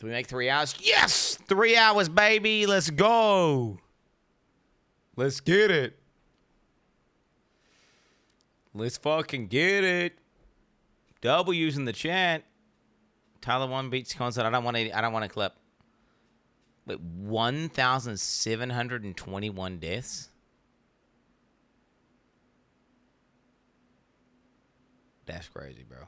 Do we make 3 hours? Yes! 3 hours, baby! Let's go! Let's get it. Let's fucking get it. W's in the chat. Tyler 1 beats concert. I don't want a clip. Wait, 1,721 deaths? That's crazy, bro.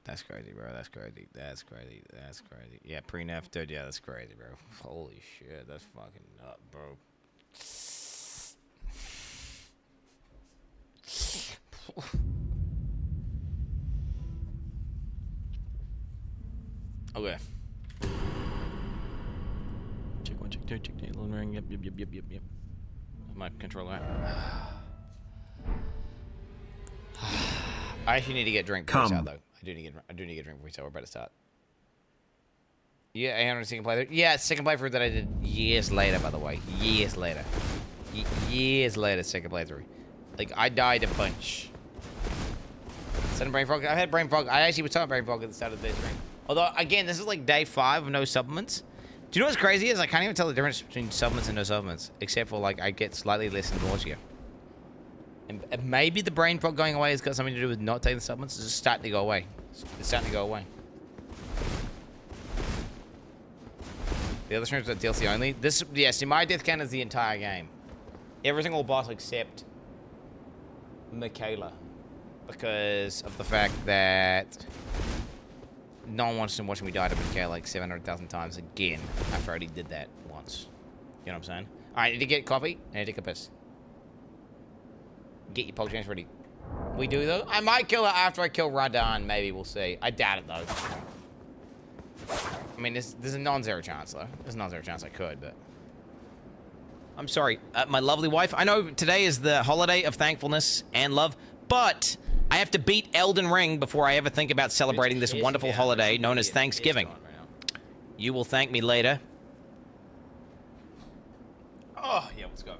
That's crazy, bro. That's crazy. That's crazy. That's crazy. Yeah, pre-nerf, dude. Yeah, that's crazy, bro. Holy shit. That's fucking nut, bro. Okay. Check 1, check 2, check 3. Lone ring. Yep. My controller. I actually need to get a drink before we start, though. I do need to get a drink before we start. We're about to start. Yeah, 800 second playthrough. Yeah, second playthrough that I did years later, by the way. Years later. Years later, second playthrough. Like, I died a bunch. Sudden brain fog. I had brain fog. I actually was talking about brain fog at the start of the stream. Although, again, this is like day 5 of no supplements. Do you know what's crazy is I can't even tell the difference between supplements and no supplements. Except for, like, I get slightly less nausea. And maybe the brain fog going away has got something to do with not taking the supplements. It's just starting to go away. It's starting to go away. The other streams are DLC only. This, yes, my death count is the entire game. Every single boss except Michaela. Because of the fact that no one wants to watch me die to Michaela like 700,000 times again after I already did that once. You know what I'm saying? Alright, I need to get coffee and I need to take a piss. Get your pole chains ready. We do though? I might kill her after I kill Radan, maybe, we'll see. I doubt it though. I mean, there's a non-zero chance though. There's a non-zero chance I could, but... I'm sorry, my lovely wife. I know today is the holiday of thankfulness and love, but I have to beat Elden Ring before I ever think about celebrating this wonderful holiday known as Thanksgiving. You will thank me later. Oh, yeah, let's go.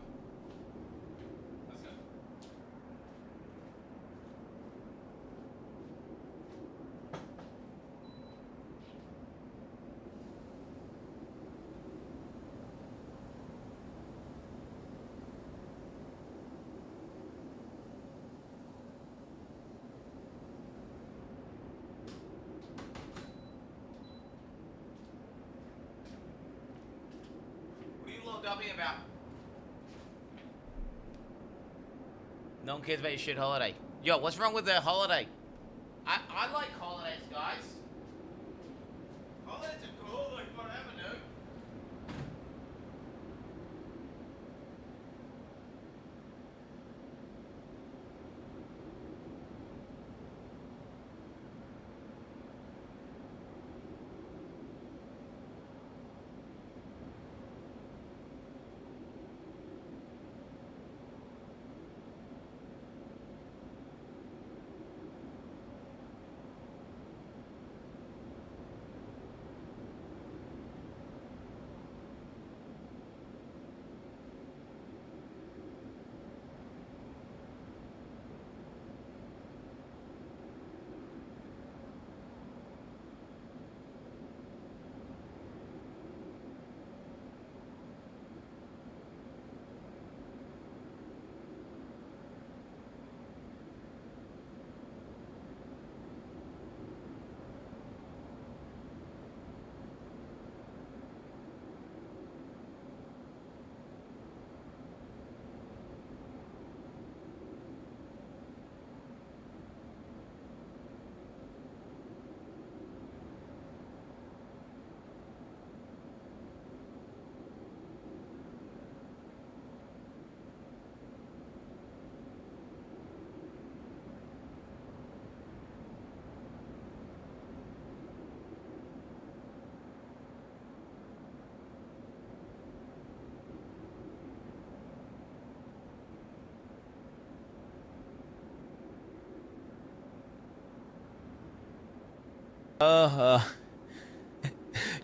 About. No one cares about your shit holiday. Yo, what's wrong with the holiday? I like holidays, guys. Holidays are cool, like whatever, dude.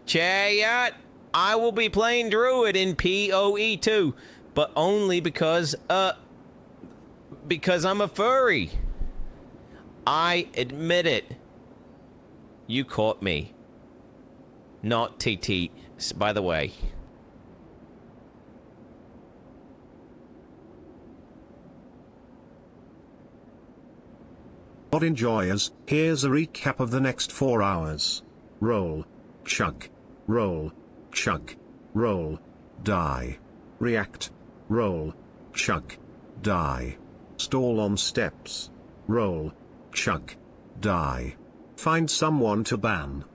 Chayat, I will be playing Druid in PoE 2, but only because I'm a furry. I admit it. You caught me. not TT, by the way. Pod enjoyers, here's a recap of the next 4 hours. Roll, chug, roll, chug, roll, die. React, roll, chug, die. Stall on steps, roll, chug, die. Find someone to ban.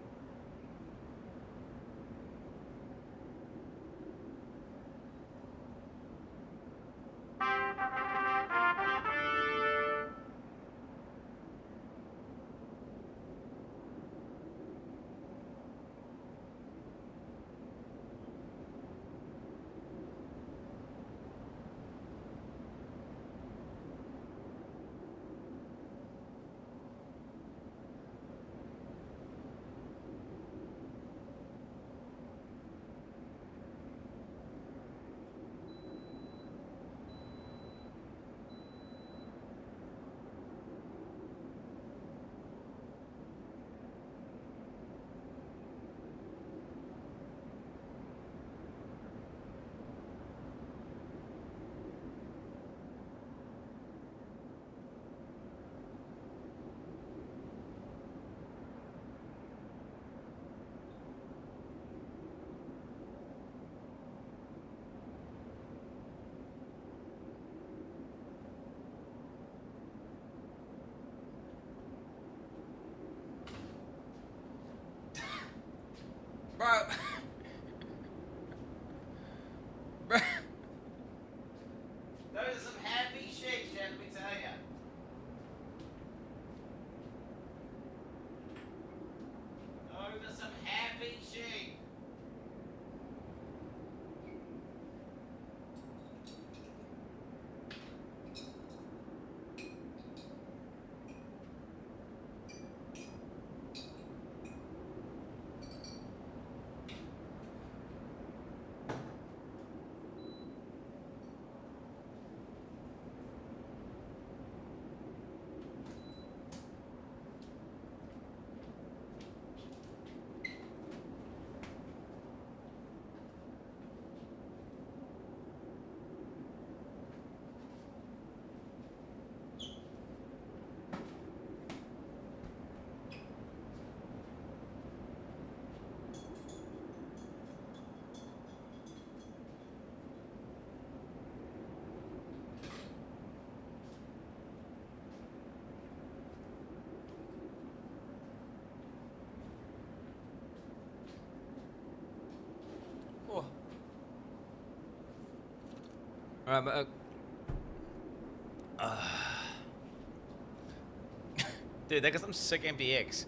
Bro. Bro. Those are some happy shit, let me tell ya. Those are some happy shit. But, dude, they got some sick MPX.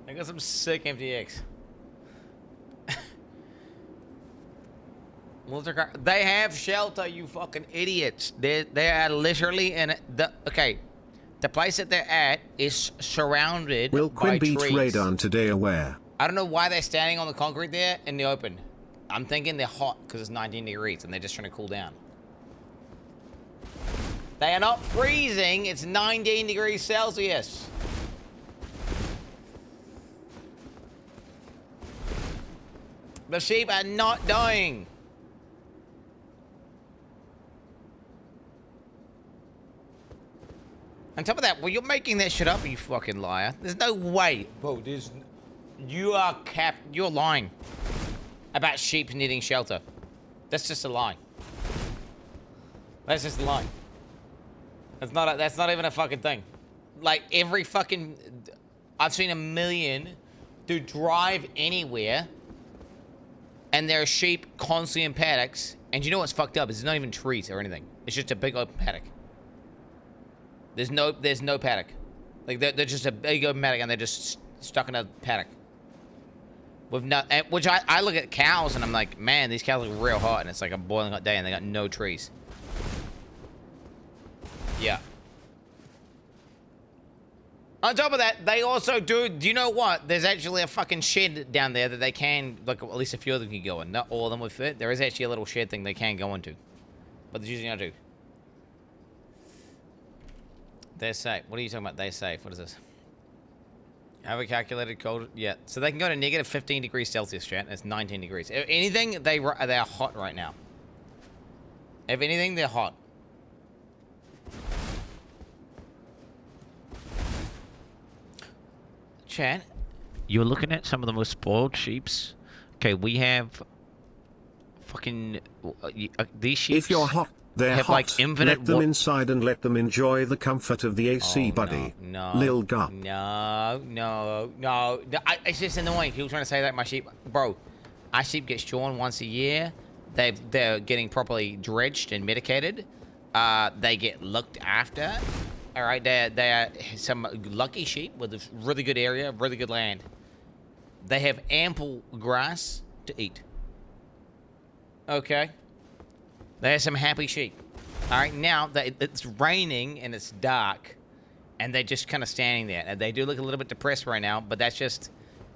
They got some sick MPX. They have shelter, you fucking idiots. They are literally in the place that they're at is surrounded Will by Quinn beat trees. Radon today aware? I don't know why they're standing on the concrete there in the open. I'm thinking they're hot because it's 19 degrees and they're just trying to cool down. They are not freezing. It's 19 degrees Celsius. The sheep are not dying. On top of that, well, you're making that shit up, you fucking liar. There's no way. Bro, you're lying about sheep needing shelter. That's just a lie. That's just a lie. That's not even a fucking thing. Like, every fucking... I've seen a million to drive anywhere, and there are sheep constantly in paddocks, and you know what's fucked up? It's not even trees or anything. It's just a big open paddock. There's no paddock. Like, they're just a big open paddock, and they're just stuck in a paddock. With no, which I look at cows, and I'm like, man, these cows look real hot, and it's like a boiling hot day, and they got no trees. Yeah. On top of that, they also do you know what? There's actually a fucking shed down there that they can, like, at least a few of them can go in. Not all of them would fit. There is actually a little shed thing they can go into. But there's usually not do. They're safe. What are you talking about? They're safe. What is this? Have a calculated cold. Yeah, so they can go to negative 15 degrees Celsius, chat. It's 19 degrees. If anything, they are hot right now. If anything, they're hot. Chat, you're looking at some of the most spoiled sheeps. Okay, we have fucking these sheep. If you're hot, they're have hot. Like infinite let them inside and let them enjoy the comfort of the AC, buddy. No, Lil Gup. No. It's just annoying. People trying to say that my sheep, bro. Our sheep get shorn once a year. They're getting properly dredged and medicated. They get looked after. All right, they are some lucky sheep with a really good area, really good land. They have ample grass to eat. Okay. They are some happy sheep. All right, now it's raining and it's dark, and they're just kind of standing there. And they do look a little bit depressed right now, but that's just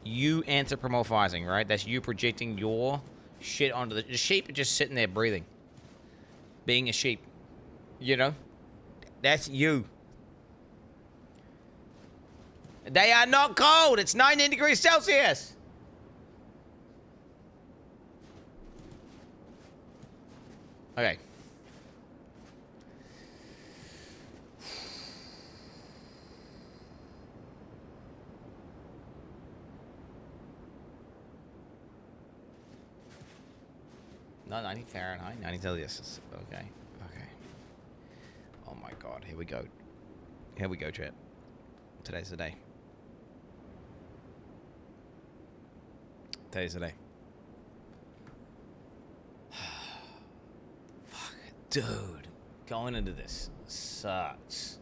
you anthropomorphizing, right? That's you projecting your shit onto the sheep. Are just sitting there breathing, being a sheep. You know, that's you. They are not cold. It's 19 degrees Celsius. Okay. No, 90 Fahrenheit, 90 Celsius. Okay. Oh my God, here we go. Here we go, chat. Today's the day. Today's the day. Fuck, dude. Going into this sucks.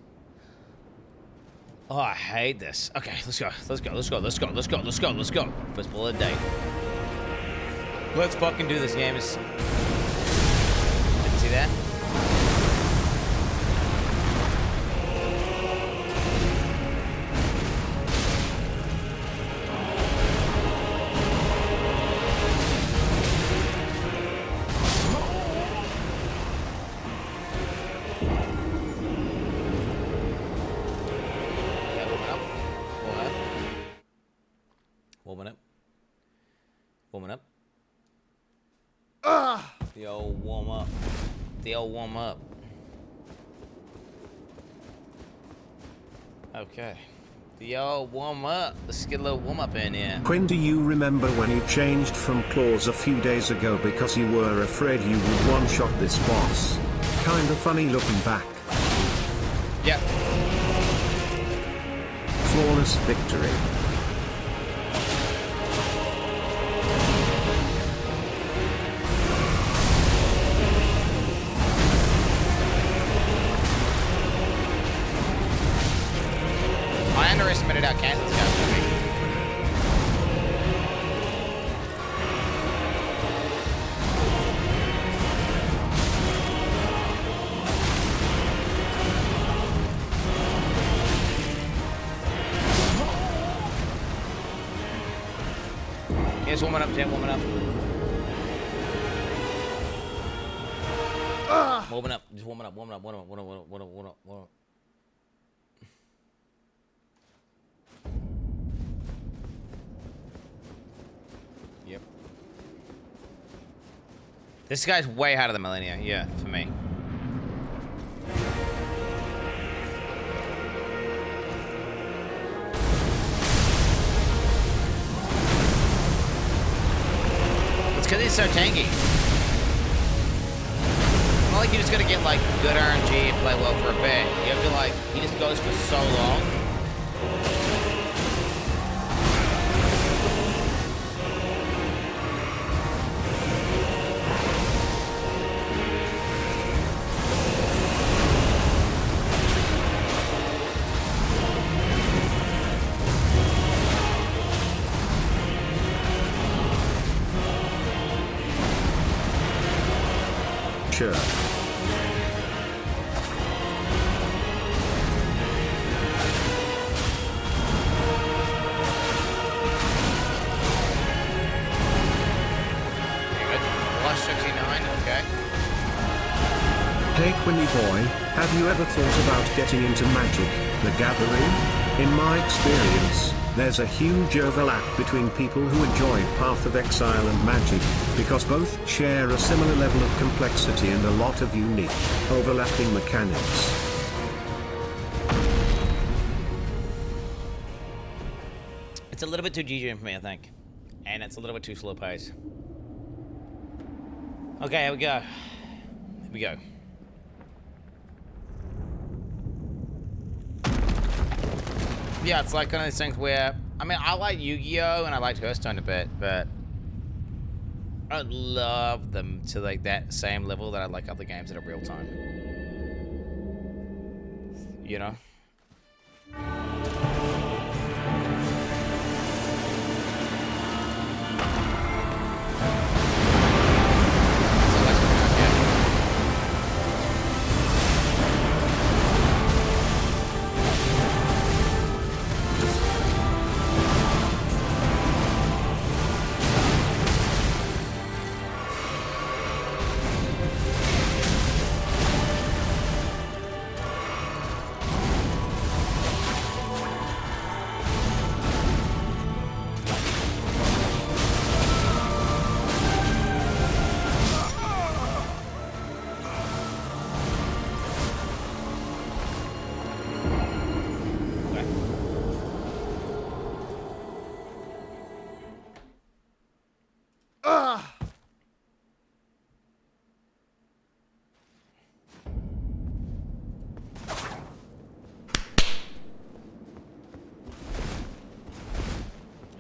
Oh, I hate this. Okay, let's go. First ball of the day. Let's fucking do this, gamers. Didn't see that? Warming up. The old warm up. Okay. The old warm up. Let's get a little warm up in here. Quinn, do you remember when you changed from claws a few days ago because you were afraid you would one-shot this boss? Kinda funny looking back. Yep. Flawless victory. I underestimated how Kansas got to be. Yes, warming up, Jet, warming up. Warming up, just warming up. Yep. This guy's way ahead of the millennia, yeah, for me. It's because he's so tanky. Not like you just gotta get like good RNG and play well for a bit. You have to like, he just goes for so long. Sure. Plus 69, okay. Hey Quinny boy, have you ever thought about getting into Magic, the Gathering? In my experience, There's a huge overlap between people who enjoy Path of Exile and Magic, because both share a similar level of complexity and a lot of unique, overlapping mechanics. It's a little bit too GG for me, I think. And it's a little bit too slow pace. Okay, here we go. Here we go. Yeah, it's like one of those things where, I mean, I like Yu-Gi-Oh! And I liked Hearthstone a bit, but I don't love them to like that same level that I like other games that are real time. You know?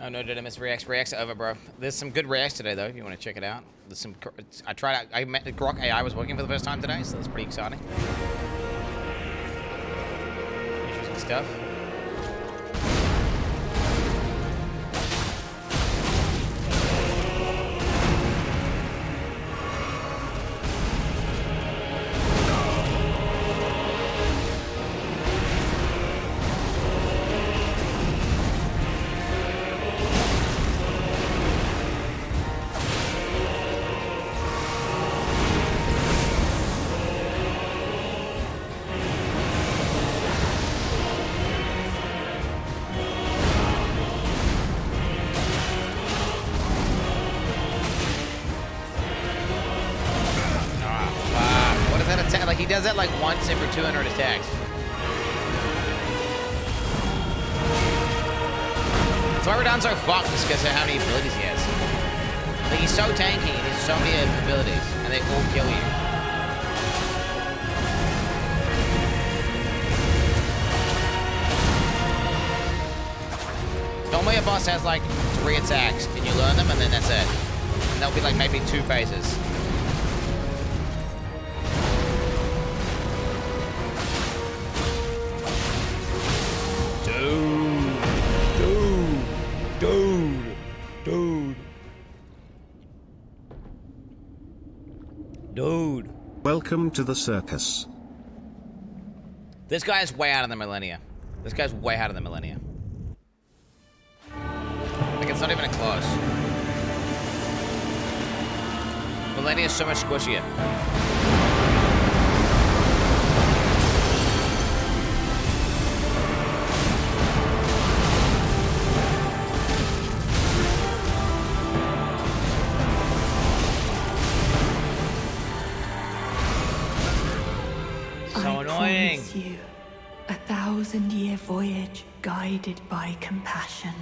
Oh no, did I miss reacts? Reacts are over, bro. There's some good reacts today, though, if you want to check it out. There's some. I tried out. I met Grok AI was working for the first time today, so that's pretty exciting. Interesting stuff. He does that like once every 200 attacks. That's why we're down so fucked, just because of how many abilities he has. Like, he's so tanky and he has so many abilities, and they all kill you. Normally a boss has like 3 attacks, and you learn them, and then that's it. And that'll be like maybe 2 phases. Dude. Welcome to the circus. This guy is way out of the millennia. This guy's way out of the millennia. Like, it's not even a close. Millennia is so much squishier. I promise you, 1,000-year voyage guided by compassion.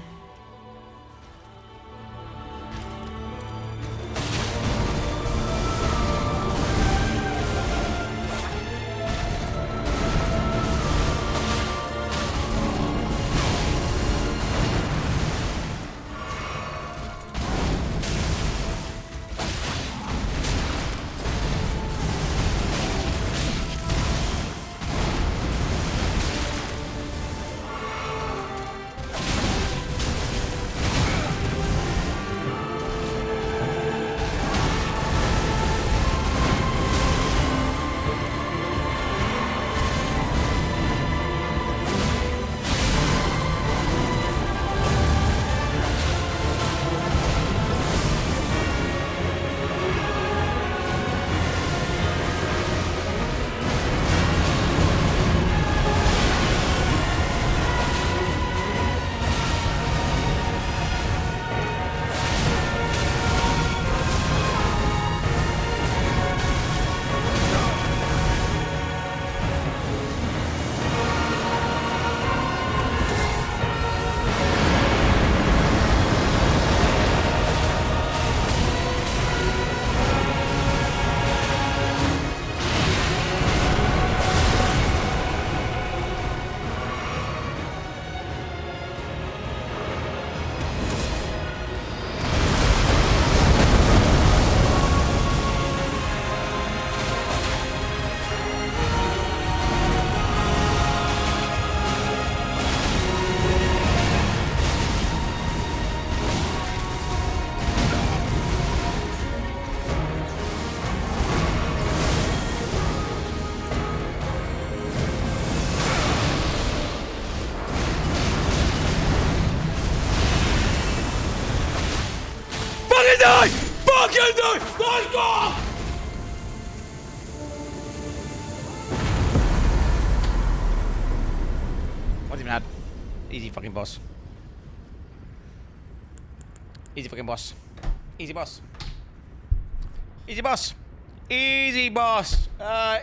Fucking die! Fucking die! Let's go! What's even hard? Easy fucking boss. Easy fucking boss. Easy boss. Easy boss. Easy boss.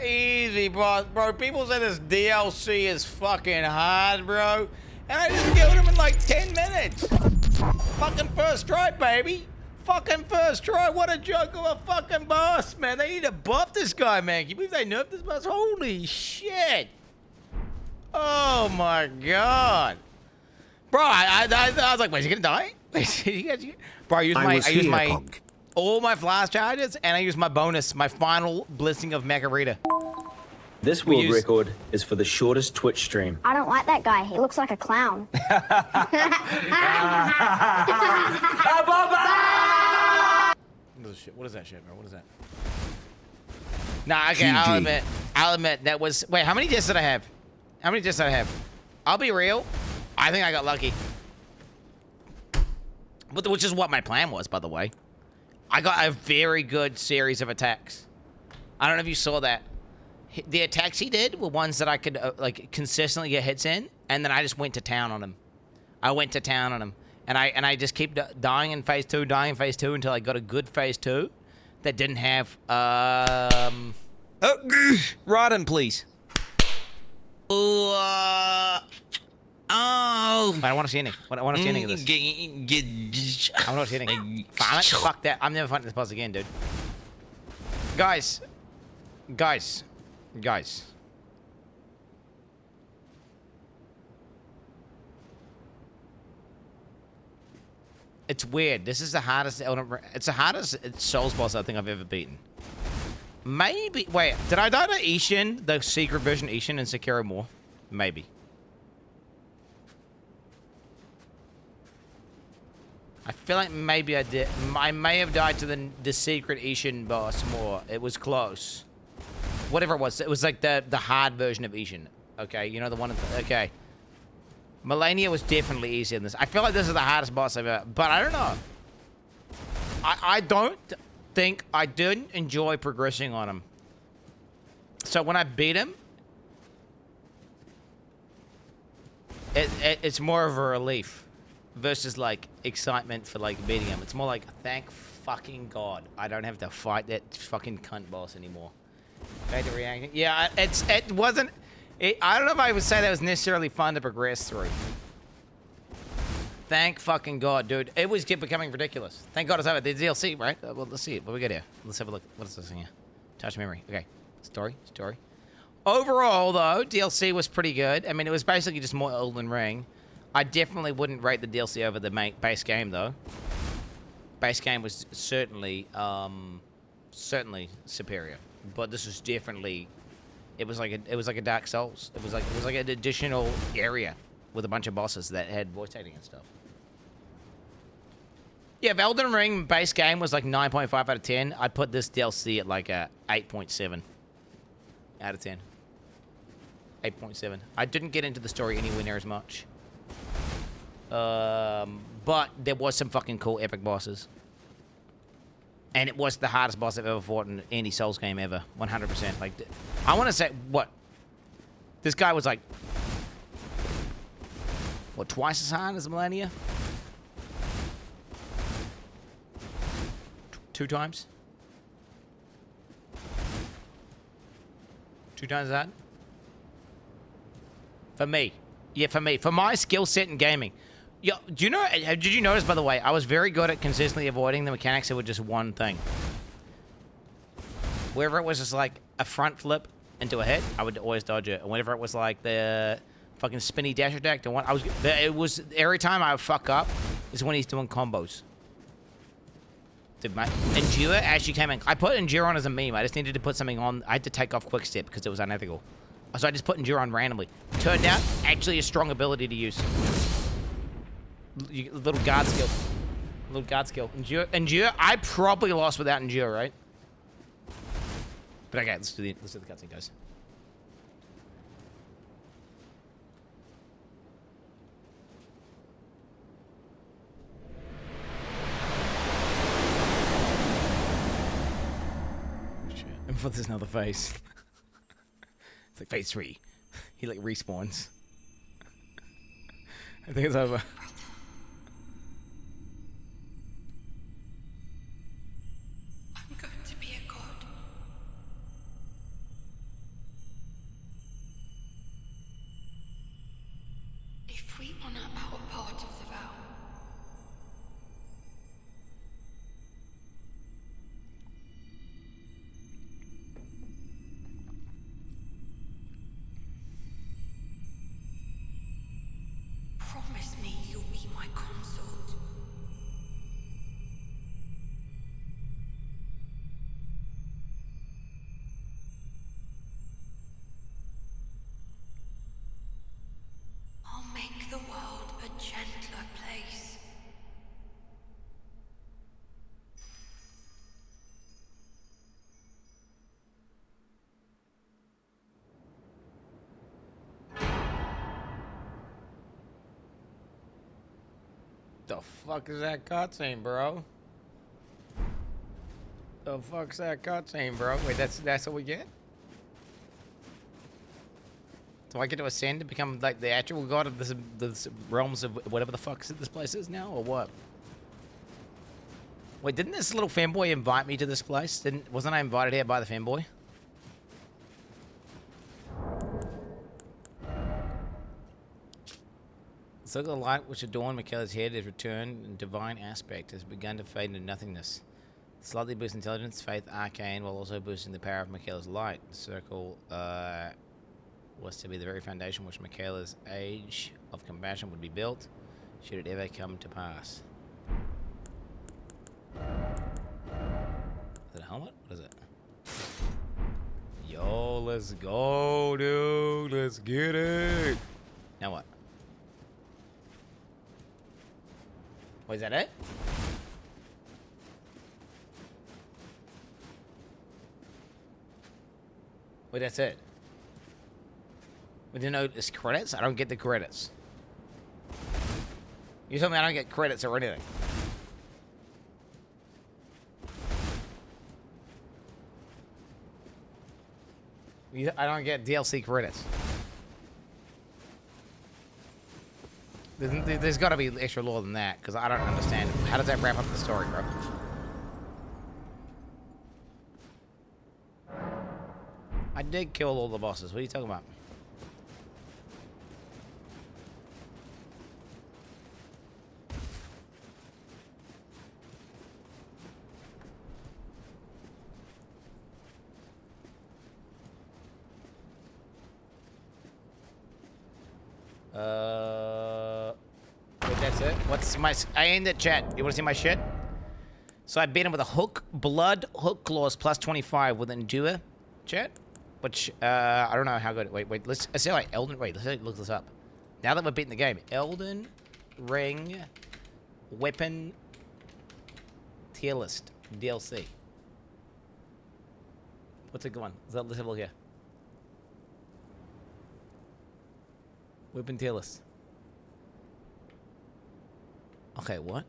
Easy boss. Bro, people say this DLC is fucking hard, bro. And I just killed him in like 10 minutes. Fucking first try, baby. Fucking first try. What a joke of a fucking boss, man. They need to buff this guy, man. Can you believe they nerfed this boss? Holy shit. Oh my god. Bro, I was like, wait, is he gonna die? Bro, I used my all my flash charges, and I used my bonus, my final blessing of Margarita. This world record is for the shortest Twitch stream. I don't like that guy. He looks like a clown. What is that shit, bro? What is that? Nah, okay, I'll admit that was... Wait, how many discs did I have? How many discs did I have? I'll be real. I think I got lucky. Which is what my plan was, by the way. I got a very good series of attacks. I don't know if you saw that. The attacks he did were ones that I could, like, consistently get hits in, and then I just went to town on him. I went to town on him. And I just keep dying in phase 2, until I got a good phase 2 that didn't have, Rodden, please. Oh, I don't want to see any. I want to see any of this. I want to see any. Fuck that. I'm never fighting this boss again, dude. Guys. It's weird. This is the hardest it's the hardest Souls boss I think I've ever beaten. Maybe. Wait, did I die to Ishin, the secret version Ishin in Sekiro more? Maybe. I feel like maybe I did. I may have died to the secret Ishin boss more. It was close. Whatever it was like the hard version of Ishin. Okay, you know the one. Okay. Melania was definitely easier than this. I feel like this is the hardest boss I've ever. But I don't know. I don't think I didn't enjoy progressing on him. So when I beat him, it's more of a relief versus like excitement for like beating him. It's more like, thank fucking God I don't have to fight that fucking cunt boss anymore. Beta reacting. Yeah, it wasn't. I don't know if I would say that was necessarily fun to progress through. Thank fucking God, dude. It was becoming ridiculous. Thank God it's over. The DLC, right? Well, let's see it. What we got here? Let's have a look. What is this thing here? Touch memory. Okay. Story. Overall, though, DLC was pretty good. I mean, it was basically just more Elden Ring. I definitely wouldn't rate the DLC over the base game, though. Base game was certainly superior. But this was definitely... It was like a Dark Souls. It was like an additional area with a bunch of bosses that had voice acting and stuff. Yeah, if Elden Ring base game was like 9.5 out of 10, I'd put this DLC at like a 8.7 out of 10. 8.7. I didn't get into the story anywhere near as much. But there was some fucking cool epic bosses. And it was the hardest boss I've ever fought in any Souls game ever. 100%. Like, I want to say, what? This guy was like, what, twice as hard as Millennia? 2 times? 2 times that? For me. Yeah, for me. For my skill set in gaming. Yo, do you know, did you notice, by the way, I was very good at consistently avoiding the mechanics that were just one thing. Wherever it was just like a front flip into a hit, I would always dodge it. And whenever it was like the fucking spinny dash attack, it was every time I would fuck up is when he's doing combos. Dude, my Endure actually came in. I put Endure on as a meme. I just needed to put something on. I had to take off Quick Step because it was unethical. So I just put Endure on randomly. Turned out, actually a strong ability to use. Little guard skill. Endure. I probably lost without Endure, right? But okay, let's do the cutscene, guys. And for there's another phase. It's like phase 3. He like respawns. I think it's over. I'm going to be a god. If we honor our part of the vow, promise me you'll be my consort. I'll make the world a gentler place. The fuck is that cutscene, bro? The fuck's that cutscene, bro? Wait, that's what we get? Do I get to ascend to become like the actual god of the realms of whatever the fuck this place is now, or what? Wait, didn't this little fanboy invite me to this place? Wasn't I invited here by the fanboy? The circle of light which adorned Michaela's head is returned, and divine aspect has begun to fade into nothingness. Slightly boosts intelligence, faith, arcane, while also boosting the power of Michaela's light. The circle was to be the very foundation which Michaela's age of compassion would be built, should it ever come to pass. Is it a helmet? What is it? Yo, let's go, dude. Let's get it. Now what? Wait, is that it? Wait, that's it. We didn't notice credits? I don't get the credits. You told me I don't get credits or anything. I don't get DLC credits. There's got to be extra lore than that, because I don't understand. How does that wrap up the story, bro? I did kill all the bosses. What are you talking about? Wait, that's it? What's my... I aimed at chat. You want to see my shit? So I beat him with a hook, blood, hook claws, plus 25 with endure, chat. Which, I don't know how good... Wait, let's see like Elden... Wait, let's look this up. Now that we're beating the game. Elden Ring Weapon Tier List DLC. What's a good one? Let's have a look here. Weapon Tier List. Okay, what?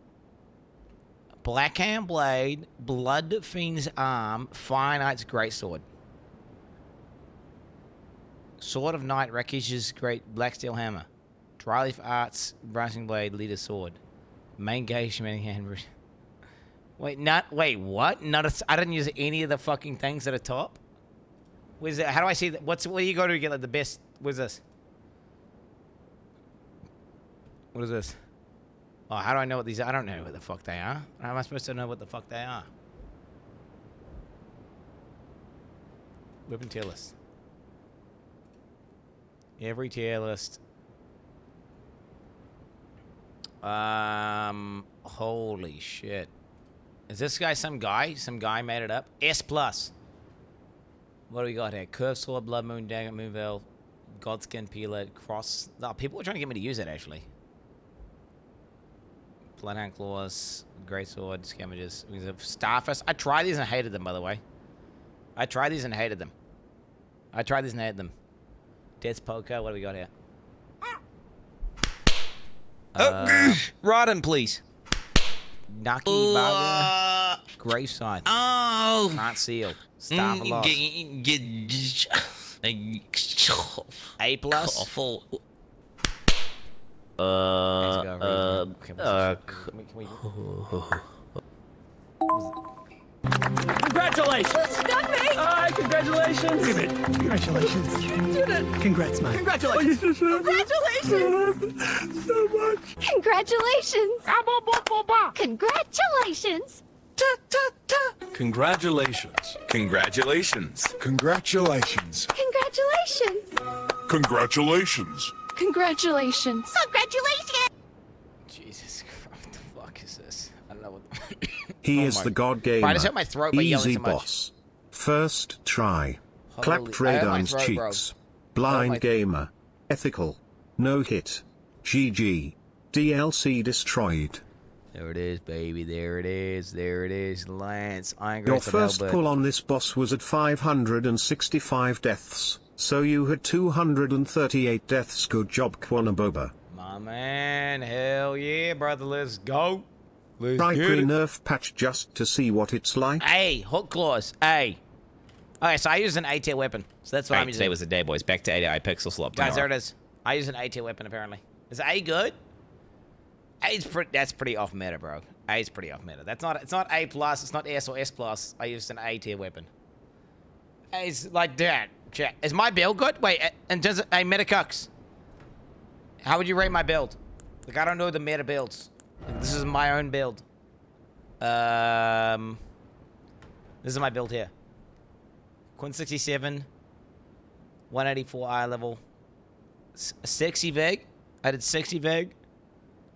Blackhand Blade, Blood Fiend's Arm, Fire Knight's Greatsword. Sword of Night, Rakeesh's Great Black Steel Hammer. Dryleaf Arts, Rising Blade, Leader's Sword. Main Gauge, Shimmy Hand. Wait, what? I didn't use any of the fucking things at the top. Where's that? How do I see that? What do you go to get like the best? What's this? What is this? Oh, how do I know what these are? I don't know what the fuck they are. How am I supposed to know what the fuck they are? Weapon tier list. Every tier list. Holy shit. Is this guy some guy? Some guy made it up? S+. What do we got here? Curved Sword, Blood Moon, Dagger, Moonveil, Godskin, Peeler, Cross. Oh, people were trying to get me to use it, actually. Bloodhound Claws, Greatsword, Scavengers, Wings of Starfist. I tried these and hated them, by the way. I tried these and hated them. Death's Poker. What do we got here? Rodden, please. Naki Baga. Grave Scythe. Oh, Oh. Can't seal. Star for loss. A plus. Congratulations! Not me! Congratulations! Give it. Congratulations. Did it. Congrats, man. Congratulations! Congratulations! So much! Congratulations! Congratulations! Congratulations. Congratulations. Congratulations. Congratulations! Congratulations. Congratulations! Congratulations! Jesus Christ, what the fuck is this? I don't know what He is the god gamer. I just hurt my throat by yelling Easy so much. boss. First try. Holy- Clapped I hurt my Radon's throat, bro. cheeks. Blind gamer. Ethical. No hit. GG. DLC destroyed. There it is, baby. There it is. There it is. Lance. Your first pull on this boss was at 565 deaths, so you had 238 deaths. Good job, Quanaboba. My man. Hell yeah, brother. Let's go. Let's Try get it. pre-nerf patch just to see what it's like. Hey, hook claws. Hey. Okay, so I use an A-tier weapon. So that's what I'm using. Today was the day, boys. Back to 80 pixel slop. Guys, there it is. I use an A-tier weapon, apparently. Is A good? That's pretty off meta, bro. A is pretty off meta. It's not A plus, it's not S or S plus. I used an A-tier weapon. A's like that. Check. Is my build good? Wait, and does it, hey, Metacux, how would you rate my build? Like, I don't know the meta builds. This is my own build. This is my build here. Quin69, 184 eye level, 60 vig. I did 60 vig,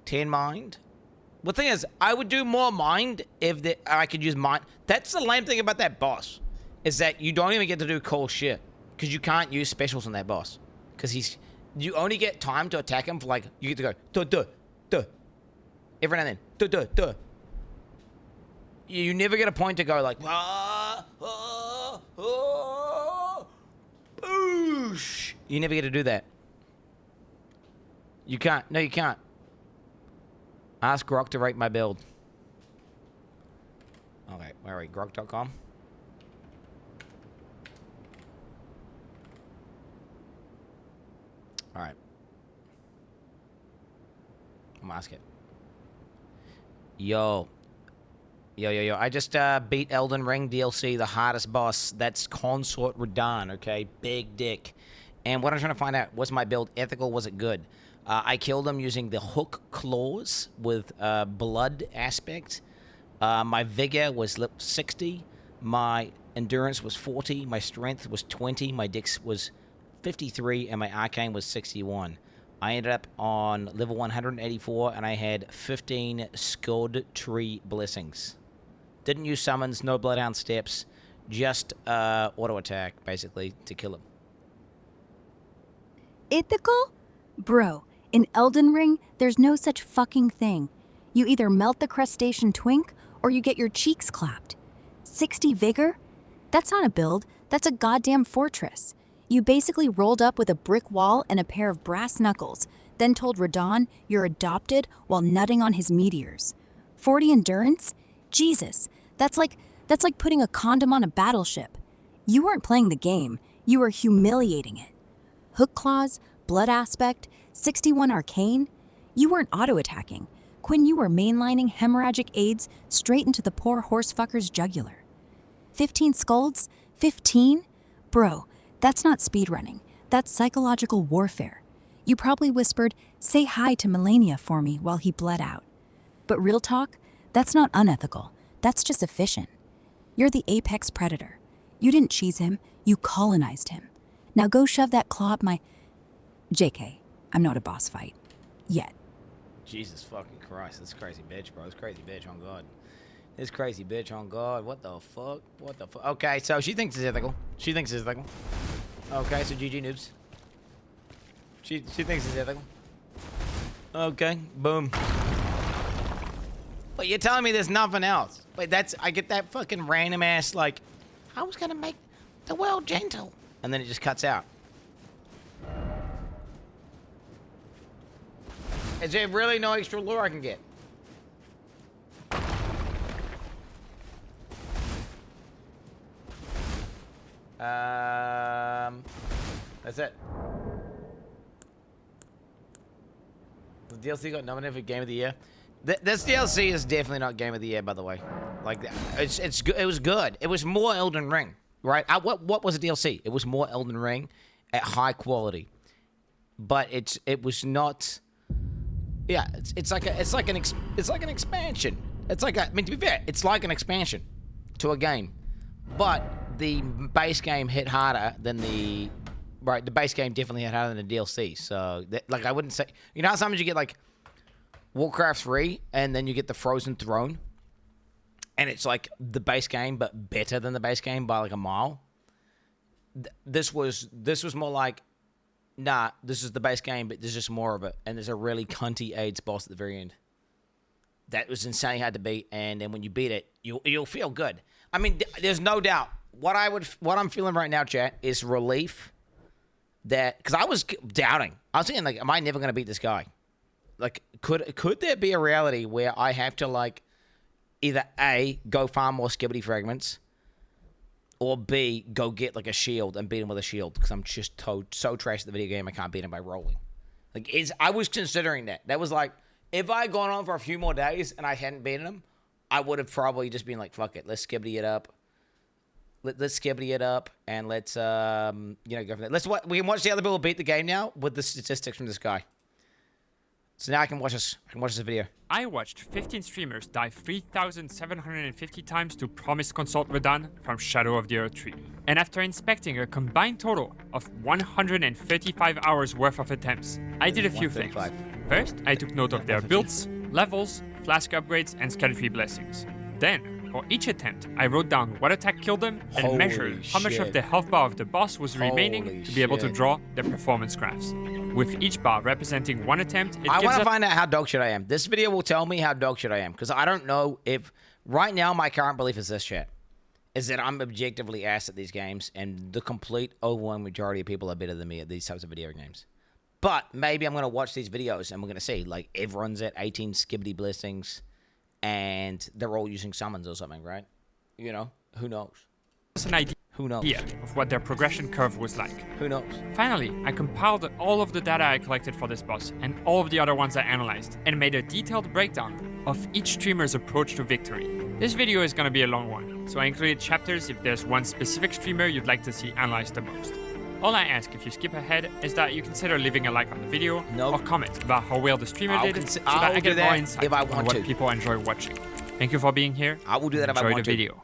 10 mind. The thing is, I would do more mind if I could use mind. That's the lame thing about that boss, is that you don't even get to do cool shit because you can't use specials on that boss. Because you only get time to attack him for like, you get to go duh every now and then duh. You never get a point to go like boosh. You never get to do that. You can't. No, you can't. Ask Grok to rate my build. Okay, where are we? Grok.com. All right. I'm ask it. Yo. I just beat Elden Ring DLC, the hardest boss. That's Consort Radon, okay? Big dick. And what I'm trying to find out, was my build ethical? Was it good? I killed him using the hook claws with blood aspect. My vigor was 60. My endurance was 40. My strength was 20. My dex was 53. And my arcane was 61. I ended up on level 184, and I had 15 Scud Tree Blessings. Didn't use summons, no Bloodhound steps, just auto attack, basically, to kill him. Ethical? Bro, in Elden Ring, there's no such fucking thing. You either melt the crustacean twink, or you get your cheeks clapped. 60 vigor? That's not a build, that's a goddamn fortress. You basically rolled up with a brick wall and a pair of brass knuckles, then told Radon you're adopted while nutting on his meteors. 40 endurance? Jesus, that's like putting a condom on a battleship. You weren't playing the game, you were humiliating it. Hook claws, blood aspect, 61 arcane? You weren't auto-attacking. Quinn, you were mainlining hemorrhagic AIDS straight into the poor horsefucker's jugular. 15 scolds? 15? Bro, that's not speedrunning. That's psychological warfare. You probably whispered, "Say hi to Melania for me," while he bled out. But real talk, that's not unethical. That's just efficient. You're the apex predator. You didn't cheese him, you colonized him. Now go shove that claw up my... JK, I'm not a boss fight. Yet. Jesus fucking Christ, this crazy bitch, bro. This crazy bitch on God. This crazy bitch on God. What the fuck? What the fuck? Okay, so she thinks it's ethical. She thinks it's ethical. Okay, so GG noobs. She thinks it's ethical. Okay, boom. Wait, you're telling me there's nothing else? Wait, I get that fucking random ass, like, I was gonna make the world gentle. And then it just cuts out. Is there really no extra lore I can get? That's it. The DLC got nominated for Game of the Year. This DLC is definitely not Game of the Year, by the way. Like, it's good. It was good. It was more Elden Ring, right? What was the DLC? It was more Elden Ring at high quality, but it was not. Yeah, it's like an expansion. It's like I mean, to be fair, it's like an expansion to a game, but the base game hit harder than the base game definitely hit harder than the DLC. So like I wouldn't say, you know how sometimes you get like Warcraft 3 and then you get the Frozen Throne, and it's like the base game but better than the base game by like a mile. This was more like, nah, this is the base game, but there's just more of it. And there's a really cunty AIDS boss at the very end. That was insanely hard to beat, and then when you beat it, you'll feel good. I mean, there's no doubt. What I'm feeling right now, chat, is relief that, because I was doubting. I was thinking, like, am I never going to beat this guy? Like, could there be a reality where I have to, like, either A, go farm more skibbity fragments, or B, go get, like, a shield and beat him with a shield, because I'm just so trash at the video game I can't beat him by rolling. Like, I was considering that. That was like, if I had gone on for a few more days and I hadn't beaten him, I would have probably just been like, fuck it, let's skibbity it up. Let's skibbity it up, and let's, go from there. We can watch the other people beat the game now with the statistics from this guy. So now I can watch this video. I watched 15 streamers die 3,750 times to Promised Consult Redan from Shadow of the Earth 3. And after inspecting a combined total of 135 hours worth of attempts, I did a few things. First, I took note of their builds, levels, flask upgrades, and skeleton blessings. Then, for each attempt, I wrote down what attack killed them and measured how much of the health bar of the boss was remaining to be able to draw the performance graphs. With each bar representing one attempt, I want to find out how dog shit I am. This video will tell me how dog shit I am, because I don't know if... Right now, my current belief is this, chat, is that I'm objectively ass at these games, and the complete overwhelming majority of people are better than me at these types of video games. But maybe I'm going to watch these videos, and we're going to see, like, everyone's at 18 skibbity blessings, and they're all using summons or something, right? You know, who knows? That's an idea. Who knows? Of what their progression curve was like. Who knows? Finally, I compiled all of the data I collected for this boss and all of the other ones I analyzed, and made a detailed breakdown of each streamer's approach to victory. This video is going to be a long one, so I included chapters if there's one specific streamer you'd like to see analyzed the most. All I ask if you skip ahead is that you consider leaving a like on the video or comment about how well the streamer did, so that I get more insight on what people enjoy watching. Thank you for being here. I will do that if I want to. Enjoy the video.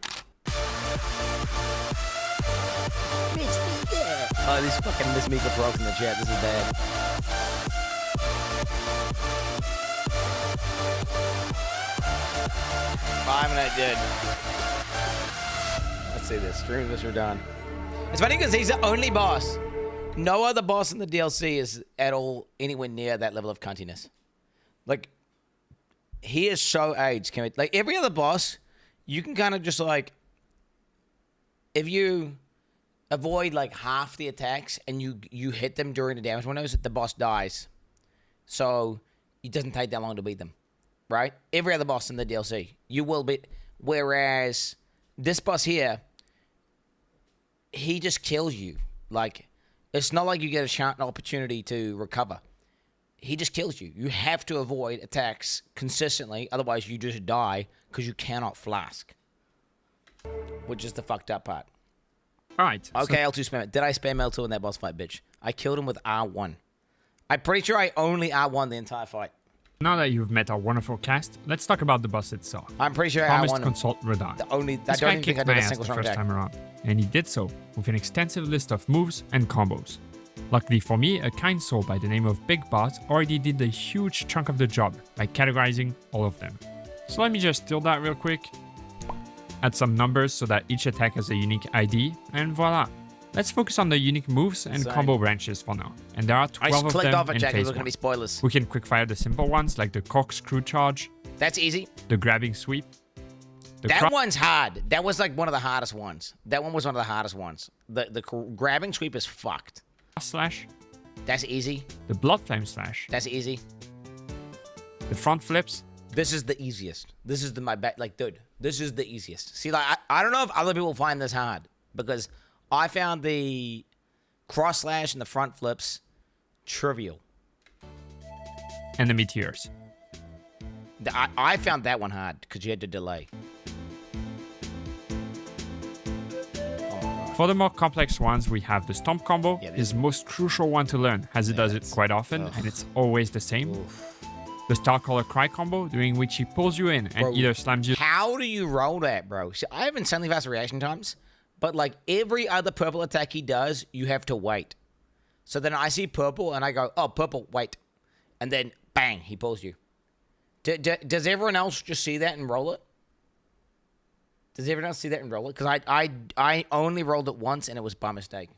Oh, these fucking Miss Mika frogs in the chat. This is bad. I'm not good. Let's see this. Streams are done. It's funny because he's the only boss. No other boss in the DLC is at all anywhere near that level of cuntiness. Like, he is so aged. Like, every other boss, you can kind of just, like, if you avoid, like, half the attacks and you hit them during the damage windows, the boss dies. So, it doesn't take that long to beat them, right? Every other boss in the DLC, you will beat. Whereas, this boss here, he just kills you. Like, it's not like you get an opportunity to recover. He just kills you. You have to avoid attacks consistently, otherwise you just die because you cannot flask. Which is the fucked up part. Alright. Okay, L2 spam it. Did I spam L2 in that boss fight, bitch? I killed him with R1. I'm pretty sure I only R1 the entire fight. Now that you've met our wonderful cast, let's talk about the boss itself. I'm pretty sure Promised I R1 Consult Redan. I don't even think I did a single strong first attack. time around, and he did so with an extensive list of moves and combos. Luckily for me, a kind soul by the name of Big Boss already did a huge chunk of the job by categorizing all of them. So let me just steal that real quick, add some numbers so that each attack has a unique ID, and voila. Let's focus on the unique moves and combo branches for now, and there are 12 of them in phase 1. Gonna be spoilers. We can quickfire the simple ones like the corkscrew charge. That's easy. The grabbing sweep. That one's hard. That was like one of the hardest ones. That one was one of the hardest ones. The grabbing sweep is fucked. Slash. That's easy. The blood flame slash. That's easy. The front flips. This is the easiest. This is my bet. Like, dude, this is the easiest. See, like, I don't know if other people find this hard because I found the cross slash and the front flips trivial. And the meteors. I found that one hard because you had to delay. For the more complex ones, we have the Stomp combo, his most crucial one to learn, as he does it quite often, and it's always the same. The Starcaller Cry combo, during which he pulls you in and either slams you... How do you roll that, bro? See, I have insanely fast reaction times, but like every other purple attack he does, you have to wait. So then I see purple, and I go, oh, purple, wait. And then, bang, he pulls you. Does everyone else just see that and roll it? Does everyone else see that and roll it? Because I only rolled it once, and it was by mistake.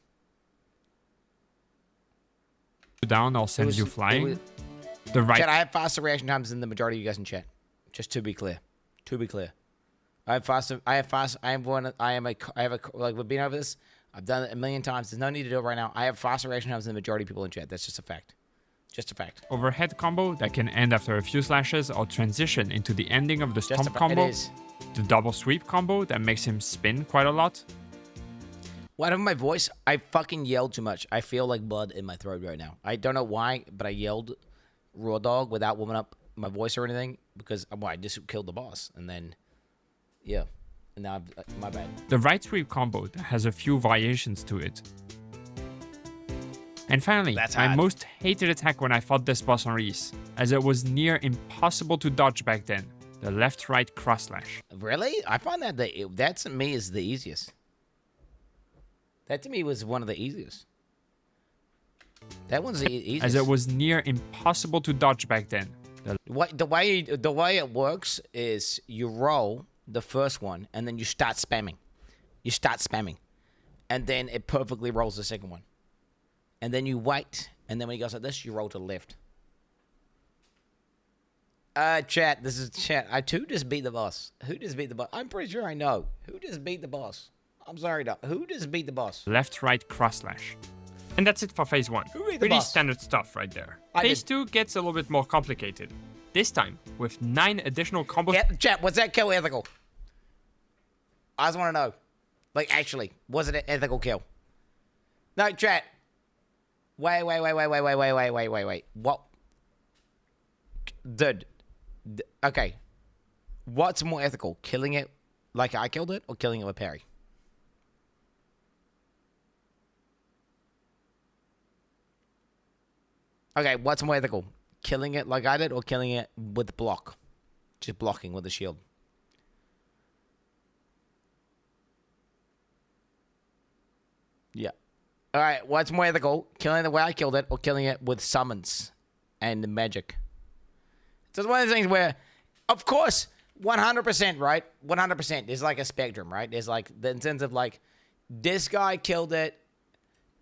Down or sends you flying. The right... Chat, I have faster reaction times than the majority of you guys in chat. Just to be clear. To be clear. Like, we've been over this. I've done it a million times. There's no need to do it right now. I have faster reaction times than the majority of people in chat. That's just a fact. Just a fact. Overhead combo that can end after a few slashes or transition into the ending of the Stomp combo. It is. The double sweep combo that makes him spin quite a lot. Whatever my voice, I fucking yelled too much. I feel like blood in my throat right now. I don't know why, but I yelled raw dog without warming up my voice or anything because I just killed the boss. And then, yeah. And now, my bad. The right sweep combo that has a few variations to it. And finally, my most hated attack when I fought this boss on Reese, as it was near impossible to dodge back then. The left-right cross slash. Really? I find that that to me is the easiest. That to me was one of the easiest. That one's the easiest. As it was near impossible to dodge back then. The way it works is you roll the first one and then you start spamming. You start spamming. And then it perfectly rolls the second one. And then you wait, and then when he goes like this, you roll to the left. Chat, this is chat. Who just beat the boss? Who just beat the boss? I'm pretty sure I know. Who just beat the boss? I'm sorry, though. Who just beat the boss? Left-right cross slash. And that's it for phase 1. Pretty standard stuff right there. Phase 2 gets a little bit more complicated. This time, with 9 additional combos. Yeah, chat, was that kill ethical? I just want to know. Like, actually, was it an ethical kill? No, chat. Wait. What? Dude. Okay. What's more ethical? Killing it like I killed it or killing it with parry? Okay, what's more ethical? Killing it like I did or killing it with block? Just blocking with the shield. Yeah. All right, what's more ethical? Killing it the way I killed it or killing it with summons and magic? So it's one of the things where, of course, 100%, right? 100%. There's like a spectrum, right? There's like the sense of like, this guy killed it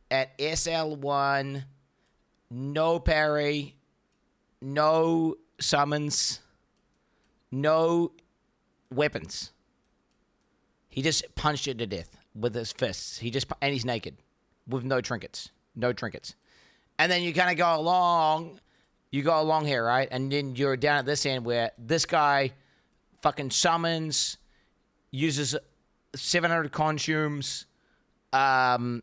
at SL1, no parry, no summons, no weapons. He just punched it to death with his fists. And he's naked with no trinkets. No trinkets. And then you kind of go along. You go along here, right? And then you're down at this end where this guy fucking summons, uses 700 consumes, and,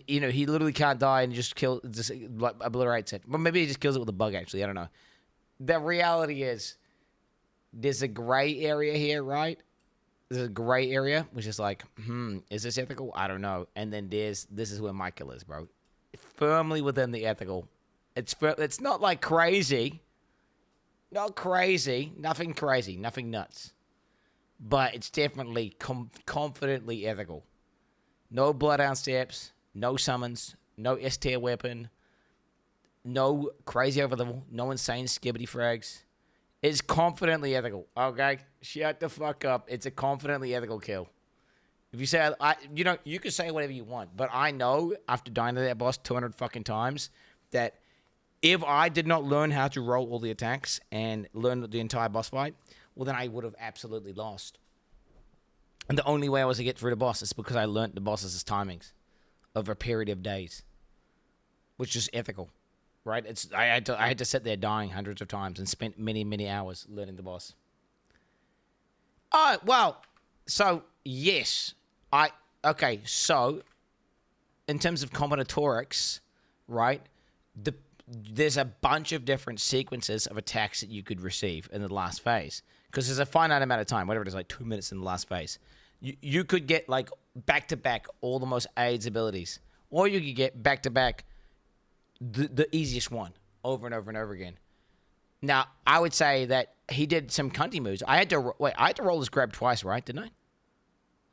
you know, he literally can't die and just like, obliterates it. Well, maybe he just kills it with a bug, actually. I don't know. The reality is there's a gray area here, right? There's a gray area, which is like, is this ethical? I don't know. And then this is where my kill is, bro. Firmly within the ethical. It's not like crazy. Not crazy. Nothing crazy. Nothing nuts. But it's definitely confidently ethical. No bloodhound steps. No summons. No S-tier weapon. No crazy overlevel. No insane skibbity frags. It's confidently ethical. Okay? Shut the fuck up. It's a confidently ethical kill. If you say, you can say whatever you want, but I know after dying to that boss 200 fucking times that if I did not learn how to roll all the attacks and learn the entire boss fight, well, then I would have absolutely lost. And the only way I was to get through the boss is because I learned the boss's timings over a period of days, which is ethical, right? I had to sit there dying hundreds of times and spent many, many hours learning the boss. Oh, well, so, yes, okay, so in terms of combinatorics, right? There's a bunch of different sequences of attacks that you could receive in the last phase because there's a finite amount of time, whatever it is, like 2 minutes in the last phase. You could get like back to back all the most AIDS abilities, or you could get back to back the easiest one over and over and over again. Now, I would say that he did some cunty moves. I had to roll this grab twice, right? Didn't I?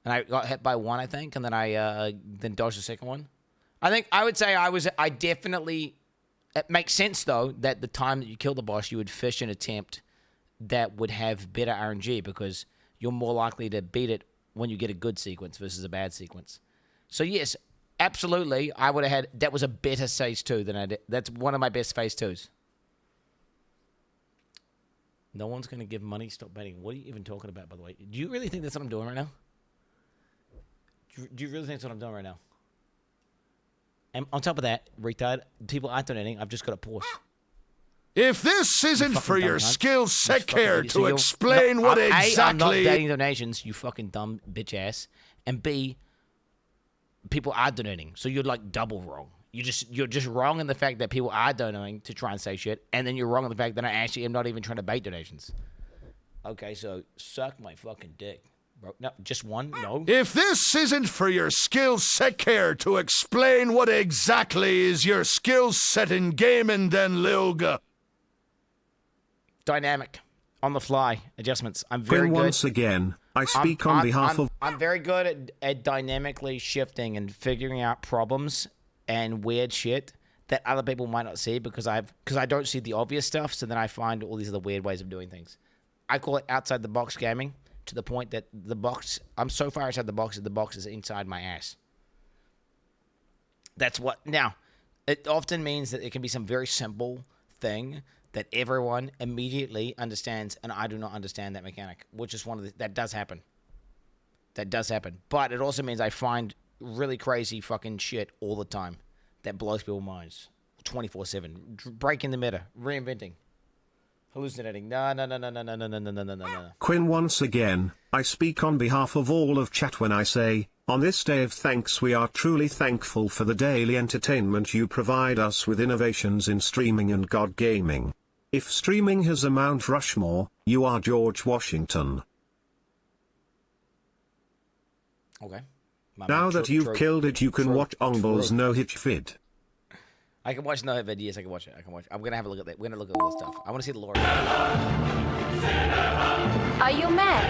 And I got hit by one, I think, and then I then dodged the second one. I would say I definitely. It makes sense though that the time that you kill the boss, you would fish an attempt that would have better RNG because you're more likely to beat it when you get a good sequence versus a bad sequence. So yes, absolutely, I would have had that was a better phase 2 than I did. That's one of my best phase 2s. No one's going to give money. Stop betting. What are you even talking about, by the way? Do you really think that's what I'm doing right now? Do you really think that's what I'm doing right now? And on top of that, retard, people aren't donating. I've just got a pause. If this isn't for your skills set care to explain no, what A, exactly... I'm not dating donations, you fucking dumb bitch ass. And B, people are donating. So you're like double wrong. You're just wrong in the fact that people are donating to try and say shit. And then you're wrong in the fact that I actually am not even trying to bait donations. Okay, so suck my fucking dick. Bro. No, just one? No. If this isn't for your skills set care to explain what exactly is your skill set in gaming, then Lilga. Dynamic. On the fly. Adjustments. I'm very good. Once again, I speak on behalf of... I'm very good at dynamically shifting and figuring out problems and weird shit that other people might not see because I don't see the obvious stuff, so then I find all these other weird ways of doing things. I call it outside the box gaming. To the point that the box, I'm so far outside the box that the box is inside my ass. That's what, now, it often means that it can be some very simple thing that everyone immediately understands, and I do not understand that mechanic, which is that does happen. That does happen. But it also means I find really crazy fucking shit all the time that blows people's minds. 24/7. Breaking the meta. Reinventing. Hallucinating. No. Quin, once again, I speak on behalf of all of chat when I say, on this day of thanks we are truly thankful for the daily entertainment you provide us with innovations in streaming and God gaming. If streaming has a Mount Rushmore, you are George Washington. Okay. Now that you've killed it, you can watch Ongble's no-hitch vid. I can watch no vid. Yes, I can watch it. I'm gonna have a look at that. We're gonna look at all this stuff. I want to see the lore. Are you mad?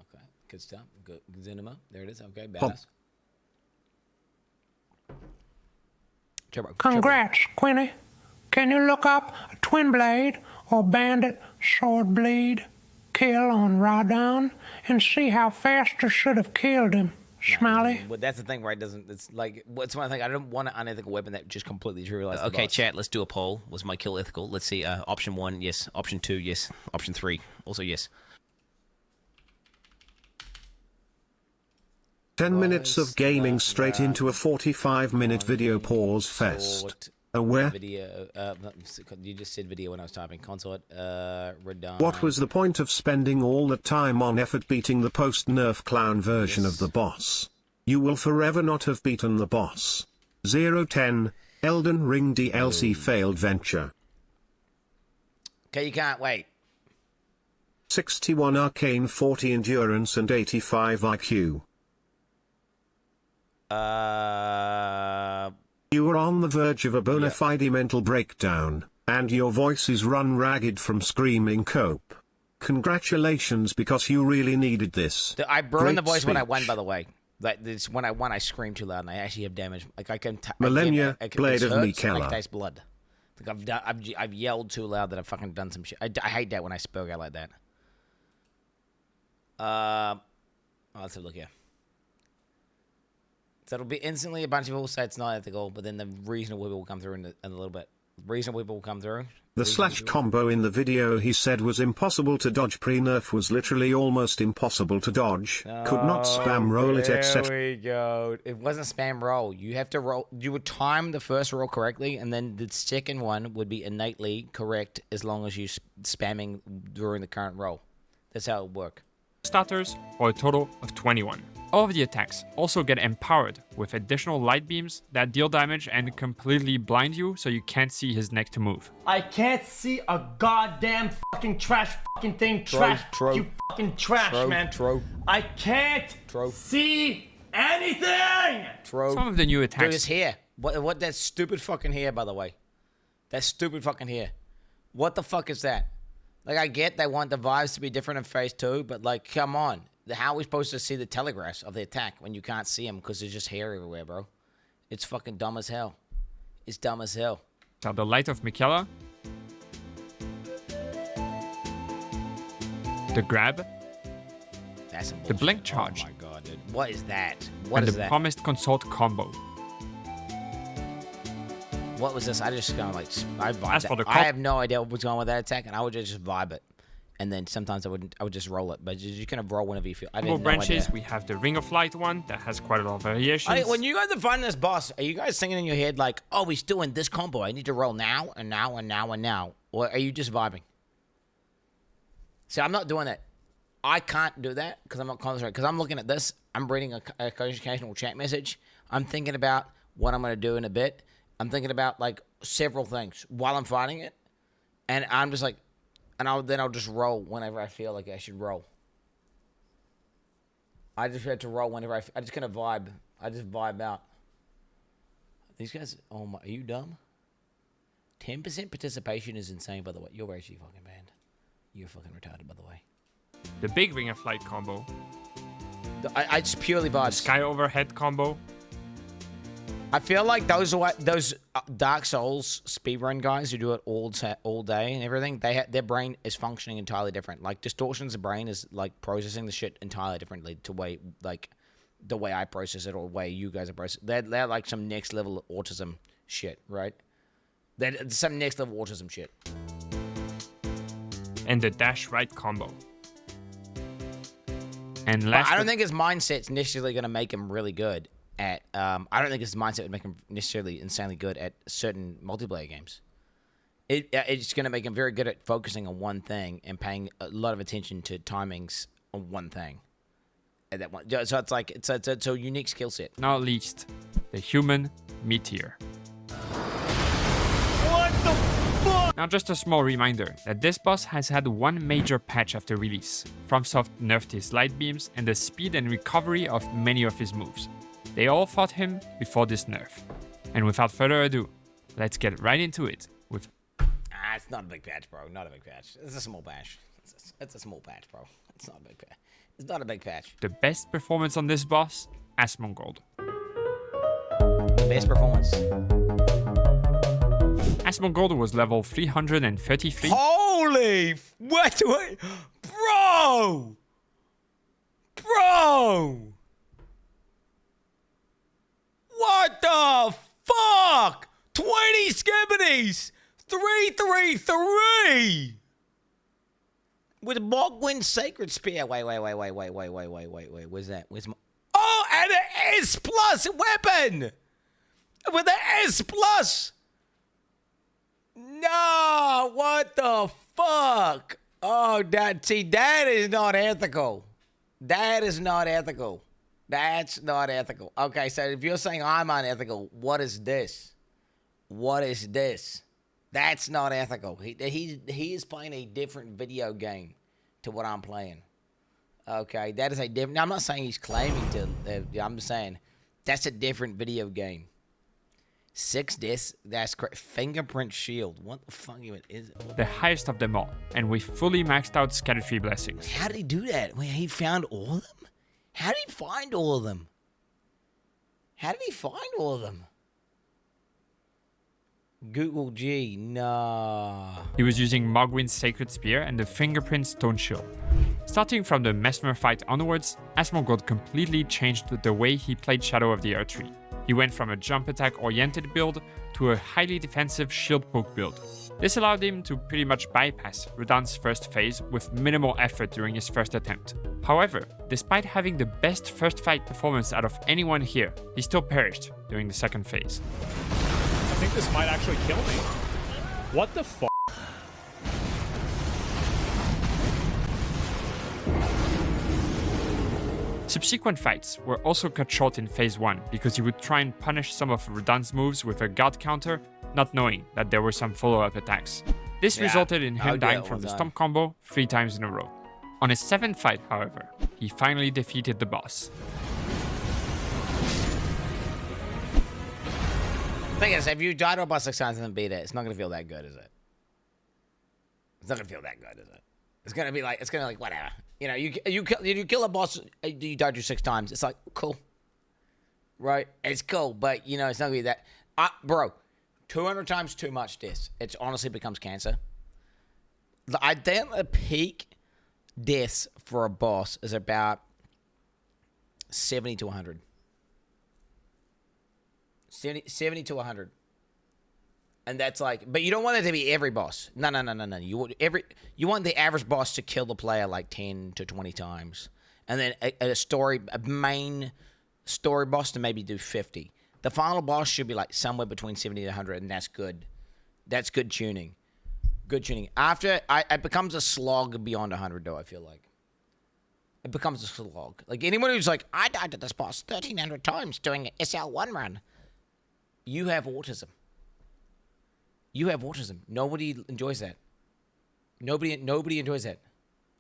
Okay, good stuff. Good cinema. There it is. Okay, badass. Turbo. Congrats, Quinny. Can you look up a twin blade or bandit sword bleed kill on Radon and see how Faster should have killed him? Smiley. But that's the thing where it doesn't. It's like what's one thing. I don't want an unethical weapon that just completely trivializes. Okay, chat. Let's do a poll. Was my kill ethical? Let's see. Option 1, yes. Option 2, yes. Option 3, also yes. 10 minutes of gaming straight into a 45-minute video pause fest. Aware? Video. You just said video when I was typing. Consort. Redone. What was the point of spending all that time on effort beating the post-nerf clown version of the boss? You will forever not have beaten the boss. 010, Elden Ring DLC failed venture. Okay, you can't wait. 61 arcane, 40 endurance and 85 IQ. You are on the verge of a bona fide mental breakdown, and your voice is run ragged from screaming cope. Congratulations, because you really needed this. I burned the voice when I won, by the way. When I won, I screamed too loud, and I actually have damage. Like I can. Millennia, Blade of I Mikela. can taste blood. Like I've yelled too loud that I've fucking done some shit. I hate that when I spoke out like that. Let's have a look here. So it'll be instantly a bunch of people say it's not ethical, but then the reasonable people will come through in a little bit. Reasonable people will come through. The slash combo in the video he said was impossible to dodge pre-nerf was literally almost impossible to dodge. Could not spam roll it, etc. There we go. It wasn't spam roll. You have to roll. You would time the first roll correctly, and then the second one would be innately correct as long as you spamming during the current roll. That's how it would work. Starters, or a total of 21. All of the attacks also get empowered with additional light beams that deal damage and completely blind you so you can't see his neck to move. I can't see a goddamn fucking trash fucking thing. True. You fucking trash, man. I can't see anything. Some of the new attacks. Dude, his hair. What that stupid fucking hair, by the way. That stupid fucking hair. What the fuck is that? Like, I get they want the vibes to be different in phase 2, but like, come on. How are we supposed to see the telegraphs of the attack when you can't see them because there's just hair everywhere, bro? It's fucking dumb as hell. It's dumb as hell. So the Light of Michaela, the Grab, That's some the Blink bullshit. Charge, Oh my god, dude. What is that? What and is the that? Promised Consort combo. What was this? I just kind of like, I vibed As for that. the I have no idea what was going on with that attack, and I would just vibe it. And then sometimes I would just roll it, but you kind of roll whenever you feel. I Combo didn't branches, know we have the Ring of Light one that has quite a lot of variations. When you guys are finding this boss, are you guys thinking in your head like, oh, he's doing this combo, I need to roll now and now and now and now? Or are you just vibing? See, I'm not doing that. I can't do that because I'm not concentrating. Because I'm looking at this, I'm reading a occasional chat message. I'm thinking about what I'm going to do in a bit. I'm thinking about like several things while I'm fighting it. And I'm just like, and then I'll just roll whenever I feel like I should roll. I just had to roll whenever I just kind of vibe. I just vibe out. These guys, oh my, are you dumb? 10% participation is insane, by the way. You're actually fucking banned. You're fucking retarded, by the way. The big Ring of Light combo. I just purely vibe. The Sky Overhead combo. I feel like those Dark Souls speedrun guys who do it all day and everything, their brain is functioning entirely different. Like Distortion's brain is like processing the shit entirely differently to the way I process it or the way you guys are processing. They're like some next level autism shit, right? They're some next level autism shit. And the Dash Right combo. And last, I don't think his mindset's necessarily going to make him really good at. I don't think his mindset would make him necessarily insanely good at certain multiplayer games. It's going to make him very good at focusing on one thing and paying a lot of attention to timings on one thing. At that one, so it's like it's a unique skill set. Not least, the Human Meteor. What the fuck? Now just a small reminder that this boss has had one major patch after release. FromSoft nerfed his light beams and the speed and recovery of many of his moves. They all fought him before this nerf. And without further ado, let's get right into it with... It's not a big patch, bro. Not a big patch. It's a small patch. It's a small patch, bro. It's not a big patch. It's not a big patch. The best performance on this boss, Asmongold. Best performance. Asmongold was level 333. Holy... What? Bro! Bro! What the fuck? 20 skibbities! 333! With Mogwin's Sacred Spear. Wait. Where's that? Where's my... Oh, and an S+ weapon! With an S+! No, what the fuck? Oh, that is not ethical. That is not ethical. That's not ethical. Okay, so if you're saying I'm unethical, what is this? What is this? That's not ethical. He is playing a different video game to what I'm playing. Okay, that is a different... Now, I'm not saying he's claiming to... I'm just saying that's a different video game. 6 discs, that's correct. Fingerprint shield. What the fuck even is it? The highest of them all, and with fully maxed out Scattertree Blessings. How did he do that? Wait, he found all of them? How did he find all of them? How did he find all of them? Google G, nah. He was using Mogwin's Sacred Spear and the Fingerprint Stone Shield. Starting from the Mesmer fight onwards, Asmongold completely changed the way he played Shadow of the Earth Tree. He went from a jump attack oriented build to a highly defensive shield poke build. This allowed him to pretty much bypass Radahnn's first phase with minimal effort during his first attempt. However, despite having the best first fight performance out of anyone here, he still perished during the second phase. I think this might actually kill me. What the fuck? Subsequent fights were also cut short in phase 1 because he would try and punish some of Radahnn's moves with a guard counter, not knowing that there were some follow-up attacks. This resulted in him dying from the stomp combo 3 times in a row. On his 7th fight, however, he finally defeated the boss. Thing is, if you die to a boss 6 times and then beat it, it's not gonna feel that good, is it? It's not gonna feel that good, is it? It's gonna be like, whatever. You know, you kill a boss, you died to 6 times. It's like, cool, right? It's cool, but you know, it's not gonna be that. Bro, 200 times too much. Death. It honestly becomes cancer. I think the peak deaths for a boss is about 70 to 100. 70 to 100. And that's like, but you don't want it to be every boss. No. You want the average boss to kill the player like 10 to 20 times. And then a main story boss to maybe do 50. The final boss should be like somewhere between 70 to 100, and that's good. That's good tuning. Good tuning. After, it becomes a slog beyond 100, though, I feel like. It becomes a slog. Like, anyone who's like, I died to this boss 1,300 times doing an SL1 run. You have autism. You have autism. Nobody enjoys that. Nobody enjoys that.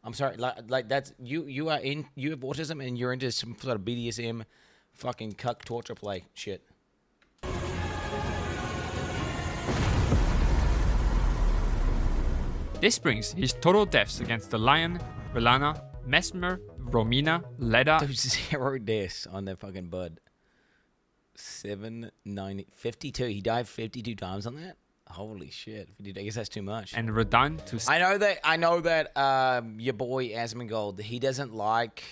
I'm sorry. Like that's you have autism and you're into some sort of BDSM fucking cuck torture play shit. This brings his total deaths against the Lion, Relana, Mesmer, Romina, Leda. There's 0 deaths on that fucking bud. 7, 9, 52. He died 52 times on that? Holy shit. I guess that's too much. And Radahn to... I know that your boy Asmongold, he doesn't like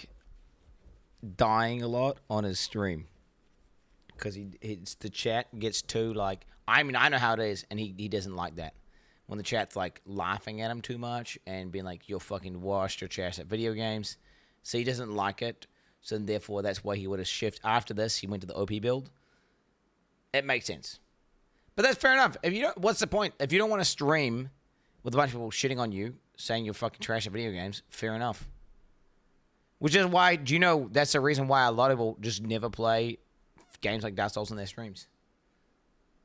dying a lot on his stream. Because the chat gets too, like... I mean, I know how it is, and he doesn't like that. When the chat's, like, laughing at him too much and being like, you're fucking washed your trash at video games. So he doesn't like it. So therefore, that's why he would have shifted. After this, he went to the OP build. It makes sense. But that's fair enough. If you don't, what's the point? If you don't want to stream with a bunch of people shitting on you, saying you're fucking trash at video games, fair enough. Which is why, do you know, that's the reason why a lot of people just never play games like Dark Souls in their streams.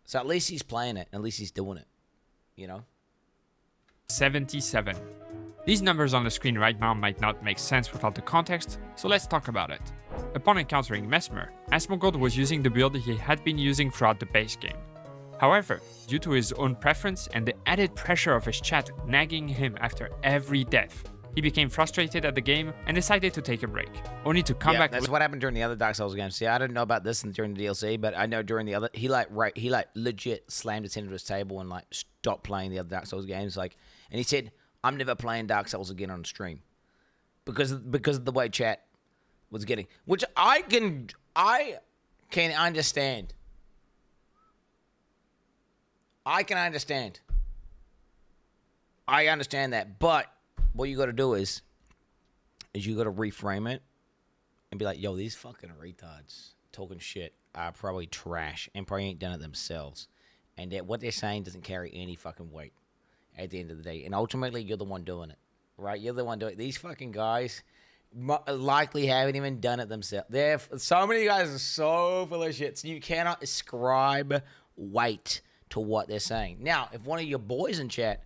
So at least he's playing it, and at least he's doing it. You know? 77. These numbers on the screen right now might not make sense without the context, so let's talk about it. Upon encountering Mesmer, Asmongold was using the build he had been using throughout the base game. However, due to his own preference and the added pressure of his chat nagging him after every death, he became frustrated at the game and decided to take a break, only to come back. That's what happened during the other Dark Souls games. See, I didn't know about this during the DLC, but I know during the other, he legit slammed his head into his table and like stopped playing the other Dark Souls games. Like, and he said, "I'm never playing Dark Souls again on stream," because of the way chat was getting, which I can understand. I can understand. I understand that, but what you got to do is you got to reframe it and be like, yo, these fucking retards talking shit are probably trash and probably ain't done it themselves. And that what they're saying doesn't carry any fucking weight at the end of the day. And ultimately, you're the one doing it, right? You're the one doing it. These fucking guys likely haven't even done it themselves. So many guys are so full of shit. So you cannot ascribe weight to what they're saying. Now, if one of your boys in chat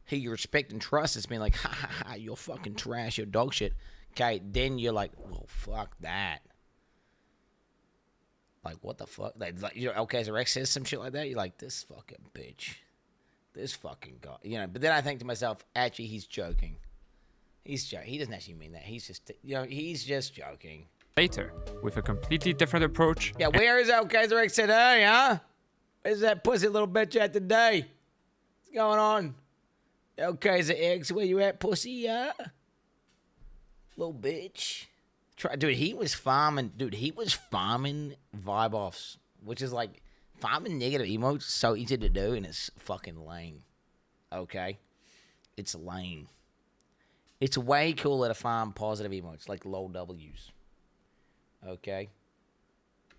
who you respect and trust has been like, ha ha ha, you're fucking trash, you're dog shit, okay, then you're like, well, fuck that. Like, what the fuck? Like, you know, okay, so Rex says some shit like that, you're like, this fucking bitch. This fucking guy. You know, but then I think to myself, actually, he's joking. He doesn't actually mean that. He's just, you know, he's just joking. Later, with a completely different approach. Yeah, where is that Kaiser Rex today, huh? Where's that pussy little bitch at today? What's going on? Okay, is it X? Where you at, pussy? Yeah, little bitch. Dude, he was farming. Dude, he was farming vibe offs which is like farming negative emotes is so easy to do, and it's fucking lame. Okay, it's lame. It's way cooler to farm positive emotes like low W's. Okay.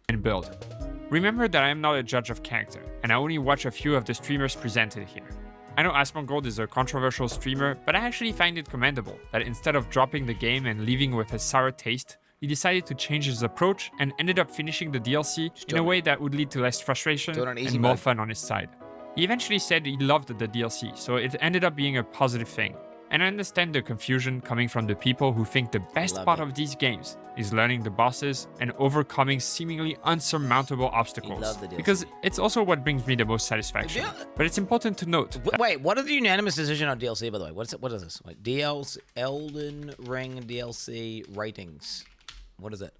And build. Remember that I am not a judge of character, and I only watch a few of the streamers presented here. I know Asmongold is a controversial streamer, but I actually find it commendable that instead of dropping the game and leaving with a sour taste, he decided to change his approach and ended up finishing the DLC in a way that would lead to less frustration and more fun on his side. He eventually said he loved the DLC, so it ended up being a positive thing. And I understand the confusion coming from the people who think the best part of these games is learning the bosses and overcoming seemingly unsurmountable obstacles. Because it's also what brings me the most satisfaction. But it's important to note. Wait, what are the unanimous decision on DLC, by the way? What is this? Like DLC, Elden Ring DLC ratings. What is it?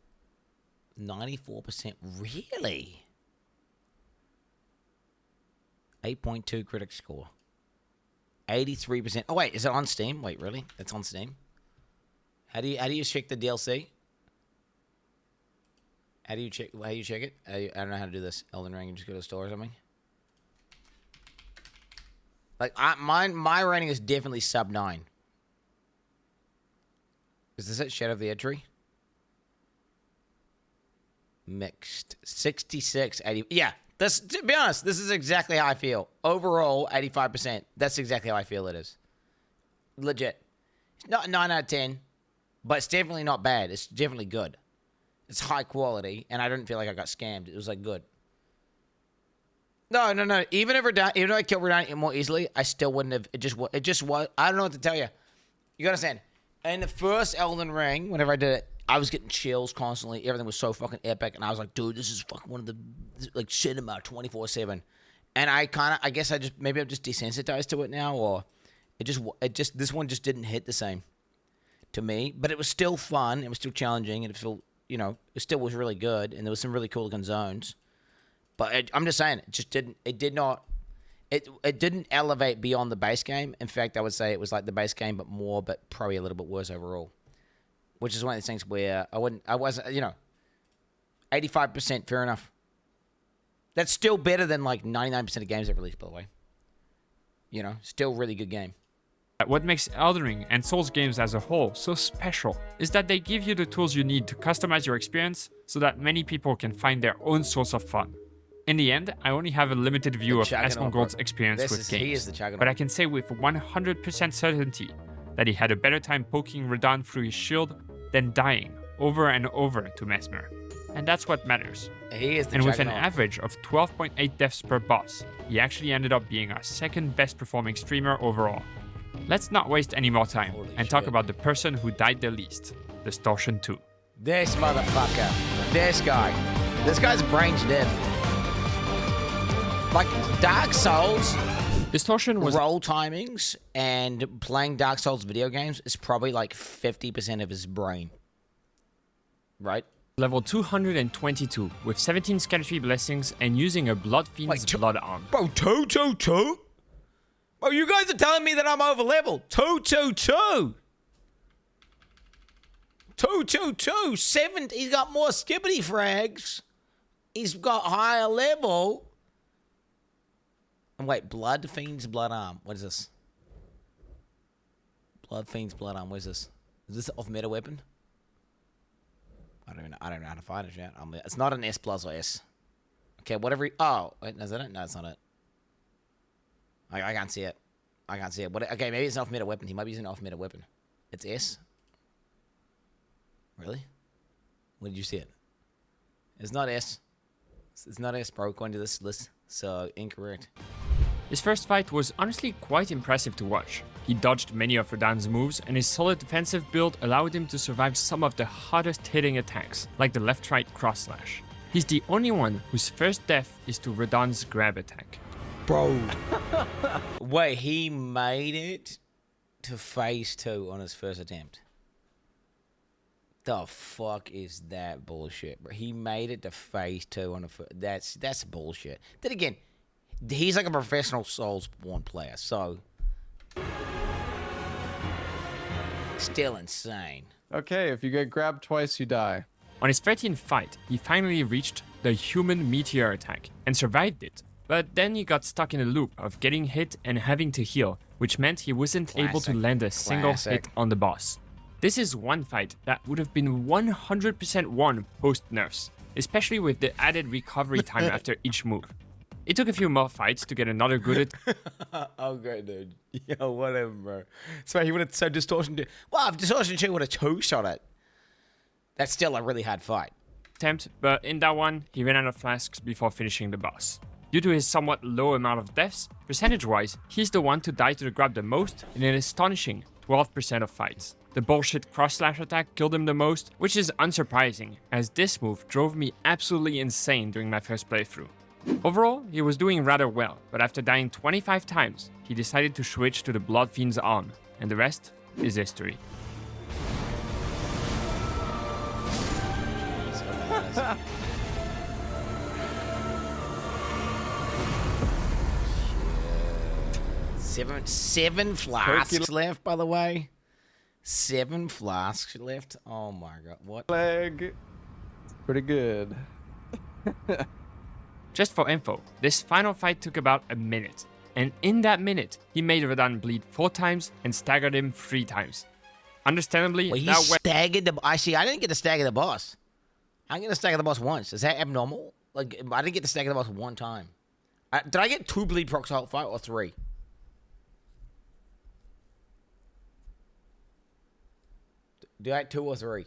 94%. Really? 8.2 critic score. 83%. Oh wait, is it on Steam? Wait, really? It's on Steam. How do you check the DLC? How do you check it? I don't know how to do this. Elden Ring, you just go to the store or something. Like my rating is definitely sub 9. Is this it? Shadow of the Ed Tree? Mixed 66, 80. Yeah. This, to be honest, this is exactly how I feel. Overall, 85%. That's exactly how I feel it is. Legit. It's not a 9 out of 10, but it's definitely not bad. It's definitely good. It's high quality, and I didn't feel like I got scammed. It was, like, good. No. Even if I killed Radon more easily, I still wouldn't have. It just was. I don't know what to tell you. You gotta understand. In the first Elden Ring, whenever I did it, I was getting chills constantly. Everything was so fucking epic. And I was like, dude, this is fucking one of the, like, cinema 24/7. And I guess maybe I'm just desensitized to it now, or this one just didn't hit the same to me. But it was still fun. It was still challenging. And it still was really good. And there was some really cool looking zones. But I'm just saying, it didn't elevate beyond the base game. In fact, I would say it was like the base game, but probably a little bit worse overall. Which is one of those things where I wasn't, 85%, fair enough. That's still better than like 99% of games that released, by the way. Still really good game. What makes Elden Ring and Souls games as a whole so special is that they give you the tools you need to customize your experience so that many people can find their own source of fun. In the end, I only have a limited view of Asmongold's experience with games, but I can say with 100% certainty that he had a better time poking Radon through his shield than dying over and over to Mesmer. And that's what matters. And with an average of 12.8 deaths per boss, he actually ended up being our second best performing streamer overall. Let's not waste any more time and talk about the person who died the least, Distortion 2. This motherfucker. This guy. This guy's brain's dead. Like, Dark Souls... Distortion was roll timings and playing Dark Souls video games is probably like 50% of his brain. Right? Level 222 with 17 Scattertree Blessings and using a Blood Fiend's Blood Arm. Bro, 222? Bro, you guys are telling me that I'm over level. 222. 222. 7. He's got more skippity frags. He's got higher level. And wait, Blood Fiend's Blood Arm. What is this? Blood Fiend's Blood Arm. What is this? Is this an off-meta weapon? I don't know how to fight it yet. It's not an S plus or S. Okay, whatever. Oh, wait, is that it? No, it's not it. I can't see it. I can't see it. Okay, maybe it's an off-meta weapon. He might be using an off-meta weapon. It's S. Really? Where did you see it? It's not S. It's not S, bro, according to this list. So, incorrect. His first fight was honestly quite impressive to watch. He dodged many of Radon's moves, and his solid defensive build allowed him to survive some of the hardest hitting attacks, like the left-right cross slash. He's the only one whose first death is to Radon's grab attack. Bro. Wait, he made it to phase 2 on his first attempt. The fuck is that bullshit, bro? He made it to phase 2 on the first. That's bullshit. Then again, he's like a professional Soulsborne player, so still insane. Okay, if you get grabbed twice, you die. On his 13th fight, he finally reached the human meteor attack and survived it. But then he got stuck in a loop of getting hit and having to heal, which meant he wasn't able to land a single hit on the boss. This is one fight that would have been 100% won post-nerfs, especially with the added recovery time after each move. It took a few more fights to get another good Oh, great, dude. Yo, whatever, bro. So he would have, so Distortion 2. Well, if Distortion 2 would have two-shot it, that's still a really hard fight. Attempt, but in that one, he ran out of flasks before finishing the boss. Due to his somewhat low amount of deaths, percentage-wise, he's the one to die to the grab the most in an astonishing 12% of fights. The bullshit cross-slash attack killed him the most, which is unsurprising, as this move drove me absolutely insane during my first playthrough. Overall, he was doing rather well, but after dying 25 times, he decided to switch to the Blood Fiend's arm, and the rest is history. Seven flasks left, by the way. 7 flasks left. Oh my god, what? Leg. Pretty good. Just for info, this final fight took about a minute, and in that minute, he made Radahn bleed 4 times and staggered him 3 times. Understandably, Well, he staggered the. I see. I didn't get to stagger the boss. I didn't get to stagger the boss once. Is that abnormal? Like, I didn't get to stagger the boss one time. Did I get 2 bleed procs the whole fight or 3? Do I get 2 or 3?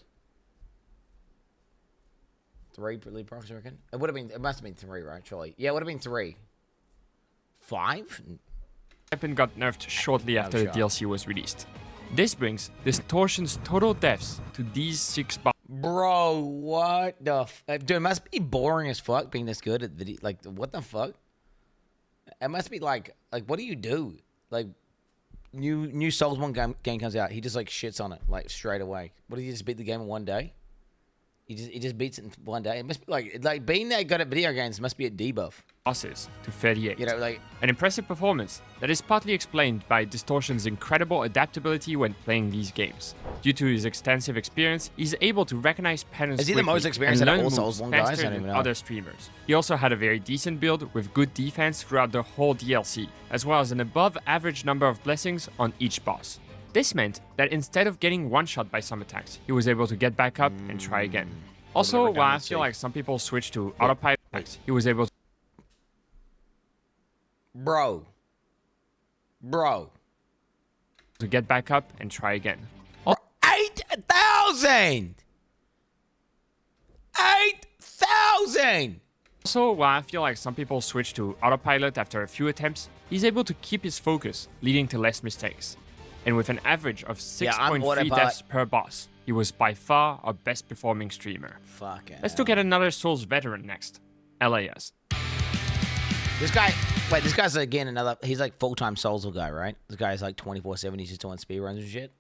3 bleed procs, I reckon. It would have been. It must have been 3, right? Surely. Yeah, it would have been 3. 5. Weapon got nerfed shortly after the DLC was released. This brings Distortion's total deaths to these 6 bosses. Bro, what the dude, it must be boring as fuck being this good at video. Like, what the fuck? It must be like what do you do? Like, new Souls 1 game comes out, he just like shits on it like straight away. What, did he just beat the game in one day? He just beats it in one day. It must be like being that good at video games must be a debuff. Bosses to 38. You know, like an impressive performance that is partly explained by Distortion's incredible adaptability when playing these games. Due to his extensive experience, he's able to recognize patterns. Is he the most experienced and out of learn all moves Souls 1 guys? faster I don't than even know. other streamers. He also had a very decent build with good defense throughout the whole DLC, as well as an above-average number of blessings on each boss. This meant that instead of getting one-shot by some attacks, he was able to get back up and try again. Also, while I feel like some people switch to autopilot, he was able to... Bro. to get back up and try again. 8,000! 8,000! Also, while I feel like some people switch to autopilot after a few attempts, he's able to keep his focus, leading to less mistakes. And with an average of 6.3 deaths per boss, he was by far our best performing streamer. Fucking Let's look at another Souls veteran next, LAS. This guy, wait, this guy's again another, he's like full-time Souls guy, right? This guy's like 24/7, he's just doing speedruns and shit.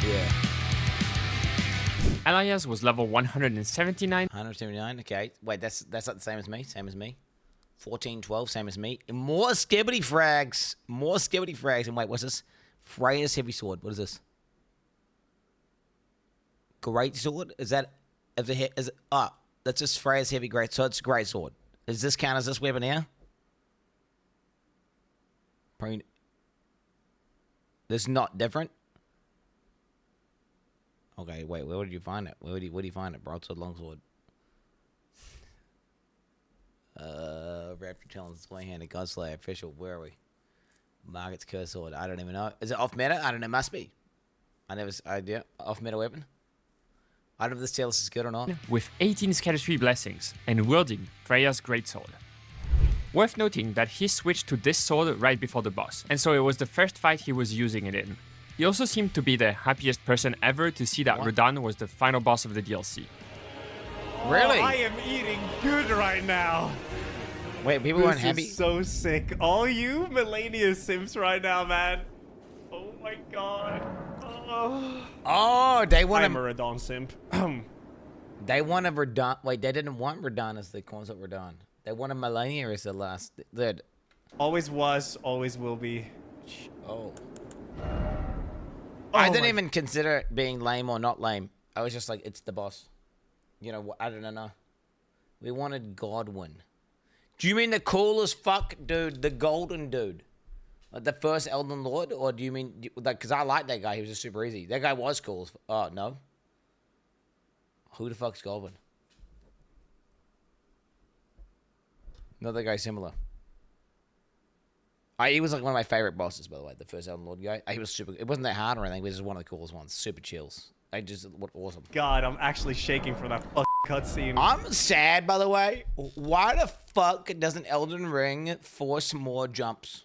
Yeah. Elias was level 179. 179, okay. Wait, that's not the same as me. 14, 12, same as me. More skibbity frags. And wait, what's this? Freya's heavy sword. What is this? Great sword? Is that, that's just Freya's heavy great, so it's great sword. Does this count as this weapon here? This is not different? Okay, wait, where did you find it? Where do you find it? Broadsword, longsword. Raptor Talons, Swing-Handed, Godslayer, Official, where are we? Margaret's Curse Sword, I don't even know. Is it off meta? I don't know, must be. Yeah, off meta weapon. I don't know if this TLS is good or not. With 18 Scatter-Free Blessings and wielding Freya's Greatsword. Worth noting that he switched to this sword right before the boss, and so it was the first fight he was using it in. He also seemed to be the happiest person ever to see that Radahn was the final boss of the DLC. Really? Oh, I am eating good right now. Wait, people weren't happy? This is so sick. All you Melania Sims right now, man. Oh my god. Oh, they want I'm a Radahn simp. They want a Radahn. Wait, they didn't want Radahn as the concept Radahn. They wanted Melania as the last. Always was, always will be. Oh. I didn't even consider it being lame or not lame. I was just like, it's the boss. You know, I don't know. We wanted Godwin. Do you mean the coolest fuck dude, the golden dude? Like the first Elden Lord? Or do you mean, like, because I like that guy. He was just super easy. That guy was cool. Oh, no? Who the fuck's Godwin? Another guy similar. He was like one of my favorite bosses, by the way, the first Elden Lord guy. He was super. It wasn't that hard or anything, but he was one of the coolest ones. Super chills. What awesome. God, I'm actually shaking from that fucking cutscene. I'm sad, by the way. Why the fuck doesn't Elden Ring force more jumps?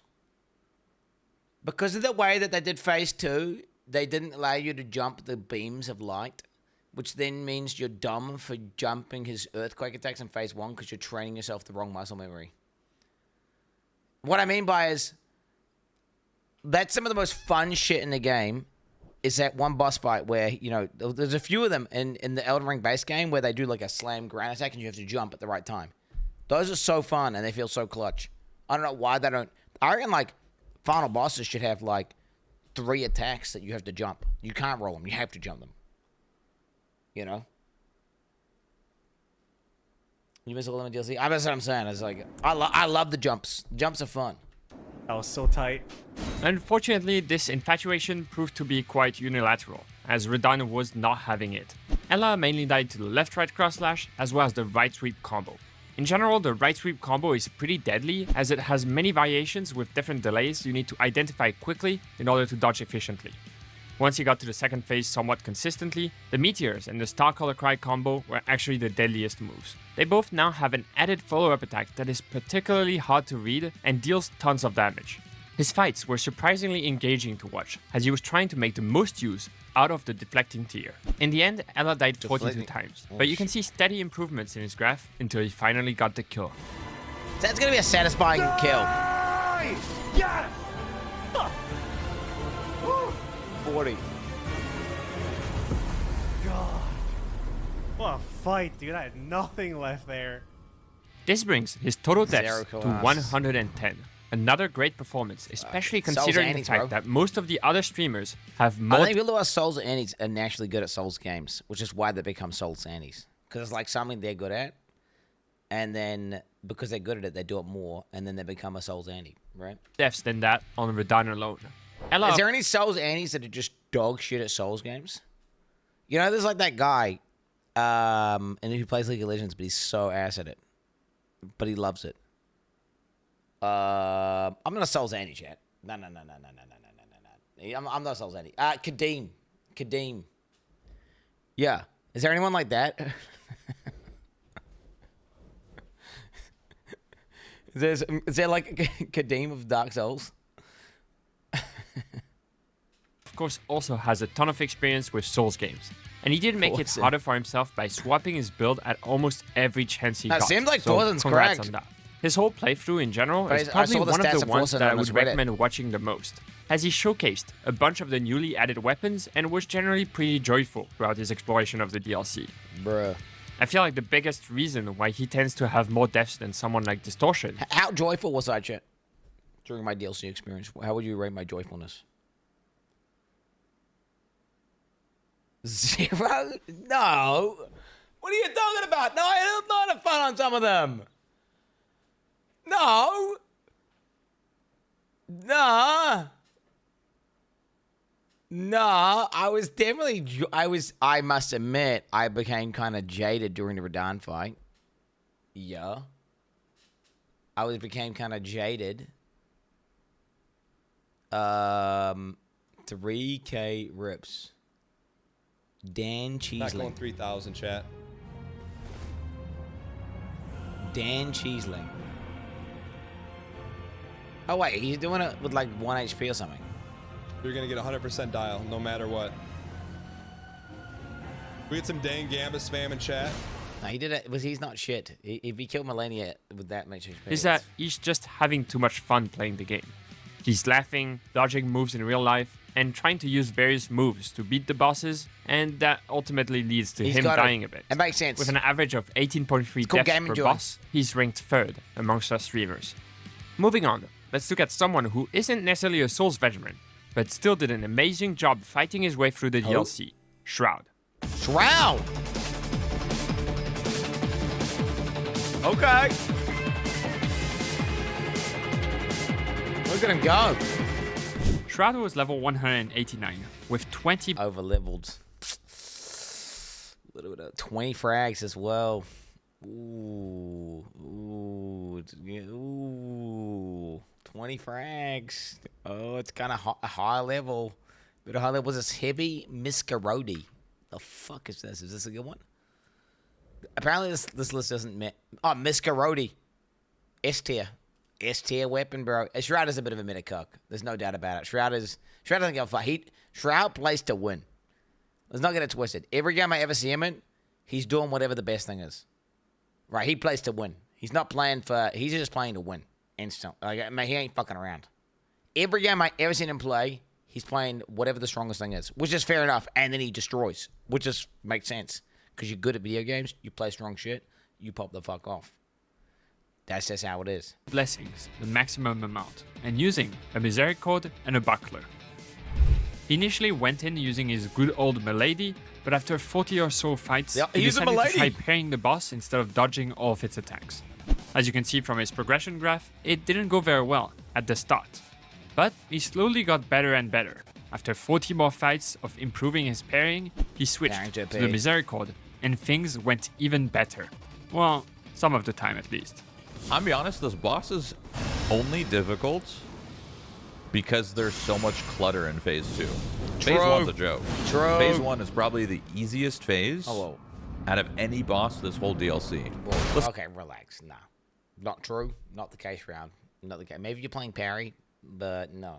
Because of the way that they did Phase 2, they didn't allow you to jump the beams of light, which then means you're dumb for jumping his earthquake attacks in Phase 1 because you're training yourself the wrong muscle memory. What I mean by is, that's some of the most fun shit in the game, is that one boss fight where, you know, there's a few of them in the Elden Ring base game where they do like a slam ground attack and you have to jump at the right time. Those are so fun and they feel so clutch. I don't know why they don't. I reckon like final bosses should have like 3 attacks that you have to jump. You can't roll them. You have to jump them. You know? You miss all of the DLC? That's what I'm saying. It's like, I love the jumps. Jumps are fun. That was so tight. Unfortunately, this infatuation proved to be quite unilateral, as Radahn was not having it. Ella mainly died to the left-right cross slash, as well as the right sweep combo. In general, the right sweep combo is pretty deadly, as it has many variations with different delays you need to identify quickly in order to dodge efficiently. Once you got to the second phase somewhat consistently, the Meteors and the Star Color Cry combo were actually the deadliest moves. They both now have an added follow-up attack that is particularly hard to read and deals tons of damage. His fights were surprisingly engaging to watch, as he was trying to make the most use out of the deflecting tier. In the end, Ella died 42 times, but you can see steady improvements in his graph until he finally got the kill. That's gonna be a satisfying kill. Yeah! 40. God. What a fight, dude. I had nothing left there. This brings his total deaths to 110. Another great performance, especially considering the fact that most of the other streamers have more. I think people who are Souls Annies are naturally good at Souls games, which is why they become Souls Annies. Because it's like something they're good at, and then because they're good at it, they do it more, and then they become a Souls Annie, right? Deaths than that on Radahn alone. Is there any Souls Annies that are just dog shit at Souls games? You know, there's like that guy, and who plays League of Legends, but he's so ass at it. But he loves it. I'm not a Souls Annie, chat. No. I'm not a Souls Annie. Kadeem. Yeah. Is there anyone like that? is there like Kadeem of Dark Souls? Of course, also has a ton of experience with Souls games. And he did make it harder for himself by swapping his build at almost every chance he got. It seems like so Thorsten's congrats correct. on that. His whole playthrough in general is probably one of the ones that I would recommend watching the most, as he showcased a bunch of the newly added weapons and was generally pretty joyful throughout his exploration of the DLC. Bruh. I feel like the biggest reason why he tends to have more deaths than someone like Distortion. How joyful was I, chat? During my DLC experience, how would you rate my joyfulness? 0? No. What are you talking about? No, I had a lot of fun on some of them. No. Nah. I was definitely, I must admit, I became kind of jaded during the Radahn fight. Yeah. Became kind of jaded. 3K rips. Dan Cheesling. Not going 3,000, chat. Dan Cheesling. Oh, wait. He's doing it with like 1 HP or something. You're going to get 100% dial, no matter what. We get some dang Gamba spam in chat. No, he did it. He's not shit. If he killed Melania with that much HP. Is that he's just having too much fun playing the game. He's laughing, dodging moves in real life, and trying to use various moves to beat the bosses, and that ultimately leads to him dying a bit. It makes sense. With an average of 18.3 deaths per boss, he's ranked 3rd amongst us streamers. Moving on, let's look at someone who isn't necessarily a Souls veteran, but still did an amazing job fighting his way through the DLC, Shroud. Shroud. Okay. Look at him go. Shroud was level 189 with 20 over-leveled. 20 frags as well. Ooh. 20 frags. Oh, it's kind of a high level. Bit of high level. Was this heavy Miscarodi? The fuck is this? Is this a good one? Apparently this list doesn't oh, Miscarodi. S tier. S tier weapon, bro. Shroud is a bit of a metacuck. There's no doubt about it. Shroud doesn't give a fuck. Shroud plays to win. Let's not get it twisted. Every game I ever see him in, he's doing whatever the best thing is. Right? He plays to win. He's not playing for. He's just playing to win. Instant. Like, I mean, he ain't fucking around. Every game I ever seen him play, he's playing whatever the strongest thing is, which is fair enough. And then he destroys, which just makes sense because you're good at video games. You play strong shit. You pop the fuck off. That's just how it is. Blessings, the maximum amount, and using a Misericord and a Buckler. He initially went in using his good old Milady, but after 40 or so fights, he decided to try parrying the boss instead of dodging all of its attacks. As you can see from his progression graph, it didn't go very well at the start. But he slowly got better and better. After 40 more fights of improving his parrying, he switched to the Misericord, and things went even better. Well, some of the time at least. I'm be honest, this boss is only difficult because there's so much clutter in phase 2. Phase 1's a joke. Phase 1 is probably the easiest phase out of any boss this whole DLC. Okay, relax. Nah. Not true. Not the case, Round. Not the case. Maybe you're playing parry, but no.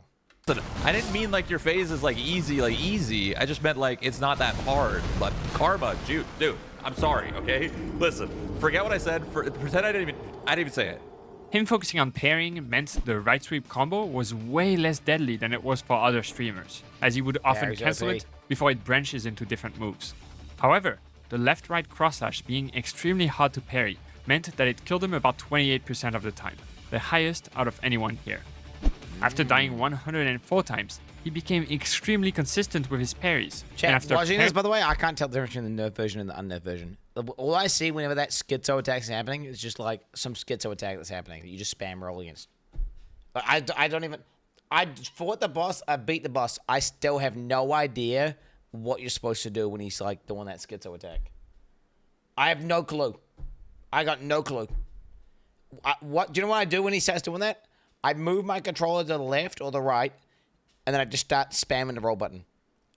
I didn't mean like your phase is like easy. I just meant like it's not that hard. But Karma, dude, I'm sorry, okay? Listen, forget what I said. Pretend I didn't even say it. Him focusing on parrying meant the right sweep combo was way less deadly than it was for other streamers, as he would often cancel it before it branches into different moves. However, the left-right cross-slash being extremely hard to parry meant that it killed him about 28% of the time, the highest out of anyone here. After dying 104 times, he became extremely consistent with his parries. Chat, watching this, by the way, I can't tell the difference between the nerf version and the unnerf version. All I see whenever that schizo attack is happening is just like some schizo attack that's happening that you just spam roll against. I don't even... I fought the boss, I beat the boss. I still have no idea what you're supposed to do when he's like doing that schizo attack. I have no clue. I got no clue. Do you know what I do when he starts doing that? I move my controller to the left or the right, and then I just start spamming the roll button,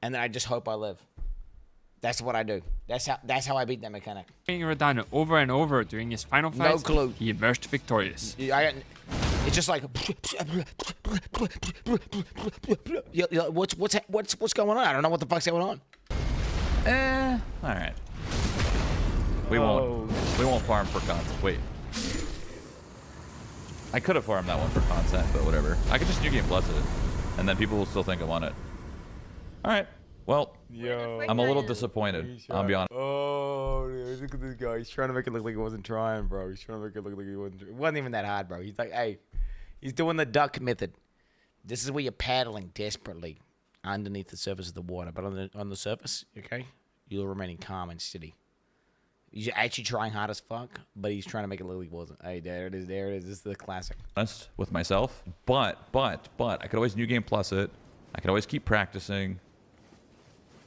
and then I just hope I live. That's what I do. That's how I beat that mechanic. Parrying Radahn over and over during his final fights, no clue. He emerged victorious. It's just like what's going on? I don't know what the fuck's going on. All right. We won't farm for content. Wait. I could have farmed that one for content, but whatever. I could just New Game Plus it, and then people will still think I want it. All right. Well, I'm a little disappointed. I'll be honest. Oh, dude, look at this guy. He's trying to make it look like he wasn't trying, bro. He's trying to make it look like he wasn't. It wasn't even that hard, bro. He's like, hey, he's doing the duck method. This is where you're paddling desperately underneath the surface of the water, but on the surface, okay, you're remaining calm and steady. He's actually trying hard as fuck, but he's trying to make it look like he wasn't. Hey, there it is. There it is. This is the classic. Honest with myself, but I could always New Game Plus it. I could always keep practicing.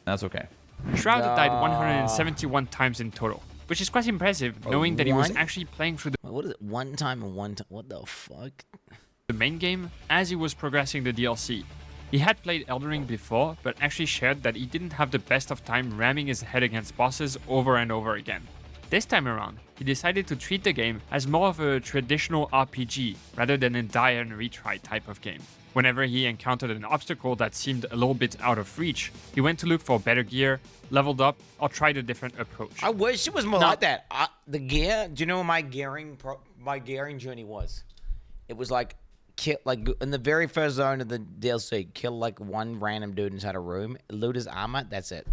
That's okay. Shroud died 171 times in total, which is quite impressive, knowing that he was actually playing through the... What is it? One time and one time? What the fuck? The main game as he was progressing the DLC. He had played Elden Ring before, but actually shared that he didn't have the best of time ramming his head against bosses over and over again. This time around, he decided to treat the game as more of a traditional RPG rather than a die and retry type of game. Whenever he encountered an obstacle that seemed a little bit out of reach, he went to look for better gear, leveled up, or tried a different approach. I wish it was more like that. The gear, do you know what my gearing journey was? It was like, in the very first zone of the DLC, kill like one random dude inside a room, loot his armor, that's it.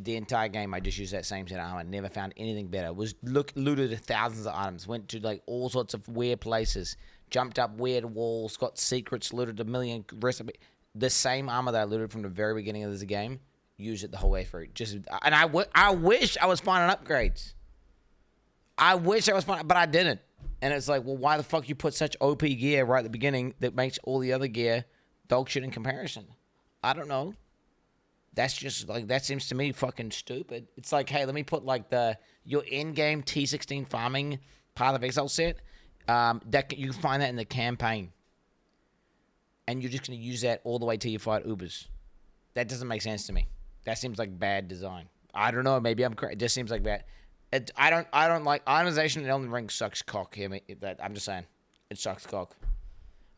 The entire game, I just used that same set of armor. Never found anything better. Looted thousands of items. Went to like all sorts of weird places. Jumped up weird walls. Got secrets. Looted a million recipes. The same armor that I looted from the very beginning of this game use it the whole way through. And I wish I was finding upgrades. I wish I was finding, but I didn't. And it's like, well, why the fuck you put such OP gear right at the beginning that makes all the other gear dog shit in comparison? I don't know. That's just like, that seems to me fucking stupid. It's like, hey, let me put like your in-game T16 farming part of Exile set. You can find that in the campaign. And you're just going to use that all the way till you fight Ubers. That doesn't make sense to me. That seems like bad design. I don't know. Maybe I'm correct. It just seems like bad. I don't like itemization in Elden Ring sucks cock. Hear me? I'm just saying, it sucks cock.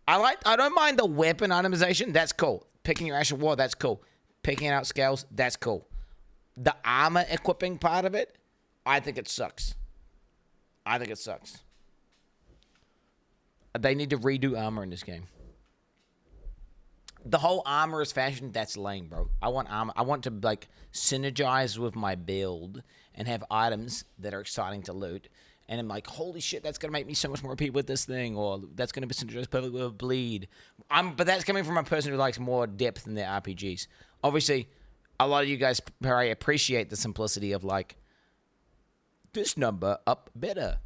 I don't mind the weapon itemization. That's cool. Picking your Ash of War. That's cool. Picking out scales. That's cool. The armor equipping part of it, I think it sucks. I think it sucks. They need to redo armor in this game. The whole armor is fashion. That's lame, bro. I want armor. I want to like synergize with my build and have items that are exciting to loot. And I'm like, holy shit, that's gonna make me so much more OP with this thing, or that's gonna be synergized perfectly with Bleed. But that's coming from a person who likes more depth in their RPGs. Obviously, a lot of you guys probably appreciate the simplicity of like this number up better,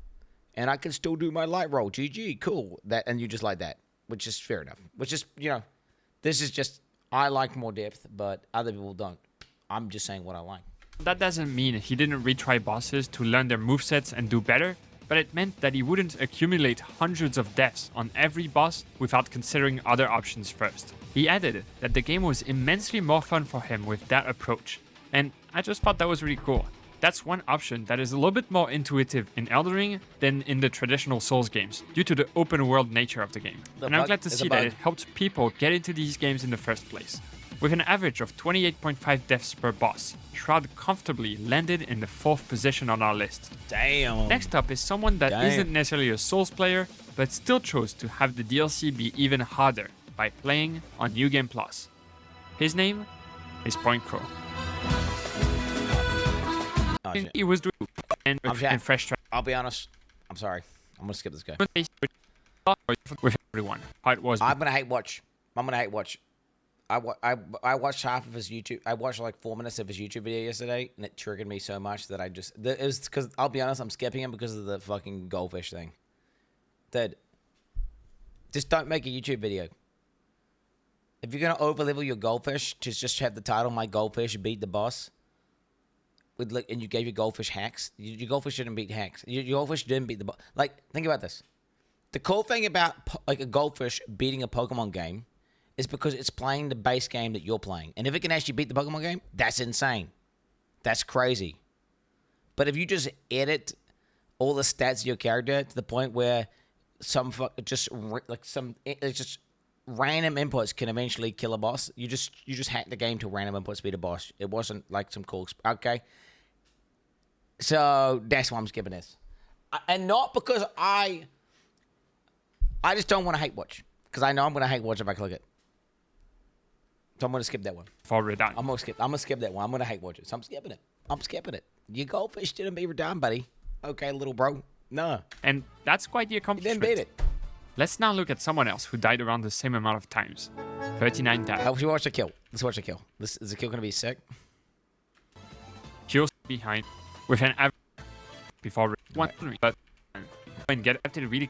and I can still do my light roll. GG, cool. That, and you just like that, which is fair enough. Which is, you know. This is just, I like more depth, but other people don't. I'm just saying what I like. That doesn't mean he didn't retry bosses to learn their movesets and do better, but it meant that he wouldn't accumulate hundreds of deaths on every boss without considering other options first. He added that the game was immensely more fun for him with that approach, and I just thought that was really cool. That's one option that is a little bit more intuitive in Elden Ring than in the traditional Souls games, due to the open world nature of the game. And I'm glad to see that it helped people get into these games in the first place. With an average of 28.5 deaths per boss, Shroud comfortably landed in the 4th position on our list. Damn. Next up is someone that isn't necessarily a Souls player, but still chose to have the DLC be even harder by playing on New Game Plus. His name is Point Crow. Oh, he was doing and fresh. I'll be honest. I'm sorry. I'm gonna skip this guy. With everyone, how it was. I'm gonna hate watch. I watched half of his YouTube. I watched like 4 minutes of his YouTube video yesterday, and it triggered me so much that it was because I'll be honest. I'm skipping him because of the fucking goldfish thing. Dude, just don't make a YouTube video. If you're gonna overlevel your goldfish to just have the title "My Goldfish Beat the Boss." And you gave your goldfish hacks. Your goldfish didn't beat hacks. Your goldfish didn't beat the boss. Like, think about this. The cool thing about like a goldfish beating a Pokemon game is because it's playing the base game that you're playing. And if it can actually beat the Pokemon game, that's insane. That's crazy. But if you just edit all the stats of your character to the point where just random inputs can eventually kill a boss, you just hack the game to random inputs beat a boss. It wasn't like some cool. Okay. So that's why I'm skipping this, and not because I just don't want to hate watch, because I know I'm gonna hate watch if I click it. So I'm gonna skip that one. For redone. I'm gonna skip that one. I'm gonna hate watch it. So I'm skipping it. Your goldfish didn't beat redone, buddy. Okay, little bro. No. And that's quite the accomplishment. You didn't beat it. Let's now look at someone else who died around the same amount of times. 39 times. Let's watch the kill. Let's watch the kill. Is the kill gonna be sick? Just behind with an average before one, but and get after the really.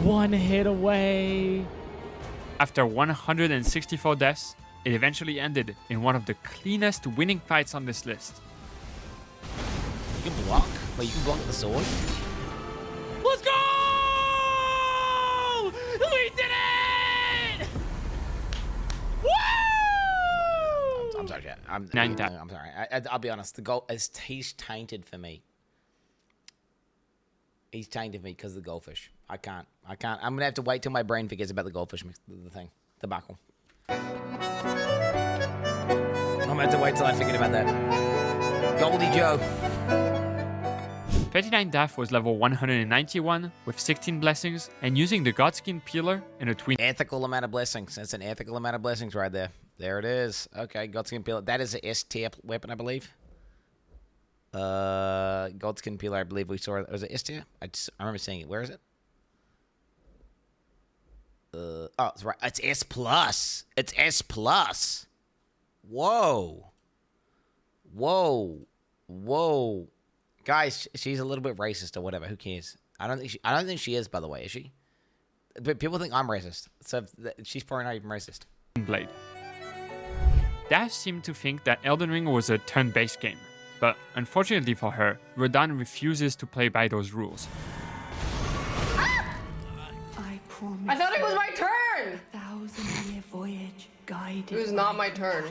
One hit away. After 164 deaths, it eventually ended in one of the cleanest winning fights on this list. You can block? Wait, you can block with the sword? Let's go! We did it! Woo! I'm sorry, Chad. I'm sorry. I'll be honest. The goal is he's tainted for me. He's tainted me because of the goldfish. I can't. I'm gonna have to wait till my brain forgets about the goldfish, the thing, debacle. I'm gonna have to wait till I forget about that. Goldie Joe. 39 Daff was level 191 with 16 blessings and using the Godskin Peeler and a twin. Ethical amount of blessings. That's an ethical amount of blessings right there. There it is. Okay, Godskin Peeler. That is an S tier weapon, I believe. Godskin Peeler, I believe we saw it. Was it S tier? I remember seeing it. Where is it? Oh, it's right. It's S plus. It's S plus. Whoa. Whoa. Guys, she's a little bit racist or whatever. Who cares? I don't think she is, by the way, is she? But people think I'm racist. So she's probably not even racist. Blade. Dash seemed to think that Elden Ring was a turn-based game, but unfortunately for her, Radahn refuses to play by those rules. I thought it was my turn! It was not my turn.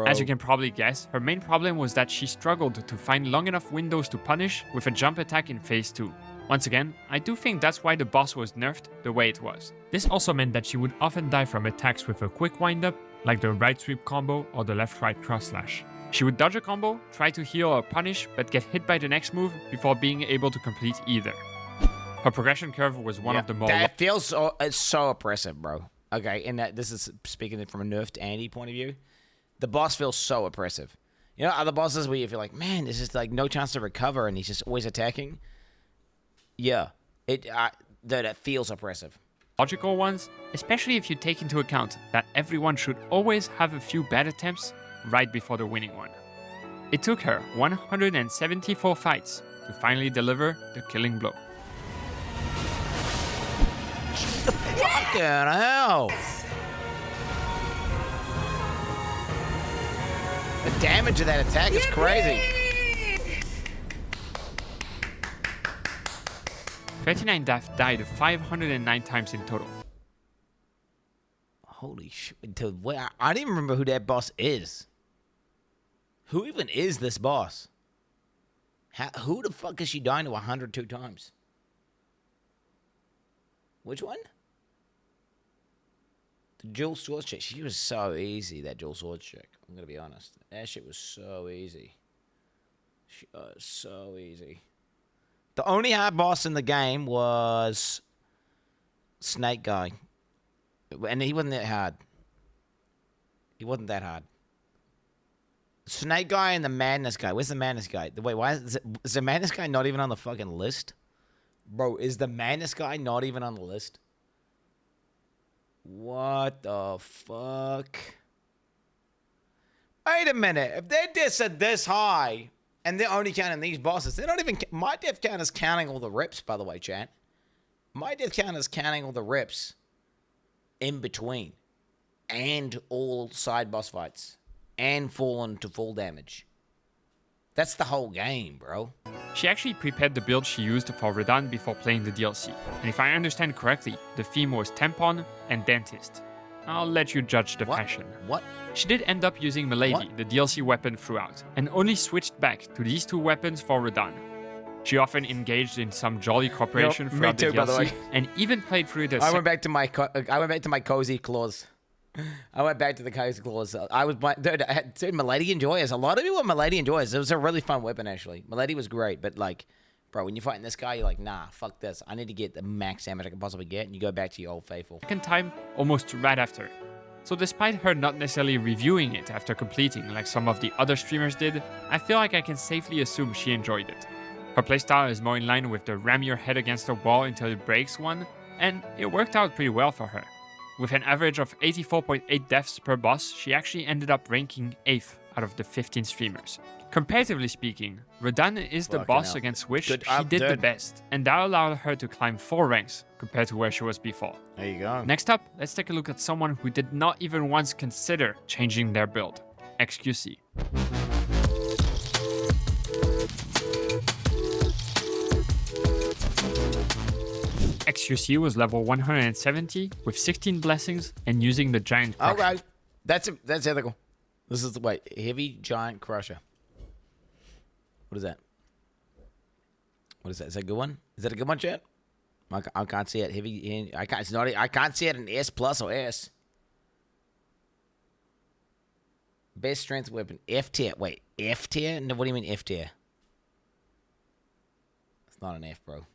As you can probably guess, her main problem was that she struggled to find long enough windows to punish with a jump attack in phase 2. Once again, I do think that's why the boss was nerfed the way it was. This also meant that she would often die from attacks with a quick wind-up, like the right sweep combo or the left-right cross slash. She would dodge a combo, try to heal or punish, but get hit by the next move before being able to complete either. Her progression curve was one of the more... That feels it's so oppressive, bro. Okay, and that this is speaking from a nerfed Andy point of view. The boss feels so oppressive. You know, other bosses where you feel like, man, there's just like no chance to recover, and he's just always attacking. Yeah, that feels oppressive. Logical ones, especially if you take into account that everyone should always have a few bad attempts right before the winning one. It took her 174 fights to finally deliver the killing blow. Fucking hell! The damage of that attack is crazy. 39 Daft died 509 times in total. Holy shit. I don't even remember who that boss is. Who even is this boss? Who the fuck is she dying to 102 times? Which one? The dual sword chick. She was so easy, that dual sword chick. I'm going to be honest. That shit was so easy. So easy. The only hard boss in the game was Snake Guy. And he wasn't that hard. He wasn't that hard. Snake Guy and the Madness Guy. Where's the Madness Guy? Wait, why is the Madness Guy not even on the fucking list? Bro, is the Madness Guy not even on the list? What the fuck? Wait a minute. If their deaths are this high... and they're only counting these bosses. They're not even... My death count is counting all the rips, by the way, chat. My death count is counting all the rips in between. And all side boss fights. And fallen to full damage. That's the whole game, bro. She actually prepared the build she used for Radahn before playing the DLC. And if I understand correctly, the theme was Tampon and Dentist. I'll let you judge the fashion. What? She did end up using Milady, the DLC weapon, throughout, and only switched back to these two weapons for Radahn. She often engaged in some jolly cooperation throughout the DLC, by the way. And even played through the... I went back to my cozy claws. I went back to the cozy claws. Dude, Milady Enjoyers. A lot of people with Milady Enjoyers. It was a really fun weapon, actually. Milady was great, but like... Bro, when you're fighting this guy, you're like, nah, fuck this. I need to get the max damage I can possibly get, and you go back to your old faithful. Second time, almost right after. So despite her not necessarily reviewing it after completing like some of the other streamers did, I feel like I can safely assume she enjoyed it. Her playstyle is more in line with the ram your head against a wall until it breaks one, and it worked out pretty well for her. With an average of 84.8 deaths per boss, she actually ended up ranking 8th out of the 15 streamers. Comparatively speaking, Radahn is the boss against which she did the best, and that allowed her to climb 4 ranks compared to where she was before. There you go. Next up, let's take a look at someone who did not even once consider changing their build, XQC. XQC was level 170 with 16 blessings and using the giant crusher. Okay, that's ethical. This is the heavy giant crusher. What is that? What is that? Is that a good one? Is that a good one, chat? I can't see it. Heavy. I can't. It's not. I can't see it in S plus or S. Best strength weapon. F tier. Wait, F tier? No, what do you mean F tier? It's not an F, bro.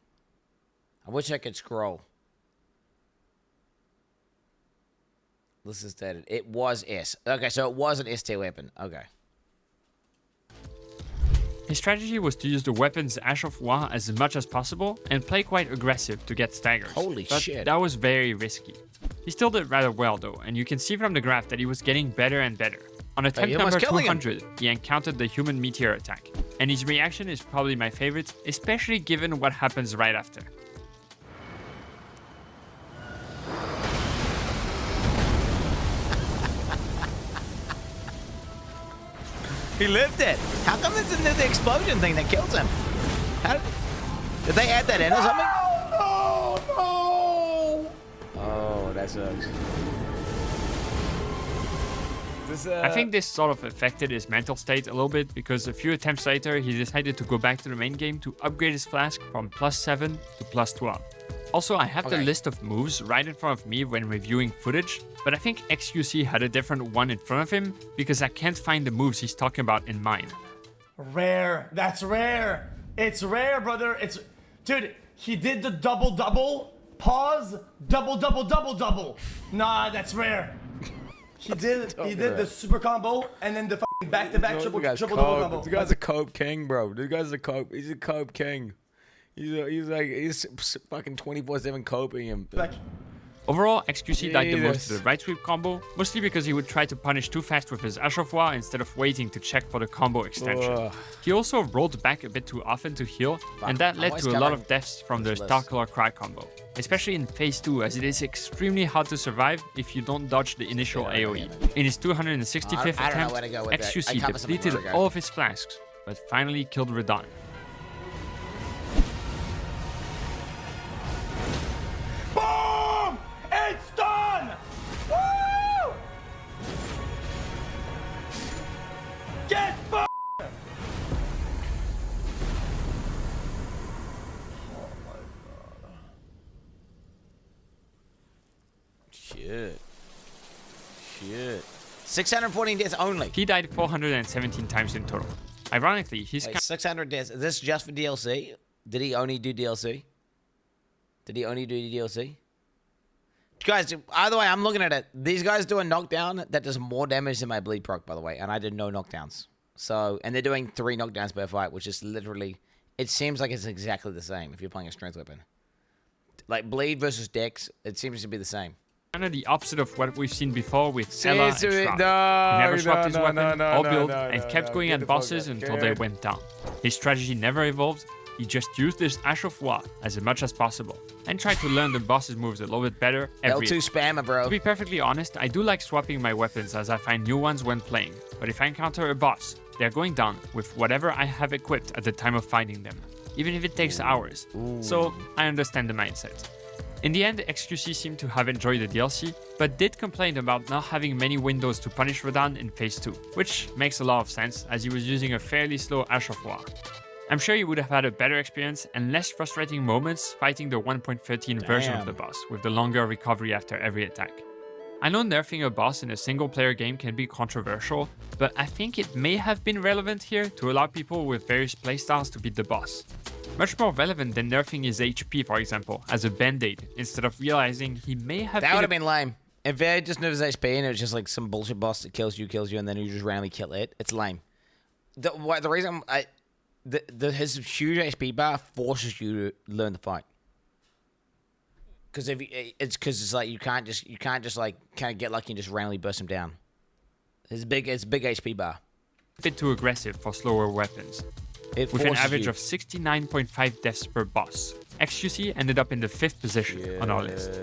I wish I could scroll. This is stated. It was S. Okay, so it was an S tier weapon. Okay. His strategy was to use the weapon's Ash of War as much as possible and play quite aggressive to get staggers. Holy but shit. That was very risky. He still did rather well though, and you can see from the graph that he was getting better and better. On attempt number 200, he encountered the human meteor attack, and his reaction is probably my favorite, especially given what happens right after. He lived it. How come this isn't the explosion thing that kills him? Did they add that in or something? No! Oh, that sucks. I think this sort of affected his mental state a little bit because a few attempts later, he decided to go back to the main game to upgrade his flask from +7 to +12. Also, I have the list of moves right in front of me when reviewing footage, but I think XQC had a different one in front of him because I can't find the moves he's talking about in mine. Rare. That's rare. It's rare, brother. Dude, he did the double, pause, double. Nah, that's rare. He did the super combo and then the fucking back-to-back triple double combo. This guy's a cope king, bro. This guy's a cope. He's a cope king. He's fucking 24/7 coping him. Overall, XQC died the most to the right sweep combo, mostly because he would try to punish too fast with his Achauffoir instead of waiting to check for the combo extension. He also rolled back a bit too often to heal, and that led to a lot of deaths from the Starkiller Cry combo, especially in phase 2, as it is extremely hard to survive if you don't dodge the initial AoE. In his 265th attempt, XQC depleted all of his flasks, but finally killed Radahn. Boom! It's done! Woo! Get f***ed! Shit. 614 deaths only. He died 417 times in total. Ironically, he's 600 deaths. Is this just for DLC? Did he only do DLC? Guys, either way, I'm looking at it. These guys do a knockdown that does more damage than my bleed proc, by the way, and I did no knockdowns. So, and they're doing 3 knockdowns per fight, which is literally, it seems like it's exactly the same if you're playing a strength weapon. Like bleed versus dex, it seems to be the same. Kind of the opposite of what we've seen before with Ella and Shroud. He never swapped his weapon or build and kept going at bosses until they went down. His strategy never evolved. He just used his Achauffoir as much as possible and tried to learn the boss's moves a little bit better every L2 spammer, bro. To be perfectly honest, I do like swapping my weapons as I find new ones when playing, but if I encounter a boss, they're going down with whatever I have equipped at the time of fighting them, even if it takes hours. So I understand the mindset. In the end, XQC seemed to have enjoyed the DLC, but did complain about not having many windows to punish Radahn in phase 2, which makes a lot of sense as he was using a fairly slow Achauffoir. I'm sure you would have had a better experience and less frustrating moments fighting the 1.13 version of the boss with the longer recovery after every attack. I know nerfing a boss in a single player game can be controversial, but I think it may have been relevant here to allow people with various playstyles to beat the boss. Much more relevant than nerfing his HP, for example, as a band-aid, instead of realizing he may have That would have been lame. If they just nerfed his HP and it was just like some bullshit boss that kills you, and then you just randomly kill it, it's lame. The reason his huge HP bar forces you to learn the fight. Because it's like you can't just like kind of get lucky and just randomly burst him down. It's big HP bar. A bit too aggressive for slower weapons. With an average of 69.5 deaths per boss, XQC ended up in the 5th position on our list.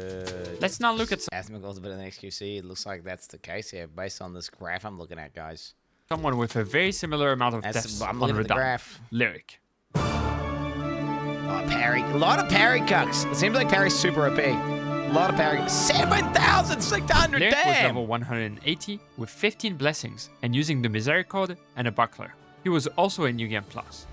Let's now look at Asthma goes a bit of an XQC. It looks like that's the case here, based on this graph I'm looking at, guys. Someone with a very similar amount of deaths on Radahn. Lyric. Oh, parry. A lot of parry cucks. It seems like parry's super OP. A lot of parry. 7,600, Lyric was damn! level 180 with 15 blessings and using the Misericorde and a buckler. He was also a New Game Plus.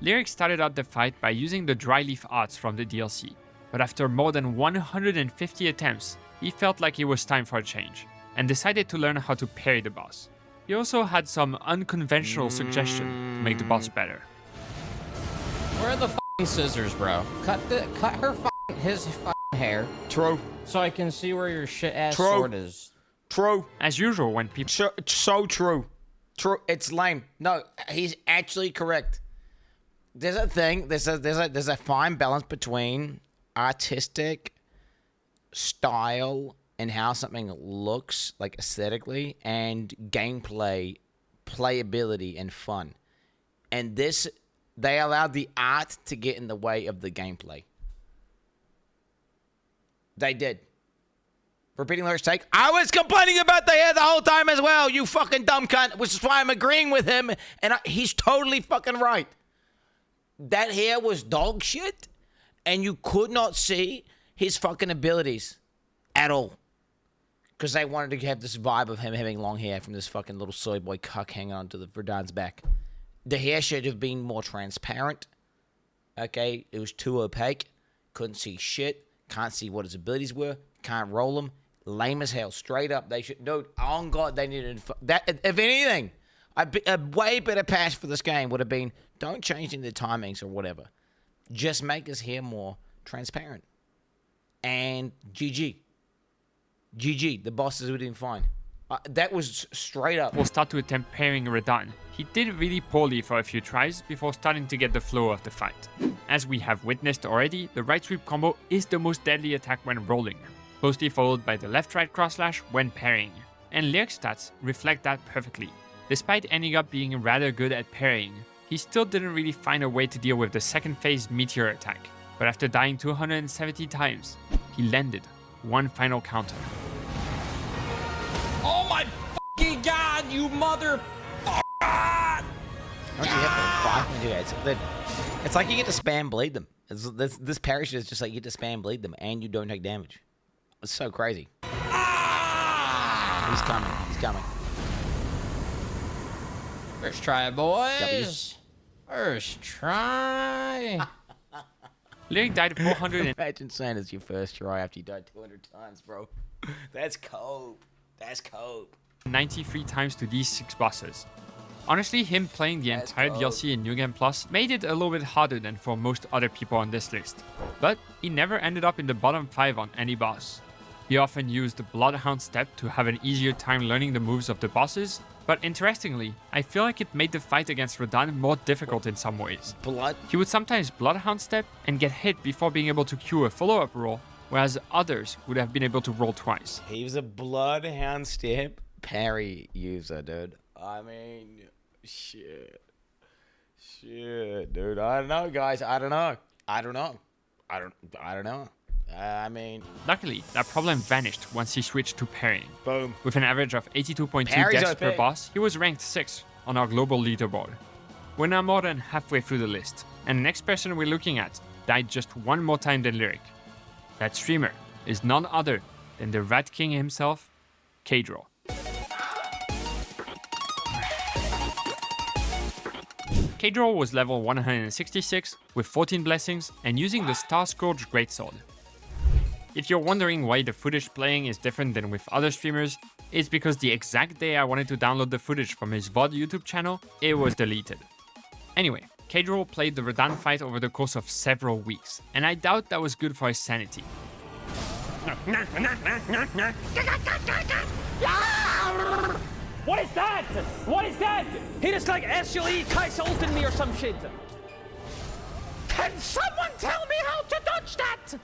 Lyric started out the fight by using the Dry Leaf Arts from the DLC, but after more than 150 attempts, he felt like it was time for a change, and decided to learn how to parry the boss. He also had some unconventional suggestions to make the boss better. Where are the f***ing scissors, bro? Cut his f***ing hair. True. So I can see where your shit-ass sword is. True. As usual, when people... So true. True. It's lame. No, he's actually correct. There's a thing. There's a fine balance between artistic style in how something looks, like aesthetically, and gameplay, playability, and fun. And this, they allowed the art to get in the way of the gameplay. They did. Repeating Larry's take, I was complaining about the hair the whole time as well, you fucking dumb cunt, which is why I'm agreeing with him, and he's totally fucking right. That hair was dog shit, and you could not see his fucking abilities at all. Because they wanted to have this vibe of him having long hair from this fucking little soy boy cuck hanging onto the Verdan's back. The hair should have been more transparent. Okay, it was too opaque. Couldn't see shit. Can't see what his abilities were. Can't roll them. Lame as hell. Straight up, they should. Dude, on God, they needed that. If anything, a way better patch for this game would have been, don't change in the timings or whatever. Just make his hair more transparent. And GG. GG. The bosses were doing fine. That was straight up. We'll start to attempt pairing Radahn. He did really poorly for a few tries before starting to get the flow of the fight. As we have witnessed already, the right sweep combo is the most deadly attack when rolling, closely followed by the left-right cross slash when parrying. And Lyric's stats reflect that perfectly. Despite ending up being rather good at parrying, he still didn't really find a way to deal with the second phase meteor attack. But after dying 270 times, he landed one final counter. Oh my fucking god, you mother... Don't you have to do that? It's like you get to spam bleed them. This parry shit is just like you get to spam bleed them and you don't take damage. It's so crazy. He's coming. He's coming. First try, boys. First try. Lyric died 400. Imagine saying it's your first try after you died 200 times, bro. That's cold. That's cold. 93 times to these 6 bosses. Honestly, him playing the entire DLC in New Game Plus made it a little bit harder than for most other people on this list. But he never ended up in the bottom 5 on any boss. He often used the Bloodhound step to have an easier time learning the moves of the bosses, but interestingly, I feel like it made the fight against Radahn more difficult in some ways. He would sometimes Bloodhound step and get hit before being able to cue a follow-up roll, whereas others would have been able to roll twice. He was a Bloodhound step parry user, dude. I mean, shit, dude. I don't know, guys. I don't know. I mean... Luckily, that problem vanished once he switched to parrying. Boom. With an average of 82.2 deaths per boss, he was ranked 6th on our global leaderboard. We're now more than halfway through the list, and the next person we're looking at died just one more time than Lyric. That streamer is none other than the Rat King himself, K-Draw. K-Draw was level 166 with 14 blessings and using the Star Scourge Greatsword. If you're wondering why the footage playing is different than with other streamers, it's because the exact day I wanted to download the footage from his VOD YouTube channel, it was deleted. Anyway, K-Draw played the Radahn fight over the course of several weeks, and I doubt that was good for his sanity. What is that? What is that? He just like actually Kaiser me or some shit. Can someone tell me how to dodge that?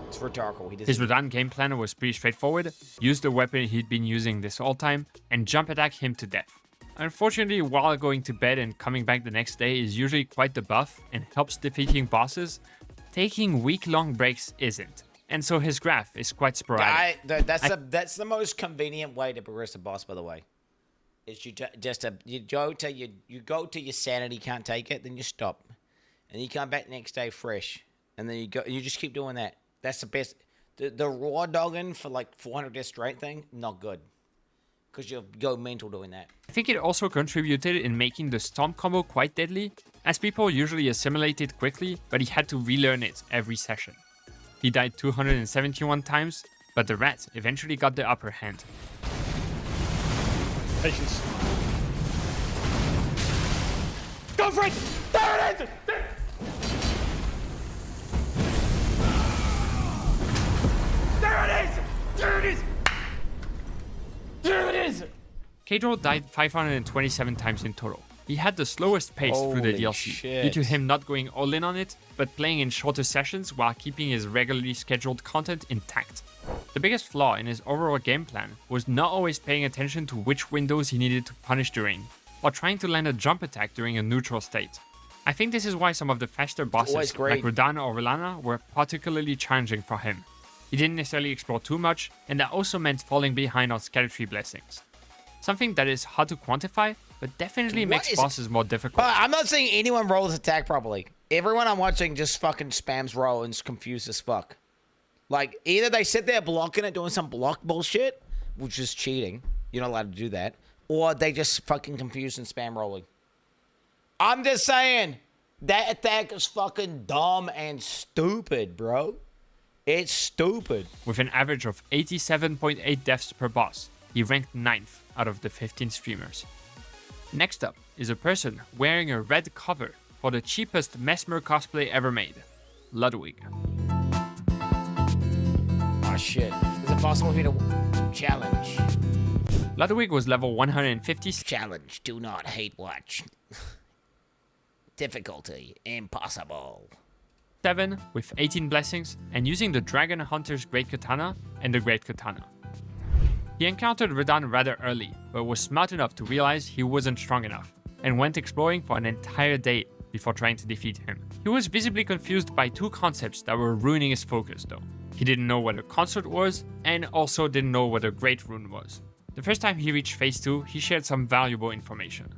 It's for Darko. His Radahn game plan was pretty straightforward. Use the weapon he'd been using this whole time and jump attack him to death. Unfortunately, while going to bed and coming back the next day is usually quite the buff and helps defeating bosses, taking week-long breaks isn't. And so his graph is quite sporadic. That's the most convenient way to progress a boss, by the way. Is you go till your sanity can't take it, then you stop, and you come back next day fresh, and then you just keep doing that. That's the best. The raw dogging for like 400 death straight thing, not good, because you'll go mental doing that. I think it also contributed in making the Stomp combo quite deadly, as people usually assimilate it quickly, but he had to relearn it every session. He died 271 times, but the rat eventually got the upper hand. Patience. Go for it! There it is! There it is! There it is! There it is! K-Draw died 527 times in total. he had the slowest pace through the Holy DLC, shit. due to him not going all in on it, but playing in shorter sessions while keeping his regularly scheduled content intact. The biggest flaw in his overall game plan was not always paying attention to which windows he needed to punish during, or trying to land a jump attack during a neutral state. I think this is why some of the faster bosses, like Radahn or Relana, were particularly challenging for him. He didn't necessarily explore too much, and that also meant falling behind on Scatter Tree Blessings. Something that is hard to quantify, but definitely makes bosses more difficult. I'm not saying anyone rolls attack properly. Everyone I'm watching just fucking spams roll and is confused as fuck. Like, either they sit there blocking it, doing some block bullshit, which is cheating. You're not allowed to do that. Or they just fucking confused and spam rolling. I'm just saying, that attack is fucking dumb and stupid, bro. It's stupid. With an average of 87.8 deaths per boss, he ranked 9th out of the 15 streamers. Next up is a person wearing a red cover for the cheapest Mesmer cosplay ever made, Ludwig. Oh shit. Is it possible for me to challenge? Ludwig was level 150. Challenge, do not hate watch. Difficulty, impossible. 7 with 18 blessings and using the Dragon Hunter's Great Katana and the Great Katana. He encountered Radahn rather early, but was smart enough to realize he wasn't strong enough, and went exploring for an entire day before trying to defeat him. He was visibly confused by 2 concepts that were ruining his focus though. He didn't know what a consort was, and also didn't know what a Great Rune was. The first time he reached phase 2, he shared some valuable information.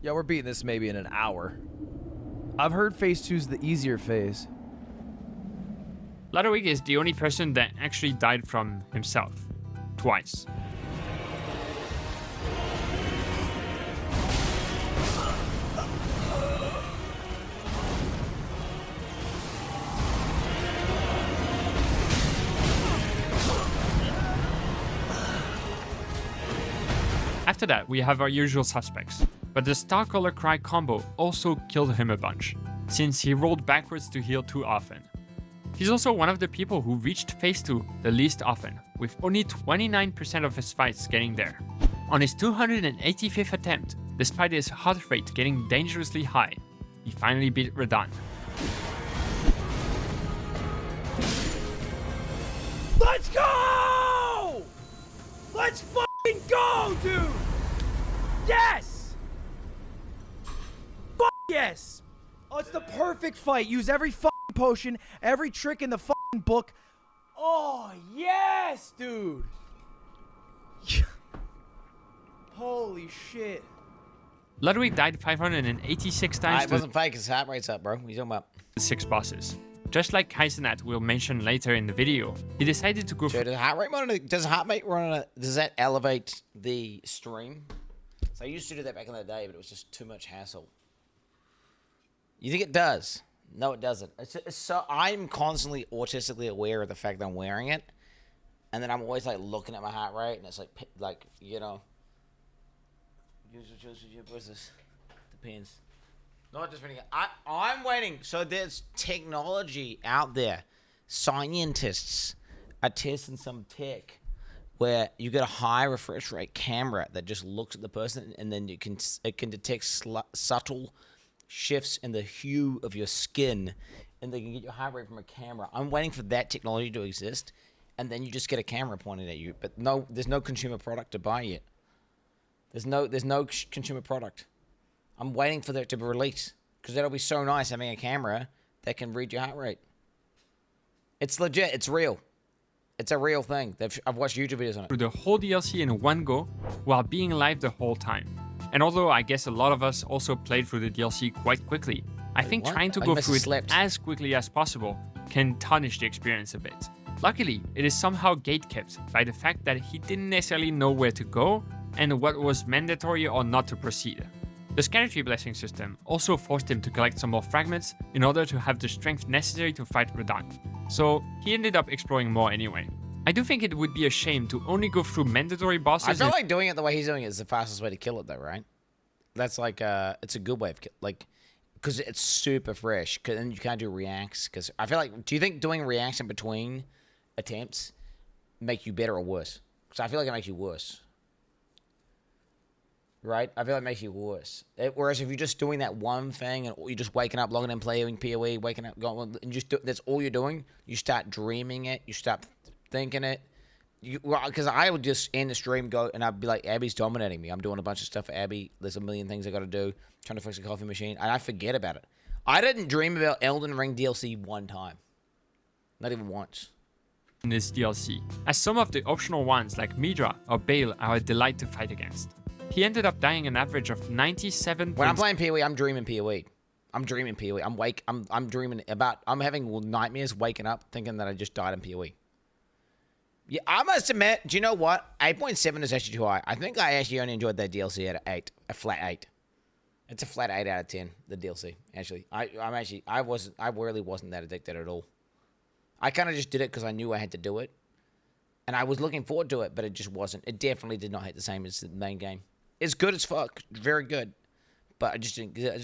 Yeah, we're beating this maybe in an hour. I've heard phase 2's the easier phase. Ludwig is the only person that actually died from himself. Twice. After that, we have our usual suspects, but the Starcaller Cry combo also killed him a bunch, since he rolled backwards to heal too often. He's also one of the people who reached phase 2 the least often, with only 29% of his fights getting there. On his 285th attempt, despite his heart rate getting dangerously high, he finally beat Radahn. Let's go! Let's fucking go, dude! Yes! Fuck yes! Oh, it's the perfect fight. Use every fucking potion, every trick in the fucking book. Oh, yes, dude! Holy shit. Ludwig died 586 times. It wasn't fake, his heart rate's up, bro. What are you talking about? 6 bosses. Just like Quin69 will mention later in the video, he decided to go for... Does heart rate monitor, does heart rate monitor, does that elevate the stream? So I used to do that back in the day, but it was just too much hassle. You think it does? No, it doesn't. It's so I'm constantly autistically aware of the fact that I'm wearing it, and then I'm always like looking at my heart rate, and it's like you know. What's this? Depends. Not just running. I'm waiting. So there's technology out there. Scientists are testing some tech where you get a high refresh rate camera that just looks at the person, and then it can detect subtle shifts in the hue of your skin, and they can get your heart rate from a camera. I'm waiting for that technology to exist, and then you just get a camera pointed at you. But no, there's no consumer product to buy yet. There's no consumer product. I'm waiting for that to be released, because that'll be so nice having a camera that can read your heart rate. It's legit. It's real. It's a real thing. I've watched YouTube videos on it. Through the whole DLC in one go while being live the whole time. And although I guess a lot of us also played through the DLC quite quickly, I think trying to go through it as quickly as possible can tarnish the experience a bit. Luckily, it is somehow gatekept by the fact that he didn't necessarily know where to go and what was mandatory or not to proceed. The Scatter Tree Blessing system also forced him to collect some more fragments in order to have the strength necessary to fight Radahn, so he ended up exploring more anyway. I do think it would be a shame to only go through mandatory bosses. I feel like doing it the way he's doing it is the fastest way to kill it, though, right? That's like, it's a good way of because it's super fresh. And you can't do reacts. Because I feel like, do you think doing reacts in between attempts make you better or worse? Because I feel like it makes you worse. right? I feel like it makes you worse. Whereas if you're just doing that one thing and you're just waking up, logging in, playing PoE, waking up, going, and that's all you're doing, you start dreaming it, you start thinking it. Because I would just end the stream, go, and I'd be like, Abby's dominating me. I'm doing a bunch of stuff for Abby. There's a million things I got to do, trying to fix a coffee machine, and I forget about it. I didn't dream about Elden Ring DLC one time. Not even once. In this DLC, as some of the optional ones like Midra or Bale are a delight to fight against. He ended up dying an average of 97. When I'm playing PoE, I'm dreaming PoE. I'm dreaming PoE. I'm dreaming about. I'm having nightmares, waking up, thinking that I just died in PoE. Yeah, I must admit. Do you know what? 8.7 is actually too high. I think I actually only enjoyed that DLC at 8, a flat 8. It's a flat 8 out of 10. The DLC, actually. I really wasn't that addicted at all. I kind of just did it because I knew I had to do it, and I was looking forward to it, but it just wasn't. It definitely did not hit the same as the main game. It's good as fuck, very good, but I just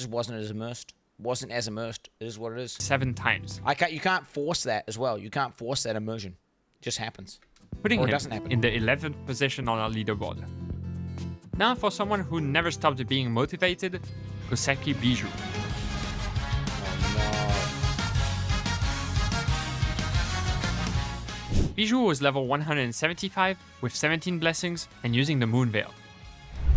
wasn't as immersed. Wasn't as immersed. It is what it is. 7 times. You can't force that as well. You can't force that immersion. It just happens. Putting or him it doesn't happen. in the 11th position on our leaderboard. Now for someone who never stopped being motivated, Koseki Bijou. Bijou was level 175 with 17 blessings and using the Moon Veil.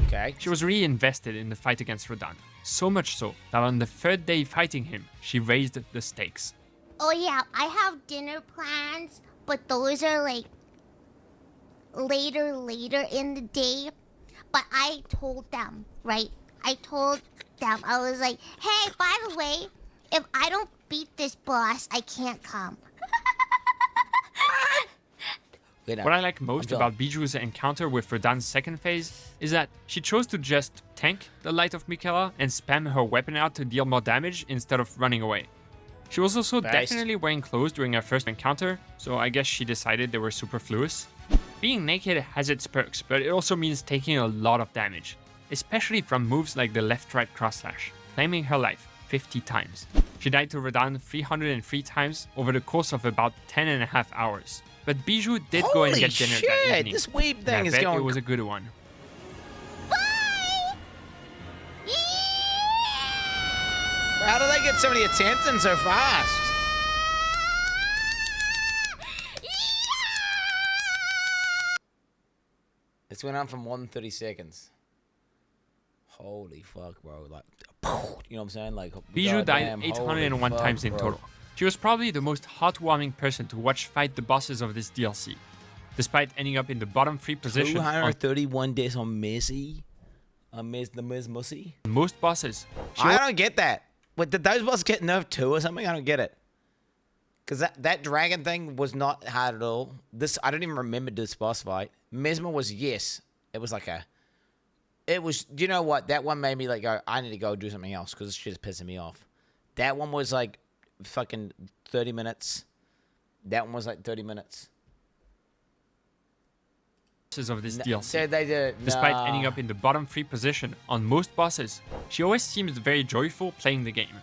Okay. She was really invested in the fight against Radahn, so much so that on the 3rd day fighting him, she raised the stakes. Oh yeah, I have dinner plans, but those are like later in the day. But I told them, right? I told them, I was like, hey, by the way, if I don't beat this boss, I can't come. What I like most about Bijou's encounter with Radahn's 2nd phase is that she chose to just tank the Light of Miquella and spam her weapon out to deal more damage instead of running away. She was also definitely wearing clothes during her first encounter, so I guess she decided they were superfluous. Being naked has its perks, but it also means taking a lot of damage, especially from moves like the left-right cross slash, claiming her life 50 times. She died to Radahn 303 times over the course of about 10.5 hours. But Bijou did go and get dinner that evening. This weeb thing is going. going. It was a good one. How do they get so many attempts in so fast? This went on for more than 30 seconds. Holy fuck, bro! Like, you know what I'm saying? Like, Bijou died 801 times in total. She was probably the most heartwarming person to watch fight the bosses of this DLC, despite ending up in the bottom 3 position. 231 deaths on Messi, the Miz Mussy. Most bosses. I don't get that. Wait, did those bosses get nerfed too or something? I don't get it. Cause that dragon thing was not hard at all. I don't even remember this boss fight. Mesmer was yes. It was like a. It was. You know what? That one made me like go. I need to go do something else because this shit is pissing me off. That one was like. Fucking 30 minutes. That one was like 30 minutes. Of this DLC. They did. Despite ending up in the bottom 3 position on most bosses, she always seemed very joyful playing the game.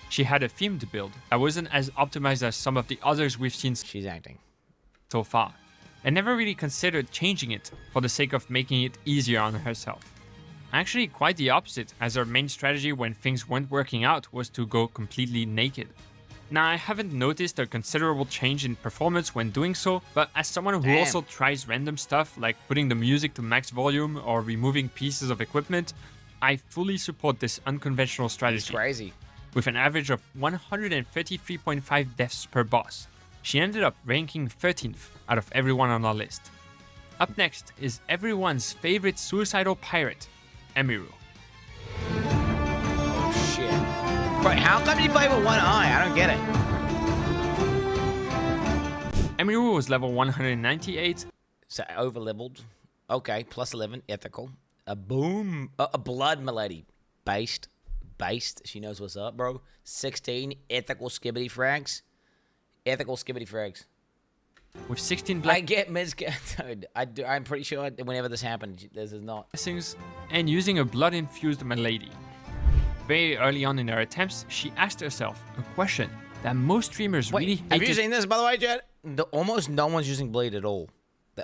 She had a themed build that wasn't as optimized as some of the others we've seen so far, and never really considered changing it for the sake of making it easier on herself. Actually, quite the opposite, as her main strategy when things weren't working out was to go completely naked. Now, I haven't noticed a considerable change in performance when doing so, but as someone who also tries random stuff like putting the music to max volume or removing pieces of equipment, I fully support this unconventional strategy. It's crazy. With an average of 133.5 deaths per boss, she ended up ranking 13th out of everyone on our list. Up next is everyone's favorite suicidal pirate, Emiru. Oh shit. But how come you play with one eye? I don't get it. Emiru was level 198. So over leveled. Okay, plus 11, ethical. A boom. A blood milady. Based. She knows what's up, bro. 16, ethical skibbity frags. Ethical skibbity frags. With 16 black... I get dude, I'm pretty sure whenever this happened, this is not... blessings and using a blood-infused milady. Very early on in her attempts, she asked herself a question that most streamers really hated. Have you seen this, by the way, Jed? Almost no one's using bleed at all.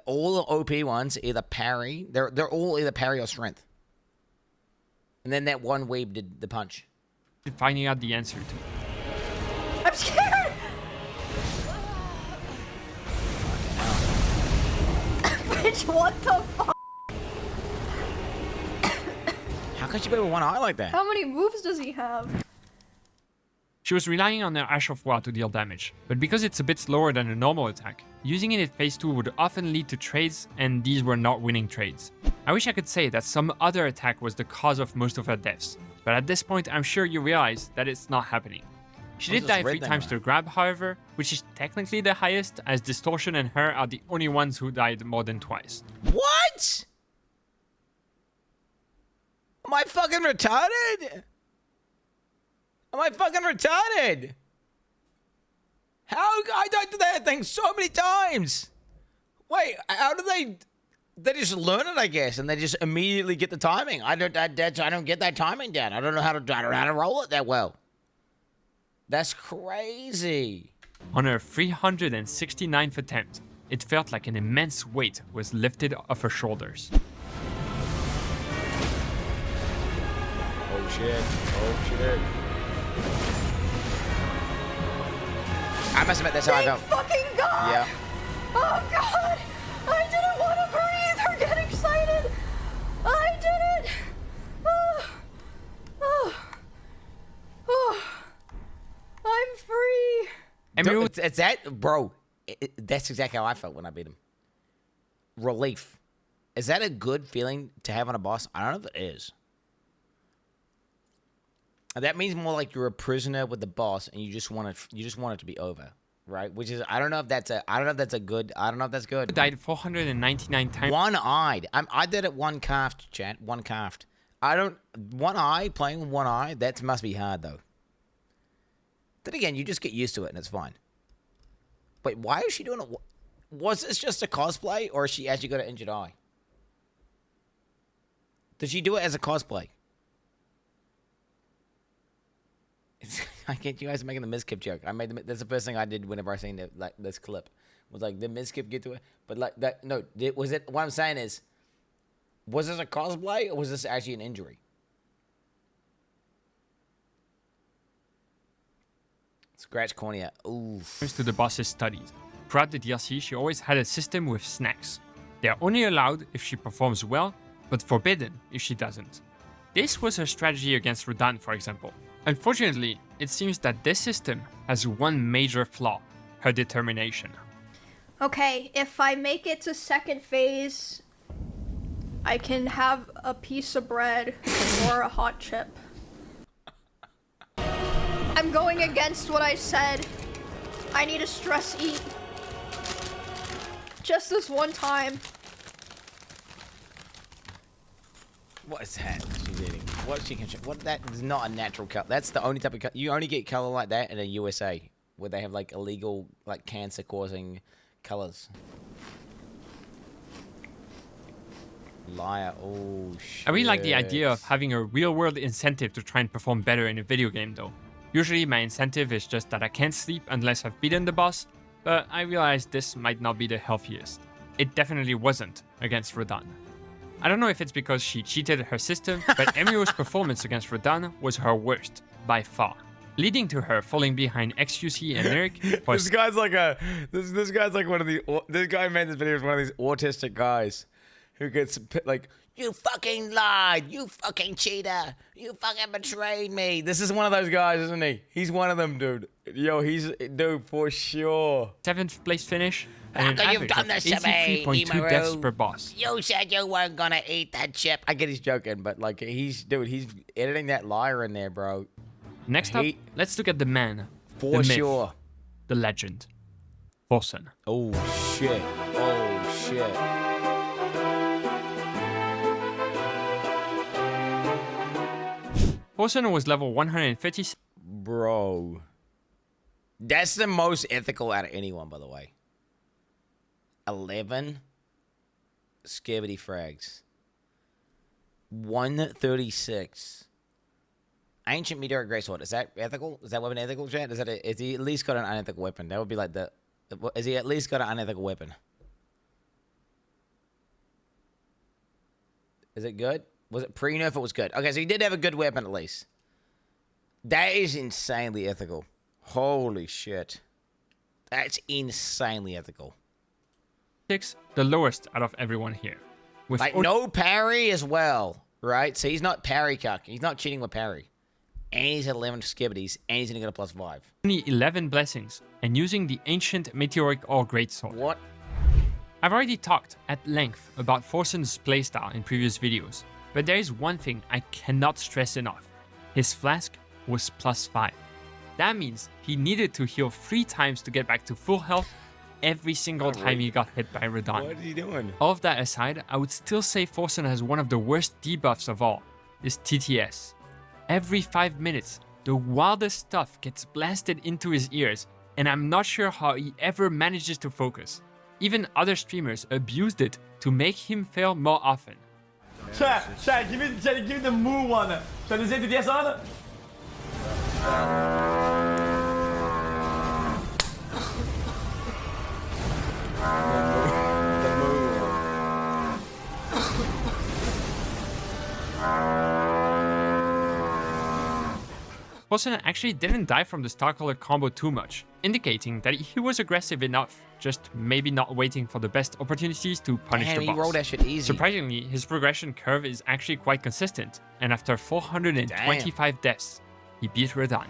All the OP ones either parry. They're all either parry or strength. And then that one weeb did the punch. Finding out the answer to. I'm scared! Bitch, what the fuck? How could you be with one eye like that? How many moves does he have? She was relying on her Ash of War to deal damage, but because it's a bit slower than a normal attack, using it in phase 2 would often lead to trades, and these were not winning trades. I wish I could say that some other attack was the cause of most of her deaths, but at this point I'm sure you realize that it's not happening. She did die 3 times to grab, however, which is technically the highest, as Distortion and her are the only ones who died more than twice. What? Am I fucking retarded? Am I fucking retarded? How? I died to that thing so many times. Wait, how do they? They just learn it, I guess, and they just immediately get the timing. I don't get that timing down. I don't know how to roll it that well. That's crazy. On her 369th attempt, it felt like an immense weight was lifted off her shoulders. Oh shit! Oh shit! I must admit, that's how I felt. Fucking God! Yeah. Oh God! I didn't want to breathe or get excited. I did it. I'm free. I mean, it's that, bro. That's exactly how I felt when I beat him. Relief. Is that a good feeling to have on a boss? I don't know if it is. That means more like you're a prisoner with the boss, and you just want it to be over, right? Which is I don't know if that's good. Died 499 times. One-eyed. I did it one calf, chat. One calf. One eye, playing with one eye. That must be hard though. Then again, you just get used to it and it's fine. Wait, why is she doing it? Was this just a cosplay, or is she actually got an injured eye? Did she do it as a cosplay? I get you guys making the miskip joke. That's the first thing I did whenever I seen this clip. Was like, did miskip get to it? But like that, no. Was it? What I'm saying is, was this a cosplay or was this actually an injury? Scratch cornea. Oof. Thanks to the boss's studies. Throughout the DLC, she always had a system with snacks. They are only allowed if she performs well, but forbidden if she doesn't. This was her strategy against Radahn, for example. Unfortunately, it seems that this system has one major flaw: her determination. Okay, if I make it to second phase, I can have a piece of bread or a hot chip. I'm going against what I said. I need to stress eat. Just this one time. What is that she's eating? What she can? What that is not a natural color. That's the only type of color. You only get color like that in the USA, where they have like illegal, like cancer-causing colors. Liar. Oh shit. I really like the idea of having a real-world incentive to try and perform better in a video game, though. Usually my incentive is just that I can't sleep unless I've beaten the boss, but I realized this might not be the healthiest. It definitely wasn't against Radahn. I don't know if it's because she cheated her system, but Emiro's performance against Radahn was her worst, by far, leading to her falling behind XQC and Lyric. This guy's like one of the. This guy made this video as one of these autistic guys who gets like, you fucking lied, you fucking cheater, you fucking betrayed me. This is one of those guys, isn't he? He's one of them, dude. Yo, dude, for sure. 7th place finish. How And an could you've average done of this to me, 83.2 deaths per boss. You said you weren't gonna eat that chip. I get he's joking, but like he's editing that liar in there, bro. Next up, let's look at the man. For the sure. myth, the legend. Forsen. Oh shit. Oh shit. Forsen was level 150. Bro. That's the most ethical out of anyone, by the way. 11 skibidi frags. 136. Ancient meteoric greatsword. Is that ethical? Is that weapon ethical, chat? Is he at least got an unethical weapon? That would be like is he at least got an unethical weapon? Is it good? Was it pre-nerf? It was good. Okay, so he did have a good weapon at least. That is insanely ethical. Holy shit. That's insanely ethical. 6, the lowest out of everyone here. With Like, no parry as well, right? So he's not parry cuck. He's not cheating with parry. And he's at 11 skibbities, and he's going to get a +5. only 11 blessings, and using the ancient meteoric ore greatsword. What? I've already talked at length about Forsen's playstyle in previous videos, but there is one thing I cannot stress enough. His flask was +5. That means he needed to heal 3 times to get back to full health every single time he got hit by Radon. What is he doing? All of that aside, I would still say Forsen has one of the worst debuffs of all, his TTS. Every 5 minutes, the wildest stuff gets blasted into his ears, and I'm not sure how he ever manages to focus. Even other streamers abused it to make him fail more often. Chat, give me the moo one. Shall I say TTS on? Forsen actually didn't die from the Starcaller combo too much, indicating that he was aggressive enough, just maybe not waiting for the best opportunities to punish Damn, the boss. he rolled that shit easy. Surprisingly, his progression curve is actually quite consistent, and after 425 deaths, he beat Radon.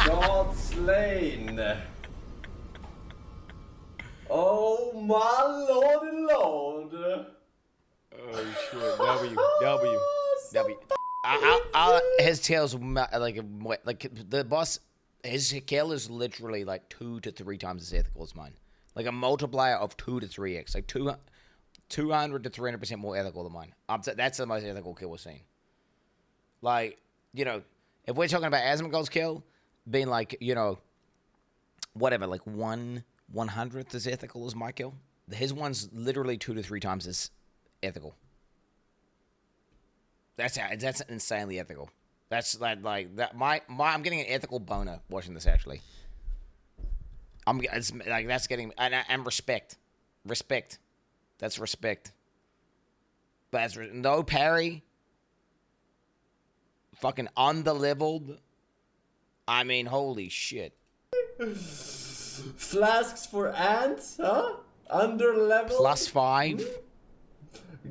God slain. Oh my lord. Oh shit! W. His tail's like the boss. His kill is literally like 2 to 3 times as ethical as mine. Like a multiplier of 2 to 3x. Like 200 to 300% more ethical than mine. That's the most ethical kill we're seeing. Like, you know, if we're talking about Asmongold's kill being like, you know, whatever, like 1/100th as ethical as my kill, his one's literally 2 to 3 times as ethical. That's insanely ethical. That's like that. I'm getting an ethical boner watching this. Actually, it's like that's getting and respect. That's respect. But that's no parry. Fucking underleveled. I mean, holy shit. Flasks for ants, huh? Under level. +5.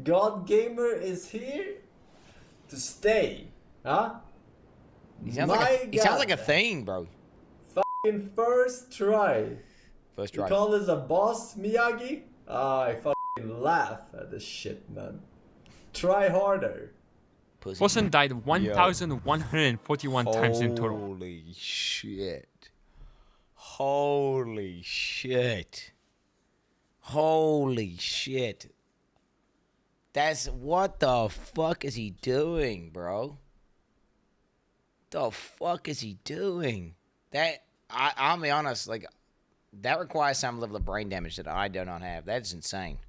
God Gamer is here to stay, huh? He sounds like a thing, bro. Fucking first try. First try. You call this a boss, Miyagi? I fucking laugh at this shit, man. Try harder. Forsen died 1,141 times in total. Holy shit. Holy shit. Holy shit. That's what the fuck is he doing, bro? The fuck is he doing? That I'll be honest, like that requires some level of brain damage that I do not have. That's insane.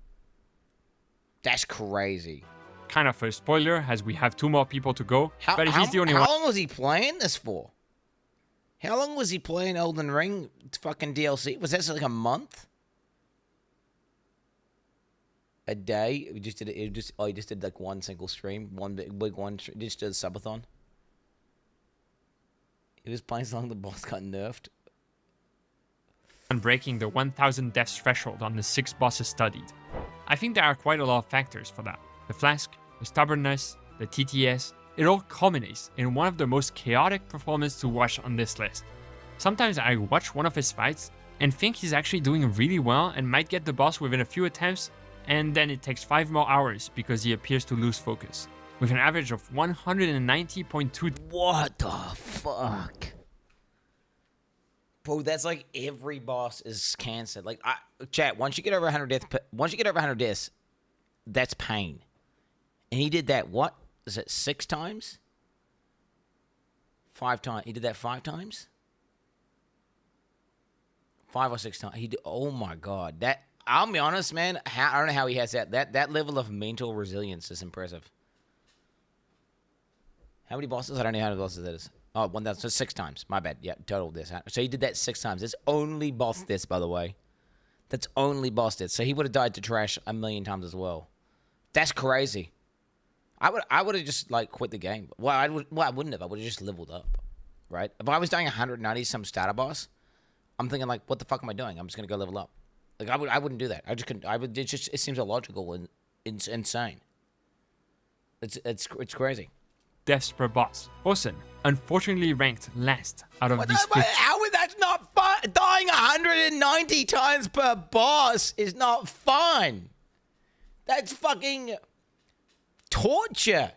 That's crazy. Kind of a spoiler, as we have 2 more people to go, but he's the only one. How long was he playing this for? How long was he playing Elden Ring fucking DLC? Was that like a month? A day? We just did it. He just did like one single stream, one big one. Just did a subathon. He was playing so long the boss got nerfed. And breaking the 1,000 deaths threshold on the 6 bosses studied. I think there are quite a lot of factors for that. The flask, the stubbornness, the TTS, it all culminates in one of the most chaotic performances to watch on this list. Sometimes I watch one of his fights and think he's actually doing really well and might get the boss within a few attempts, and then it takes 5 more hours because he appears to lose focus. With an average of 190.2. What the fuck? Bro, that's like every boss is canceled. Like, chat, once you get over 100 deaths, that's pain. And he did that, what? Is it 6 times? 5 times. He did that 5 times? 5 or 6 times. He did, oh my god. That, I'll be honest, man. I don't know how he has that. That level of mental resilience is impressive. How many bosses? I don't know how many bosses that is. Oh, 1,000. So 6 times. My bad. Yeah, total this. So he did that 6 times. It's only boss this, by the way. That's only boss this. So he would have died to trash 1,000,000 times as well. That's crazy. I would have just like quit the game. Well, I wouldn't have. I would have just leveled up, right? If I was dying 190 some starter boss, I'm thinking like, what the fuck am I doing? I'm just gonna go level up. Like I wouldn't do that. I just couldn't. It seems illogical and insane. It's crazy. Deaths per boss. Osen, unfortunately ranked last out of these 50. How is that not fun? Dying 190 times per boss is not fun. That's fucking torture.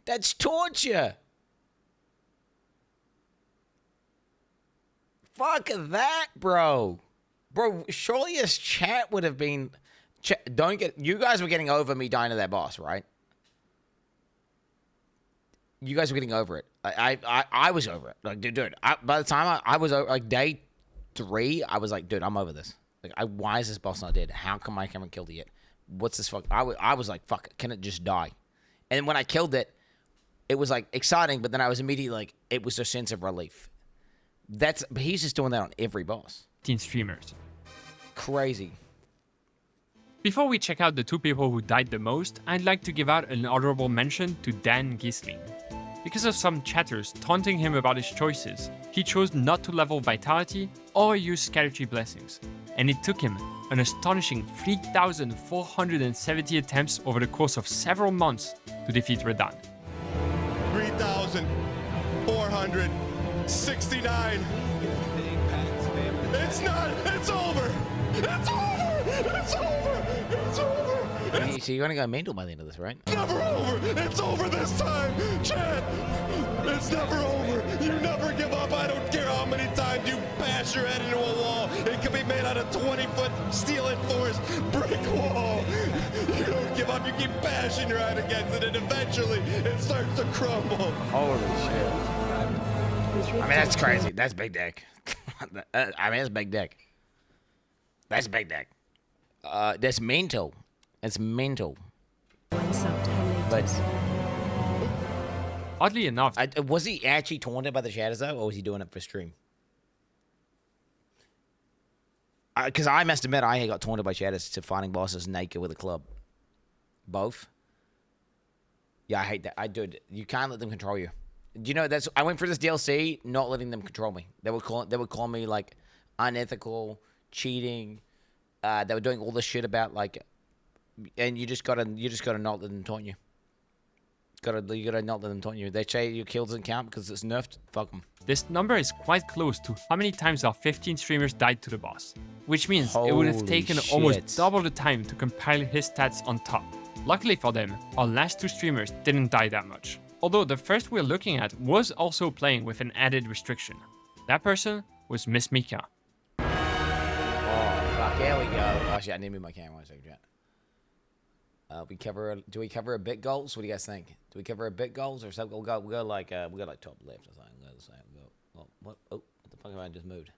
That's torture. Fuck that, bro. Bro, surely his chat would have been... You guys were getting over me dying to that boss, right? You guys were getting over it. I was over it. Like, dude, by the time I was over, like, day 3, I was like, dude, I'm over this. Like, why is this boss not dead? How come I haven't killed it yet? What's this fuck? I was like, fuck, can it just die? And when I killed it, it was, like, exciting, but then I was immediately like, it was a sense of relief. But he's just doing that on every boss. Teen streamers. Crazy. Before we check out the 2 people who died the most, I'd like to give out an honorable mention to Dan Gisling. Because of some chatters taunting him about his choices, he chose not to level Vitality or use Scatter Blessings, and it took him an astonishing 3,470 attempts over the course of several months to defeat Radahn. 3,469. It's not. It's over. It's over. It's over. It's over. So you're gonna go mental by the end of this, right? Never over. It's over this time, Chad. It's never over. You never give up. I don't care how many times you bash your head into a wall. It could be made out of 20-foot steel-enforced brick wall. You don't give up. You keep bashing your head against it, and eventually it starts to crumble. Holy shit. I mean, that's crazy. That's big dick. I mean, that's big dick. That's big dick. That's mental. It's mental. But oddly enough, was he actually taunted by the shadows though, or was he doing it for stream? Because I must admit, I got taunted by shadows to fighting bosses naked with a club. Both. Yeah, I hate that. You can't let them control you. You know, I went for this DLC, not letting them control me. They would call me like unethical, cheating. They were doing all this shit about like, and you just gotta not let them taunt you. You gotta not let them taunt you. They say your kill doesn't count because it's nerfed. Fuck them. This number is quite close to how many times our 15 streamers died to the boss, which means it would have taken almost double the time to compile his stats on top. Luckily for them, our last 2 streamers didn't die that much. Although the first we're looking at was also playing with an added restriction. That person was Miss Mika. Oh, fuck, here we go. Oh shit, I need to move my camera. Do we cover a bit goals? What do you guys think? Do we cover a bit goals or something? We'll go like top left or something. What the fuck have I just moved?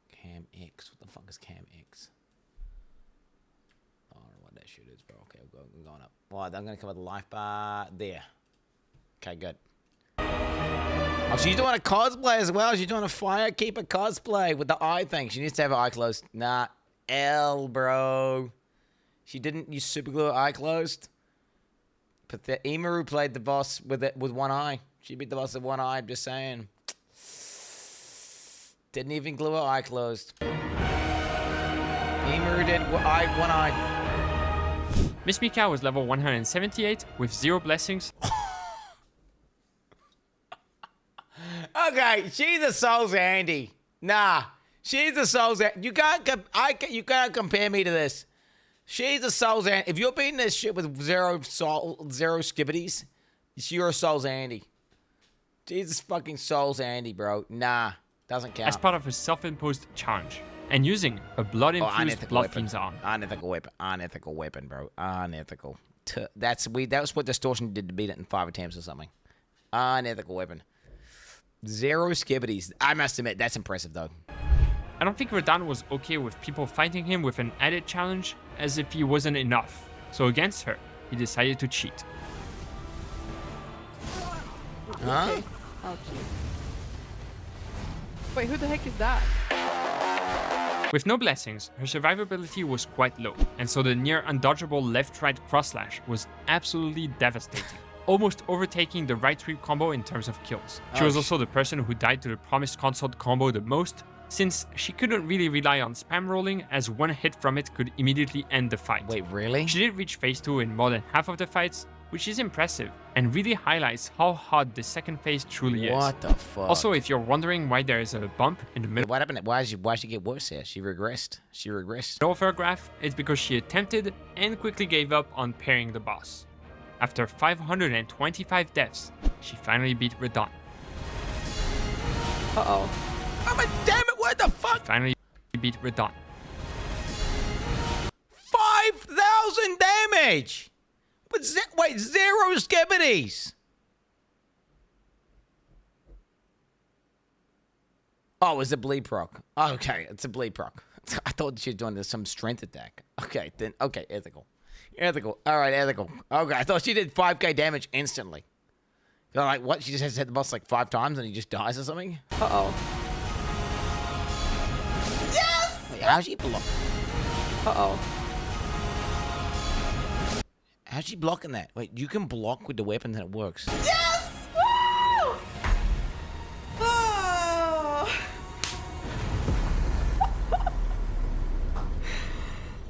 Cam X. What the fuck is Cam X? I don't know what that shit is, bro. Okay, we're going up. Well, I'm gonna cover the life bar there. Okay, good. Oh, she's doing a cosplay as well. She's doing a Firekeeper cosplay with the eye thing. She needs to have her eye closed. Nah, L, bro. She didn't use super glue her eye closed. But the Imaru played the boss with one eye. She beat the boss with one eye. I'm just saying. Didn't even glue her eye closed. Imaru did one eye. Miss Mika was level 178 with 0 blessings. Okay, she's a Souls Andy. Nah, she's a Souls Andy. You can't compare me to this. She's a Souls Andy. If you're beating this shit with zero skibbities, you're a Souls Andy. Jesus fucking Souls Andy, bro. Nah, doesn't count. As part of a self-imposed challenge, and using a blood-infused Blood Fiend's arm. Unethical weapon, bro. Unethical. That's what Distortion did to beat it in 5 attempts or something. Unethical weapon. 0 skibbities. I must admit, that's impressive, though. I don't think Radahn was okay with people fighting him with an added challenge, as if he wasn't enough. So against her, he decided to cheat. Huh? Okay. Ouchie. Wait, who the heck is that? With no blessings, her survivability was quite low, and so the near undodgeable left-right cross slash was absolutely devastating, almost overtaking the right sweep combo in terms of kills. She was also the person who died to the promised consort combo the most, since she couldn't really rely on spam rolling, as one hit from it could immediately end the fight. Wait, really? She did reach phase 2 in more than half of the fights, which is impressive, and really highlights how hard the second phase truly is. What the fuck? Also, if you're wondering why there is a bump in the middle What happened? Why did she get worse here? She regressed. She regressed. of her graph, it's because she attempted and quickly gave up on parrying the boss. After 525 deaths, she finally beat Radon. Uh-oh. Oh, damn it, what the fuck? She finally beat Radon. 5,000 damage! But wait, 0 skibbities! Oh, it's a bleed proc. Oh, okay, it's a bleed proc. I thought she was doing some strength attack. Okay, then, okay, ethical. Ethical. All right, ethical. Okay, I thought she did 5k damage instantly. So, like, what? She just has to hit the boss like 5 times and he just dies or something? Uh-oh. Yes! Wait, how's she block? Uh-oh. How's she blocking that? Wait, you can block with the weapon and it works. Yes! Woo! Oh.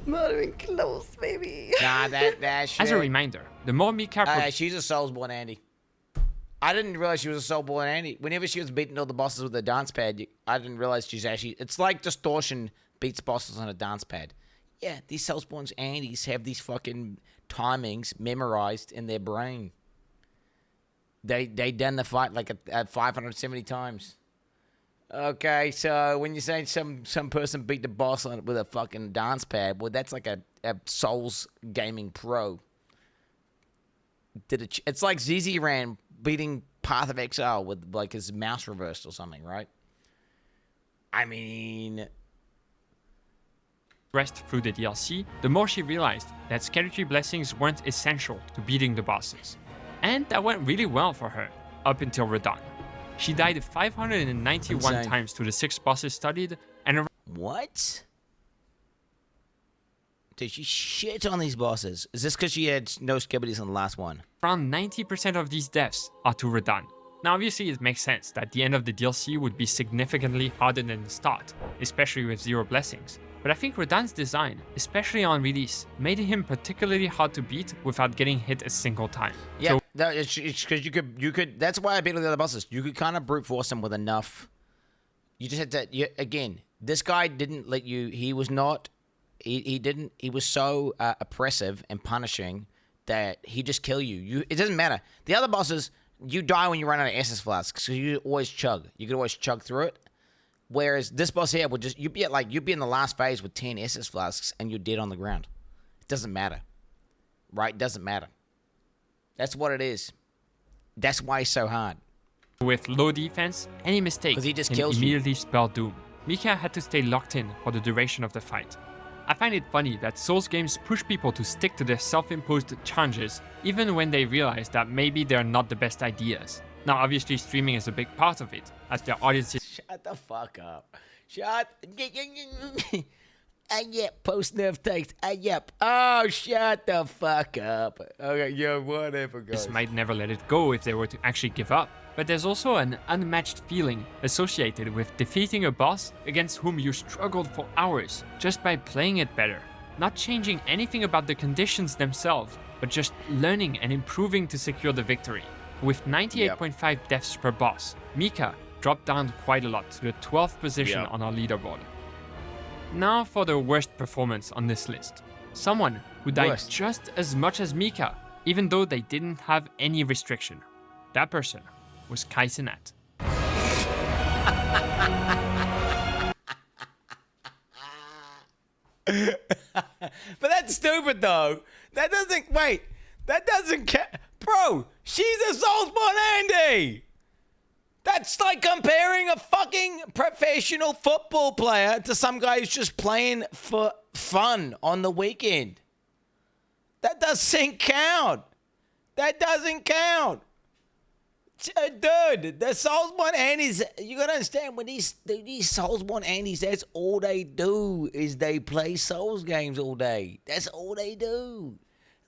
Not even close, baby. Nah, that shit. As a reminder, the more Mika... she's a Soulsborne Andy. I didn't realize she was a Soulsborne Andy. Whenever she was beating all the bosses with a dance pad, I didn't realize she's actually... It's like Distortion beats bosses on a dance pad. Yeah, these Soulsborne Andys have these fucking timings memorized in their brain. They done the fight like at 570 times. Okay, so when you say some person beat the boss on it with a fucking dance pad, well, that's like a Souls gaming pro. It's like ZZ Ran beating Path of Exile with like his mouse reversed or something, right? I mean... progressed through the DLC, the more she realized that Skeletree blessings weren't essential to beating the bosses. And that went really well for her, up until Radon. She died 591 Insane. times to the 6 bosses studied, and What? Did she shit on these bosses? Is this because she had no skibbities on the last one? around 90% of these deaths are to Radon. Now obviously it makes sense that the end of the DLC would be significantly harder than the start, especially with 0 blessings. But I think Radon's design, especially on release, made him particularly hard to beat without getting hit a single time. Yeah, it's because you could. That's why I beat all the other bosses. You could kind of brute force them with enough. You just had to. Again, this guy didn't let you. He was not. He didn't. He was so oppressive and punishing that he just kill you. It doesn't matter. The other bosses, you die when you run out of SS flasks, so you always chug. You could always chug through it. Whereas this boss here would just you'd be in the last phase with 10 SS flasks and you're dead on the ground. It doesn't matter, right? It doesn't matter. That's what it is. That's why it's so hard. With low defense, any mistake he just can kills you. immediately spell doom. Mika had to stay locked in for the duration of the fight. I find it funny that Souls games push people to stick to their self-imposed challenges even when they realize that maybe they're not the best ideas. Now obviously streaming is a big part of it, as their audiences... Shut the fuck up. Shut... Yep, post-nerf takes. Yep. Oh, shut the fuck up. Okay, yeah, whatever, guys. This might never let it go if they were to actually give up, but there's also an unmatched feeling associated with defeating a boss against whom you struggled for hours just by playing it better. Not changing anything about the conditions themselves, but just learning and improving to secure the victory. With 98.5 deaths per boss, Mika dropped down quite a lot to the 12th position on our leaderboard. Now for the worst performance on this list. Someone who died just as much as Mika, even though they didn't have any restriction. That person was Quin69. But that's stupid, though. That doesn't... Wait. That doesn't count. Bro, she's a Soulsborne Andy. That's like comparing a fucking professional football player to some guy who's just playing for fun on the weekend. That doesn't count. That doesn't count. Dude, the Soulsborne Andes, you gotta understand, when these Soulsborne Andes, that's all they do is they play Souls games all day. That's all they do.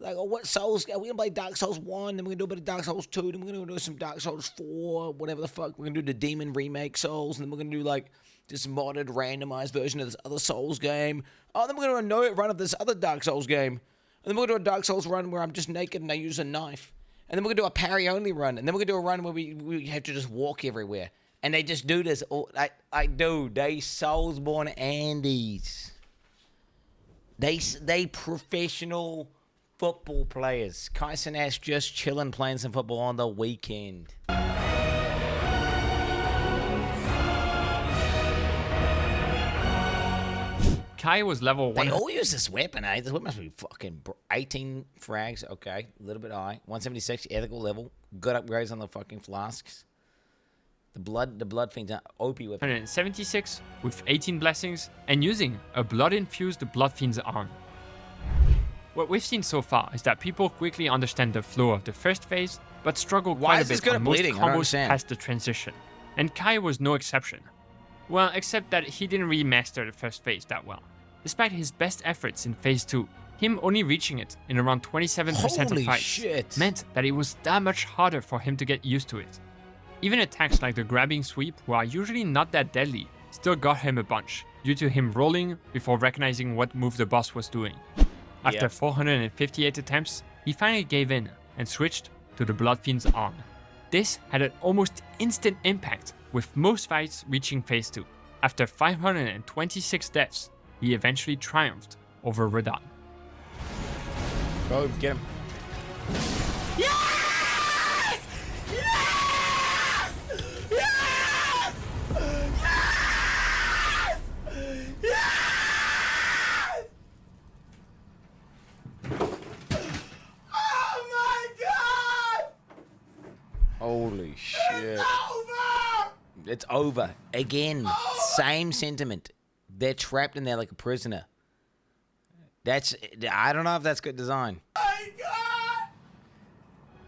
Like, oh, what Souls? We're gonna play Dark Souls 1, then we're gonna do a bit of Dark Souls 2, then we're gonna do some Dark Souls 4, whatever the fuck. We're gonna do the Demon Remake Souls, and then we're gonna do like this modded, randomized version of this other Souls game. Oh, then we're gonna do a no run of this other Dark Souls game. And then we're gonna do a Dark Souls run where I'm just naked and I use a knife. And then we're going to do a parry-only run. And then we're going to do a run where we have to just walk everywhere. And they just do this. Dude, they Soulsborne Andes. They professional football players. Quin69 just chilling playing some football on the weekend. Kai was level 1. They all use this weapon, eh? This weapon must be fucking 18 frags. Okay, a little bit high. 176 ethical level. Good upgrades on the fucking flasks. The blood fiends are OP weapon. 176 with 18 blessings and using a blood-infused blood fiend's arm. What we've seen so far is that people quickly understand the flow of the first phase, but struggle quite a bit on most combos past the transition. And Kai was no exception. Well, except that he didn't really master the first phase that well. Despite his best efforts in phase 2, him only reaching it in around 27% of fights meant that it was that much harder for him to get used to it. Even attacks like the grabbing sweep, who are usually not that deadly, still got him a bunch, due to him rolling before recognizing what move the boss was doing. After 458 attempts, he finally gave in and switched to the Blood Fiend's arm. This had an almost instant impact, with most fights reaching phase 2. After 526 deaths, he eventually triumphed over Radahn. Go, get him. Yes! Yes! Yes! Yes! Yes! Oh my god! Holy shit. It's over! It's over. Again. Same sentiment. They're trapped in there like a prisoner. I don't know if that's good design. My god!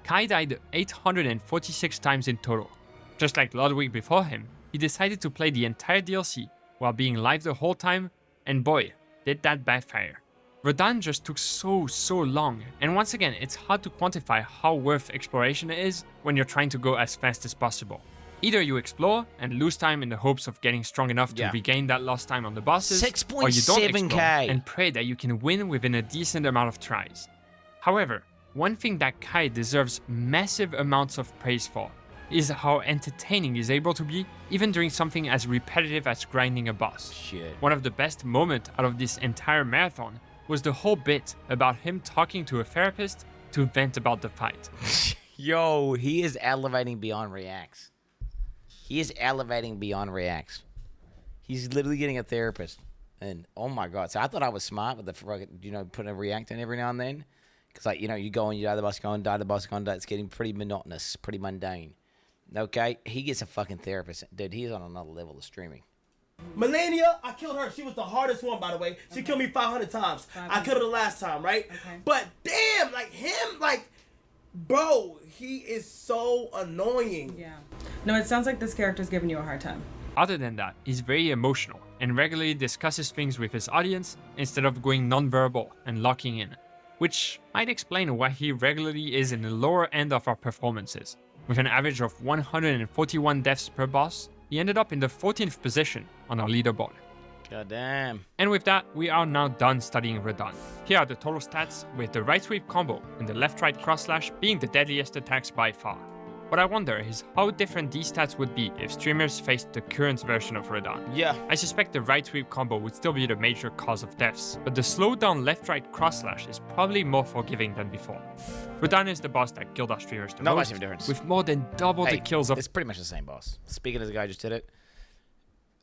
Kai died 846 times in total. Just like Ludwig before him, he decided to play the entire DLC while being live the whole time, and boy, did that backfire. Radahn just took so long, and once again, it's hard to quantify how worth exploration it is when you're trying to go as fast as possible. Either you explore and lose time in the hopes of getting strong enough to regain that lost time on the bosses, or you don't explore and pray that you can win within a decent amount of tries. However, one thing that Kai deserves massive amounts of praise for is how entertaining he's able to be, even during something as repetitive as grinding a boss. One of the best moments out of this entire marathon was the whole bit about him talking to a therapist to vent about the fight. Yo, he is elevating beyond reacts. He is elevating beyond reacts. He's literally getting a therapist. And, oh my God. So I thought I was smart with the, putting a react in every now and then. Because, like, you go and you die the boss, go and die the boss, go and die. It's getting pretty monotonous, pretty mundane. Okay? He gets a fucking therapist. Dude, he's on another level of streaming. Melania, I killed her. She was the hardest one, by the way. She killed me 500 times. I killed her the last time, right? Okay. But damn, like him, like, bro, he is so annoying. Yeah. No, it sounds like this character's giving you a hard time. Other than that, he's very emotional and regularly discusses things with his audience instead of going non-verbal and locking in, which might explain why he regularly is in the lower end of our performances. With an average of 141 deaths per boss, he ended up in the 14th position on our leaderboard. God damn. And with that, we are now done studying Radahn. Here are the total stats, with the right sweep combo and the left-right cross-slash being the deadliest attacks by far. What I wonder is how different these stats would be if streamers faced the current version of Radahn. Yeah. I suspect the right sweep combo would still be the major cause of deaths, but the slowed down left-right cross-slash is probably more forgiving than before. Radahn is the boss that killed our streamers the Not most, much of a difference. with more than double the kills of... It's pretty much the same boss. Speaking as the guy just did it,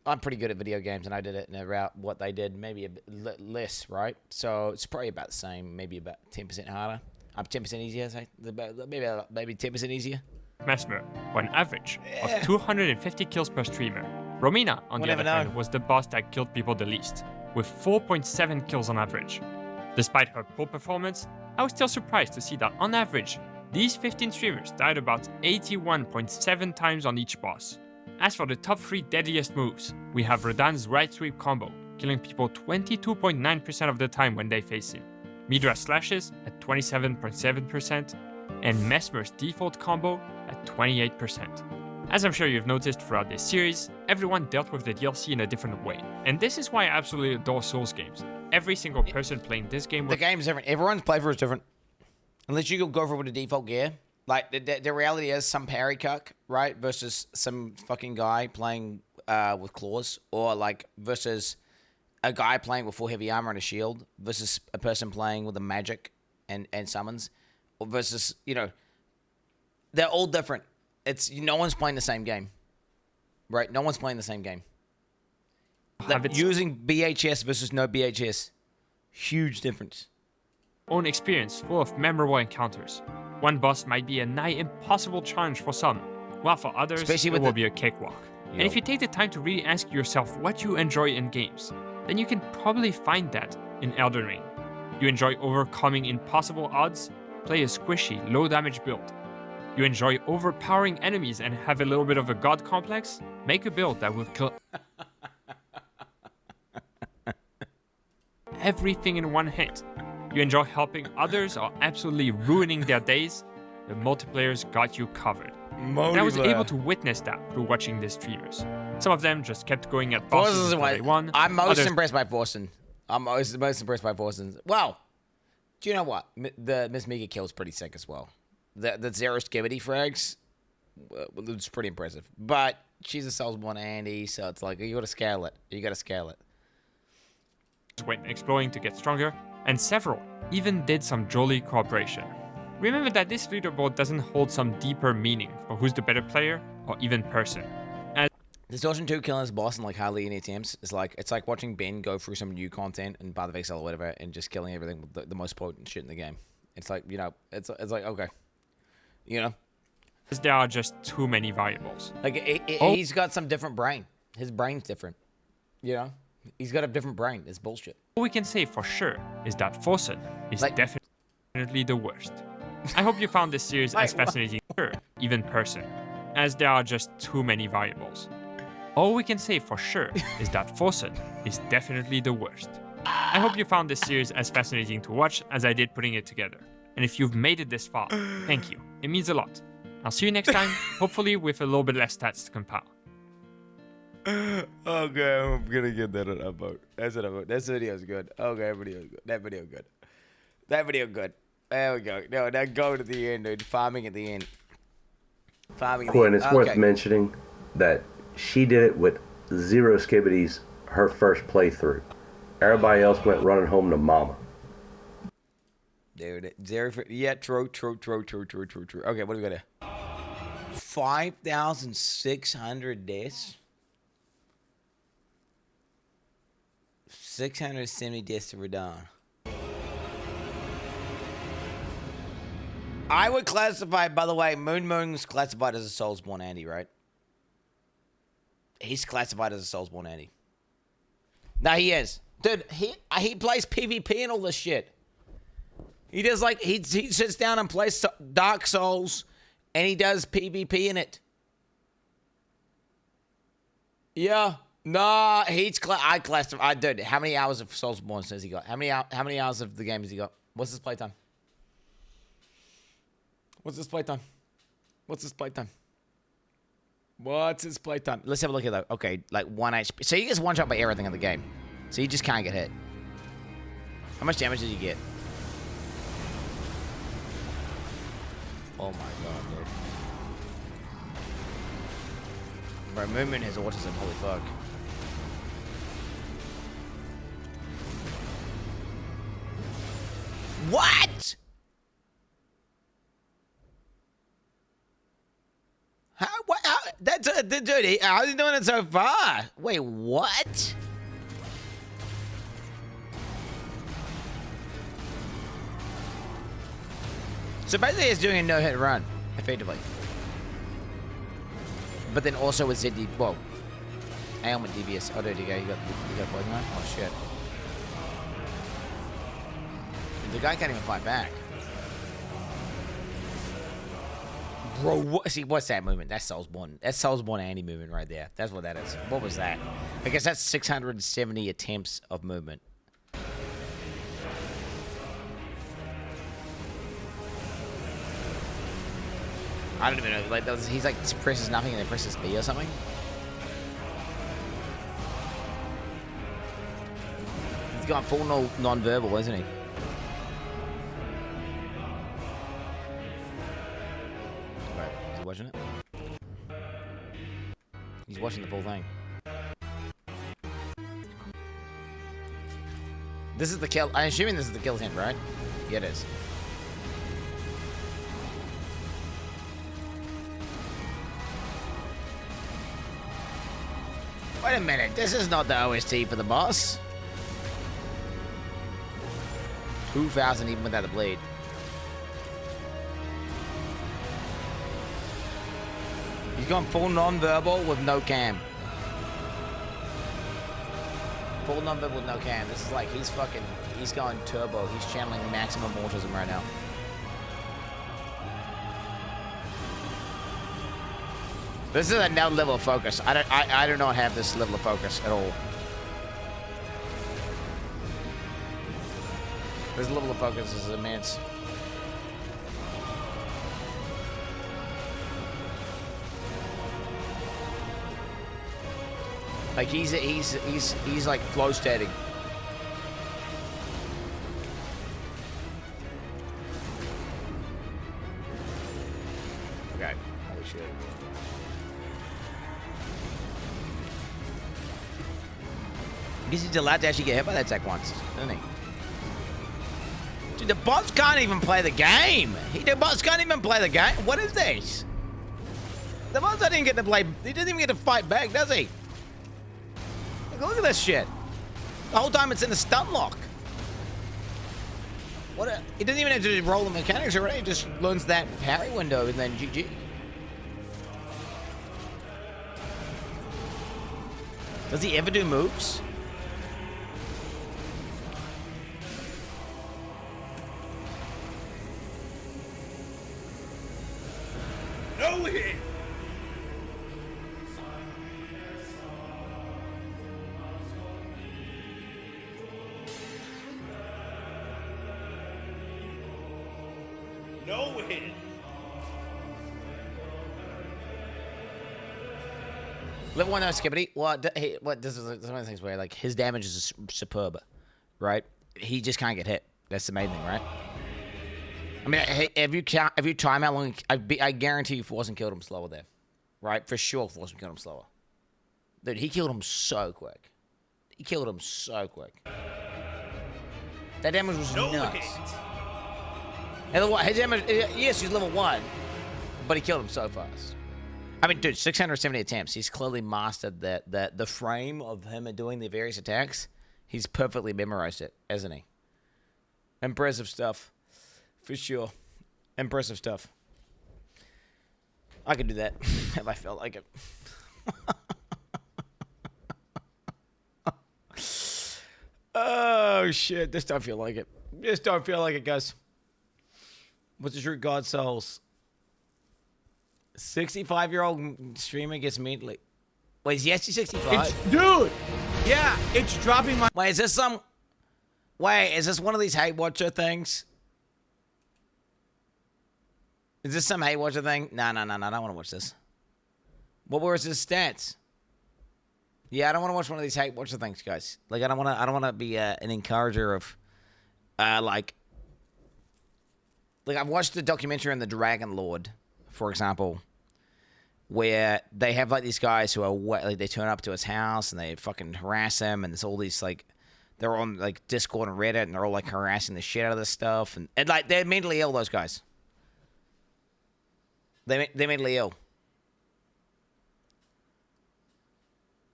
I'm pretty good at video games, and I did it in about what they did, maybe a bit less, right? So it's probably about the same, maybe about 10% harder. I'm 10% easier, say, maybe 10% easier. Mesmer, on average of 250 kills per streamer. Romina, on the other hand, was the boss that killed people the least, with 4.7 kills on average. Despite her poor performance, I was still surprised to see that on average, These 15 streamers died about 81.7 times on each boss. As for the top 3 deadliest moves, we have Radahn's right sweep combo, killing people 22.9% of the time when they face him, Midra's slashes at 27.7%, and Mesmer's default combo at 28%. As I'm sure you've noticed throughout this series, everyone dealt with the DLC in a different way, and this is why I absolutely adore Souls games. Every single person playing this game The game's different. Everyone's playthrough is different. Unless you go for with the default gear. Like, the reality is some parry cuck, right? Versus some fucking guy playing with claws. Or, like, versus a guy playing with full heavy armor and a shield. Versus a person playing with a magic and summons. Or versus, you know... They're all different. No one's playing the same game. Right? No one's playing the same game. Like, using BHS versus no BHS. Huge difference. Own experience full of memorable encounters. One boss might be a nigh impossible challenge for some, while for others it will be a cakewalk. And if you take the time to really ask yourself what you enjoy in games, then you can probably find that in Elden Ring. You enjoy overcoming impossible odds? Play a squishy, low damage build. You enjoy overpowering enemies and have a little bit of a god complex? Make a build that will kill everything in one hit. You enjoy helping others or absolutely ruining their days? The multiplayers got you covered. And I was able to witness that through watching the streamers. Some of them just kept going at bosses until they won. I'm most impressed by Forsen. I'm most impressed by Forsen. Well, do you know what? The Miss Mega kill's pretty sick as well. The zero skibidi frags, it's pretty impressive. But she's a Soulsborne Andy, so it's like, you gotta scale it. You gotta scale it. Went exploring to get stronger, and several even did some jolly cooperation. Remember that this leaderboard doesn't hold some deeper meaning for who's the better player or even person. As Distortion 2 killing this boss in like hardly any attempts is like, it's like watching Ben go through some new content in Path of Exile or whatever and just killing everything with the most potent shit in the game. It's like, you know, it's like, okay. You know? There are just too many variables. Like, he's got some different brain. His brain's different. You know? He's got a different brain. It's bullshit. All we can say for sure is that Forsen is definitely the worst. I hope you found this series as fascinating as even person, as there are just too many variables. All we can say for sure is that Forsen is definitely the worst. I hope you found this series as fascinating to watch as I did putting it together. And if you've made it this far, thank you. It means a lot. I'll see you next time, hopefully with a little bit less stats to compile. Okay, I'm gonna give that an upvote. That's an upvote. This video's good. Okay, that video's good. That video good. That video good. There we go. No, now go to the end, dude. Farming at the end. Farming at the Quinn, end. it's worth mentioning that she did it with zero skibbities her first playthrough. Everybody else went running home to mama. Dude, zero. Yeah, true. Okay, what do we got here? 5,600 deaths. 670 deaths to Radahn. I would classify, by the way, Moon's classified as a Soulsborne Andy, right? He's classified as a Soulsborne Andy. No, he is. Dude, he plays PvP and all this shit. He does like, he sits down and plays Dark Souls, and he does PvP in it. Yeah. Nah, I classify. Dude, how many hours of Soulsborne has he got? How many hours of the game has he got? What's his playtime? What's his playtime? What's his playtime? Let's have a look at that. Okay, like 1 HP. So he gets one shot by everything in the game. So you just can't get hit. How much damage did you get? Oh my god, dude. Bro, Moon has autism. Holy fuck. What? How? That's dude. How's he doing it so far? Wait, what? So basically, he's doing a no-hit run, effectively. But then also with ZD, whoa. Ailment devious. Oh, dude, you got poison on? Oh shit. The guy can't even fight back. Bro, what's that movement? That's Soulsborne. That's Soulsborne anti-movement right there. That's what that is. What was that? I guess that's 670 attempts of movement. I don't even know. Like he's like presses nothing and then presses B or something. He's got full non-verbal, isn't he? Right, is he watching it? He's watching the full thing. This is the kill. I'm assuming this is the kill hint, right? Yeah, it is. Wait a minute, this is not the OST for the boss. 2,000 even without the blade. He's gone full non-verbal with no cam. Full non-verbal with no cam. This is like, he's going turbo. He's channeling maximum autism right now. This is another level of focus. I do not have this level of focus at all. This level of focus is immense. Like he's like flow stating. Okay. Holy shit. I guess he's allowed to actually get hit by that attack once, isn't he? Dude, the bots can't even play the game. The bots can't even play the game. What is this? The bots doesn't even get to play. He doesn't even get to fight back, does he? Look at this shit. The whole time it's in the stun lock. He doesn't even have to roll the mechanics already. He just learns that parry window and then GG. Does he ever do moves? No hit! No hit! Level 1 no skippity. What this is one of the things where like his damage is superb, right? He just can't get hit. That's the main thing, right? I mean, if you time how long, I guarantee you Forsen killed him slower there, right? For sure, Forsen killed him slower. Dude, he killed him so quick. He killed him so quick. That damage was nuts. And his damage, yes, he's level 1, but he killed him so fast. I mean, dude, 670 attempts. He's clearly mastered the frame of him doing the various attacks. He's perfectly memorized it, hasn't he? Impressive stuff. For sure. Impressive stuff. I could do that if I felt like it. Oh, shit. Just don't feel like it. Just don't feel like it, guys. What's the true God Souls? 65-year-old streamer gets mentally... Wait, is he actually 65? Dude! Yeah, it's dropping my... Wait, is this some... Wait, is this one of these Hate Watcher things? Is this some Hate Watcher thing? No, I don't want to watch this. What were his stats? Yeah, I don't want to watch one of these Hate Watcher things, guys. Like, I don't want to be an encourager of, like I've watched the documentary on the Dragon Lord, for example, where they have like these guys who are like they turn up to his house and they fucking harass him, and there's all these like they're on like Discord and Reddit and they're all like harassing the shit out of this stuff, and like they're mentally ill. Those guys. They're mentally ill.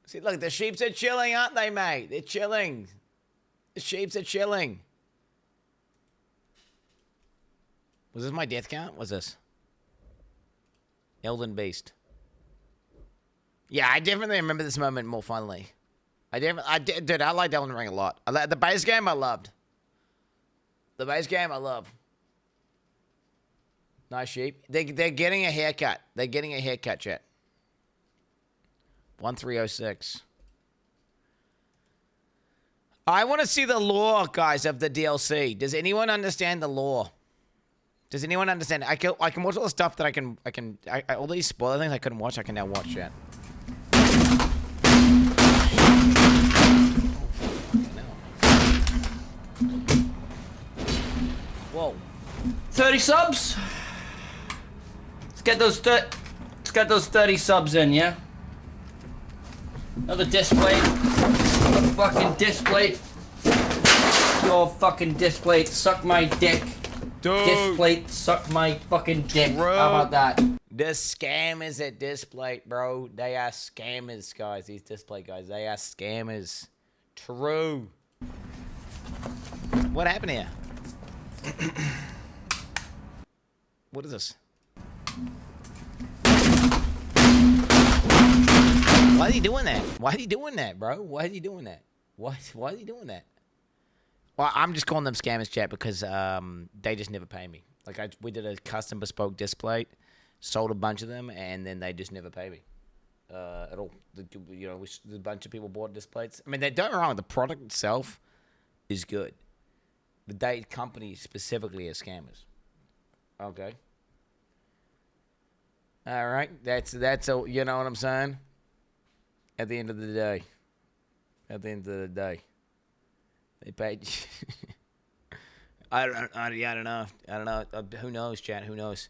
See, look, the sheeps are chilling, aren't they, mate? They're chilling. The sheeps are chilling. Was this my death count? What's this? Elden Beast. Yeah, I definitely remember this moment more fondly. Dude, I liked Elden Ring a lot. The base game I loved. The base game I love. Nice sheep. They're getting a haircut. They're getting a haircut, chat. 1306. I want to see the lore, guys, of the DLC. Does anyone understand the lore? Does anyone understand? I can watch all the stuff that I can all these spoiler things I couldn't watch. I can now watch it. Whoa. 30 subs. Let's get those 30 subs in, yeah. Another display. Another fucking display. Your fucking display. Suck my dick. Dude. Display. Suck my fucking dick. Bro. How about that? The scammers at Display, bro. They are scammers, guys. These Display guys. They are scammers. True. What happened here? What is this? Why is he doing that? Why is he doing that, bro? Why is he doing that? Why is he doing that? Well, I'm just calling them scammers, chat, because they just never pay me. Like, we did a custom bespoke display, sold a bunch of them, and then they just never pay me at all. You know, a bunch of people bought displays. I mean, don't get me wrong, the product itself is good. The date company specifically is scammers. Okay. All right. That's a, you know what I'm saying? At the end of the day. At the end of the day. They paid. I don't know. Who knows, chat? Who knows?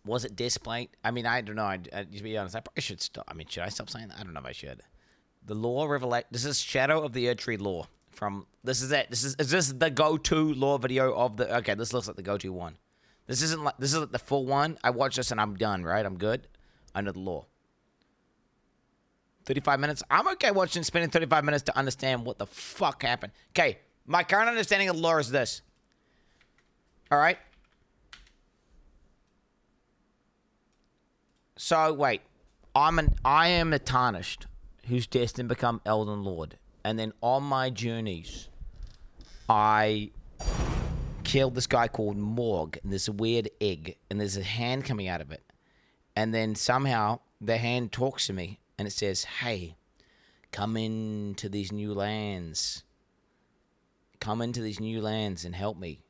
Was it Display? I mean, I don't know. To be honest, I probably should stop. I mean, should I stop saying that? I don't know if I should. The lore revelation. This is Shadow of the Erdtree lore. This is it. Is this the go-to lore video of the? Okay, this looks like the go-to one. This isn't the full one. I watched this and I'm done. Right, I'm good. I know the lore. 35 minutes. I'm okay spending 35 minutes to understand what the fuck happened. Okay, my current understanding of the lore is this. All right. So wait, I am a tarnished who's destined to become Elden Lord. And then on my journeys, I killed this guy called Morg, and there's a weird egg, and there's a hand coming out of it. And then somehow the hand talks to me, and it says, hey, come into these new lands. Come into these new lands and help me.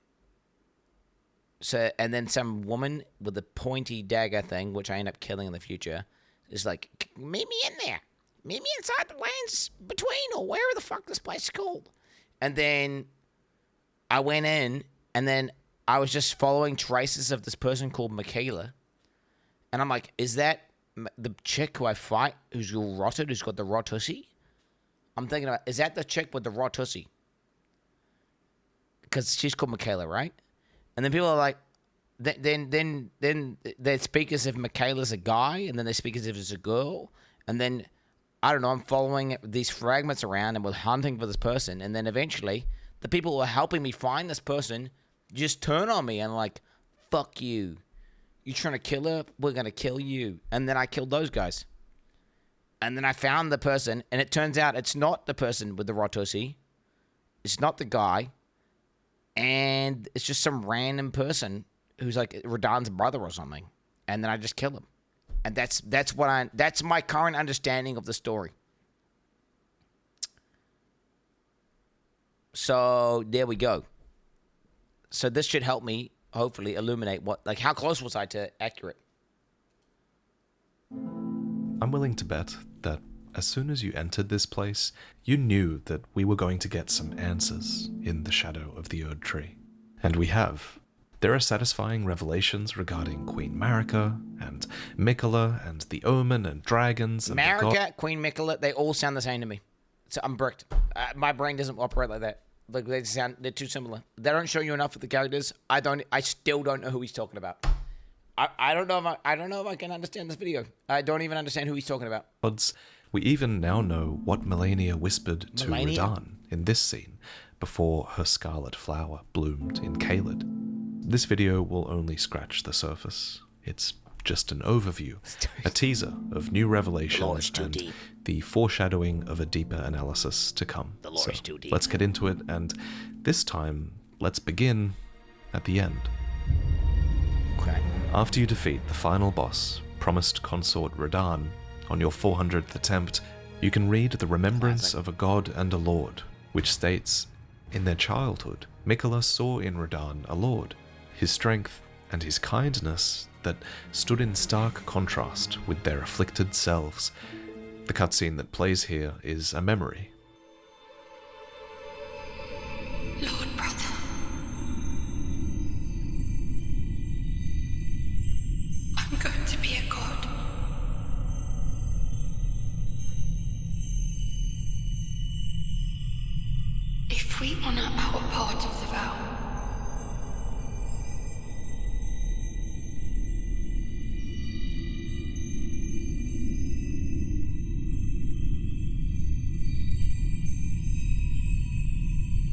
So, and then some woman with a pointy dagger thing, which I end up killing in the future, is like, meet me in there. Meet me inside the lands between, or wherever the fuck this place is called. And then I went in, and then I was just following traces of this person called Michaela. And I'm like, is that the chick who I fight, who's all rotted, who's got the rot hussy? I'm thinking about, is that the chick with the rot hussy? Because she's called Michaela, right? And then people are like, then they speak as if Michaela's a guy, and then they speak as if it's a girl, and then I don't know, I'm following these fragments around and we're hunting for this person. And then eventually, the people who are helping me find this person just turn on me and like, fuck you. You trying to kill her? We're going to kill you. And then I killed those guys. And then I found the person, and it turns out it's not the person with the Rotusi. It's not the guy. And it's just some random person who's like Radahn's brother or something. And then I just kill him. And that's my current understanding of the story. So there we go. So this should help me hopefully illuminate how close was I to accurate? I'm willing to bet that as soon as you entered this place, you knew that we were going to get some answers in the shadow of the Erdtree. And we have. There are satisfying revelations regarding Queen Marika, and Mikola, and the Omen, and dragons, and Marika, Queen Mikola, they all sound the same to me. So I'm bricked. My brain doesn't operate like that. Like they're too similar. They don't show you enough of the characters. I still don't know who he's talking about. I don't know if I can understand this video. I don't even understand who he's talking about. We even now know what Melania whispered to Radahn in this scene before her scarlet flower bloomed in Caelid. This video will only scratch the surface. It's just an overview, a teaser of new revelations and the foreshadowing of a deeper analysis to come. The lore is too deep. Let's get into it, and this time, let's begin at the end. Okay. After you defeat the final boss, promised consort Radahn, on your 400th attempt, you can read the Remembrance of a God and a Lord, which states, in their childhood, Miquella saw in Radahn a lord, his strength and his kindness that stood in stark contrast with their afflicted selves. The cutscene that plays here is a memory. Lord brother, I'm going to be a god. If we honor our part of the vow,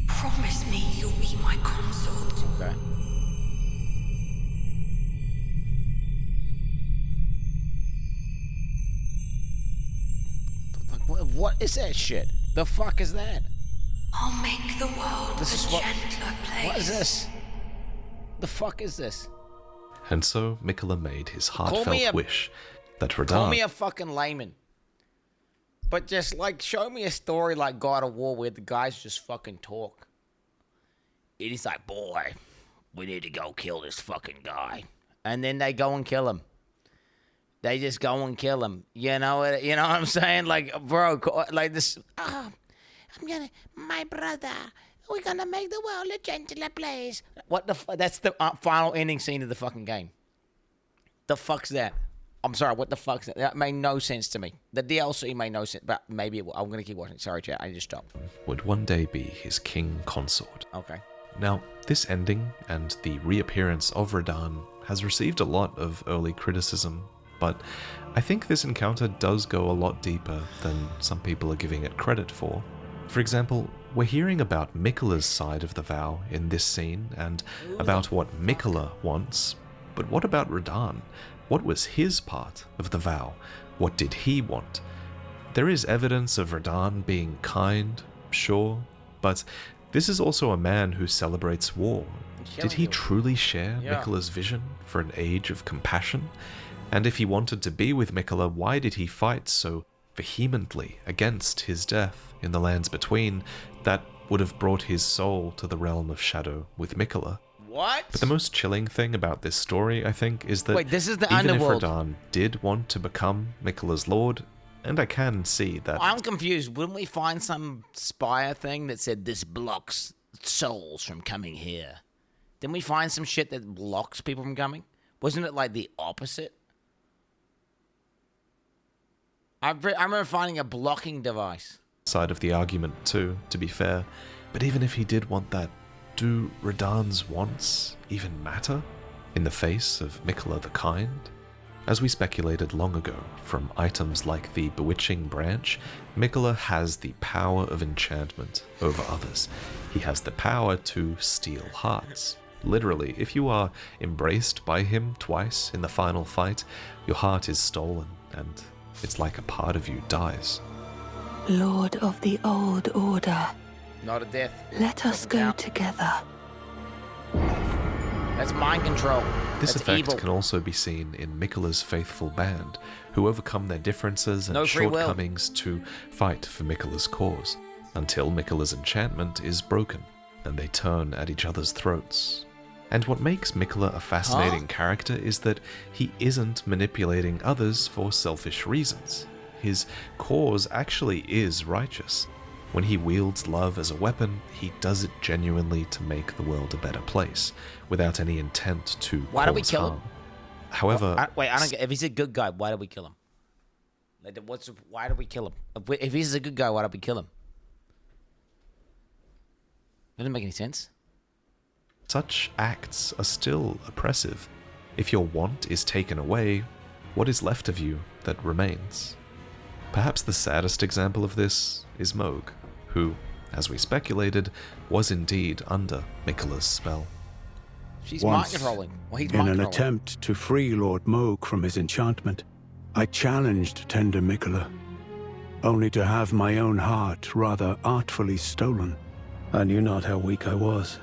promise me you'll be my consort. Okay. What is that shit? The fuck is that? I'll make the world This is a what- gentler place. What is this? The fuck is this? And so Miquella made his Call heartfelt me a- wish that Call Radahn... me a fucking layman. But just like show me a story like God of War where the guys just fucking talk. And he's like, boy, we need to go kill this fucking guy. And then they go and kill him. They just go and kill him. You know what I'm saying? Like, bro, like this. My brother, we're gonna make the world a gentler place. What the that's the final ending scene of the fucking game. The fuck's that? I'm sorry, what the fuck's that? That made no sense to me. The DLC made no sense, but maybe it will. I'm gonna keep watching. Sorry, chat, I just stopped. would one day be his king consort. Okay. Now, this ending and the reappearance of Radahn has received a lot of early criticism, but I think this encounter does go a lot deeper than some people are giving it credit for. For example, we're hearing about Miquella's side of the vow in this scene and about what Miquella wants, but what about Radahn? What was his part of the vow? What did he want? There is evidence of Radahn being kind, sure, but this is also a man who celebrates war. Did he truly share Miquella's vision for an age of compassion? And if he wanted to be with Miquella, why did he fight so vehemently against his death in the lands between that would have brought his soul to the realm of shadow with Miquella? What? But the most chilling thing about this story, I think, is that Wait, this is the even underworld. if Radahn did want to become Miquella's lord, and I can see that... I'm confused. Wouldn't we find some spire thing that said this blocks souls from coming here? Didn't we find some shit that blocks people from coming? Wasn't it like the opposite? I remember finding a blocking device. Side of the argument too, to be fair. But even if he did want that, do Radahn's wants even matter in the face of Miquella the Kind? As we speculated long ago, from items like the Bewitching Branch, Miquella has the power of enchantment over others. He has the power to steal hearts. Literally, if you are embraced by him twice in the final fight, your heart is stolen, and it's like a part of you dies. Lord of the Old Order, Not a death. let us go together. That's mind control. This That's effect evil. can also be seen in Miquella's faithful band, who overcome their differences and No free will. shortcomings to fight for Miquella's cause, until Miquella's enchantment is broken, and they turn at each other's throats. And what makes Miquella a fascinating character is that he isn't manipulating others for selfish reasons. His cause actually is righteous. When he wields love as a weapon, he does it genuinely to make the world a better place, without any intent to Why do we cause kill him? harm. However, Wait, I don't get. If he's a good guy, why do we kill him? Like, why do we kill him? If he's a good guy, why do we kill him? Doesn't make any sense. such acts are still oppressive. If your want is taken away, what is left of you that remains? Perhaps the saddest example of this is Moog, who, as we speculated, was indeed under Miquella's spell. She's mind Once, controlling. Well, he's in mind an controlling. attempt to free Lord Moog from his enchantment, I challenged tender Miquella, only to have my own heart rather artfully stolen. I knew not how weak I was,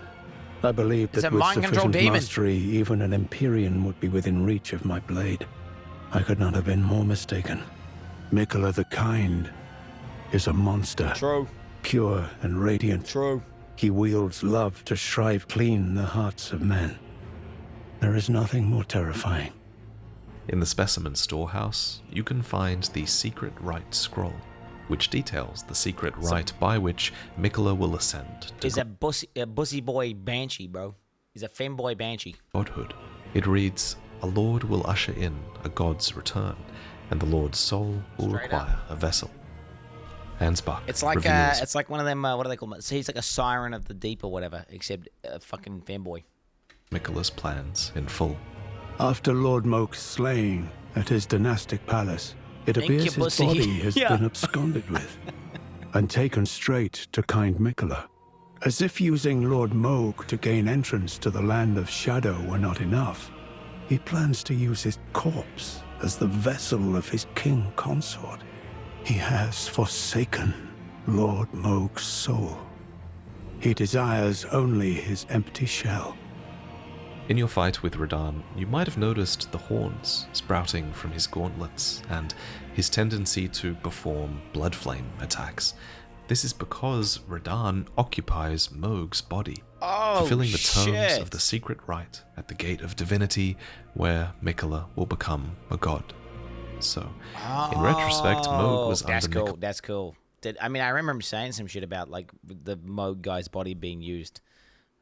I believed It's that a with mind control sufficient demon. mastery, even an Empyrean would be within reach of my blade. I could not have been more mistaken. Mikola the Kind is a monster. True. Pure and radiant. True. He wields love to shrive clean the hearts of men. There is nothing more terrifying. In the specimen storehouse, you can find the secret rite scroll, which details the secret rite by which Mikola will ascend to He's a bussy boy banshee, bro. He's a femboy banshee. godhood. It reads, "A lord will usher in a god's return, and the lord's soul will require a vessel." Ansbach It's like reveals it's like one of them. What do they call it? So he's like a siren of the deep or whatever, except a fucking femboy. Mikola's plans in full. After Lord Moke's slaying at his dynastic palace, it appears his Incubussy. body has Yeah. been absconded with and taken straight to Kind Mikola. As if using Lord Moke to gain entrance to the land of shadow were not enough, he plans to use his corpse as the vessel of his king consort. He has forsaken Lord Moke's soul. He desires only his empty shell. In your fight with Radahn, you might have noticed the horns sprouting from his gauntlets and his tendency to perform blood flame attacks. This is because Radahn occupies Moog's body, fulfilling the terms of the secret rite at the Gate of Divinity, where Mikola will become a god. So, in retrospect, Moog was that's under cool. That's cool. I mean, I remember him saying some shit about like the Moog guy's body being used.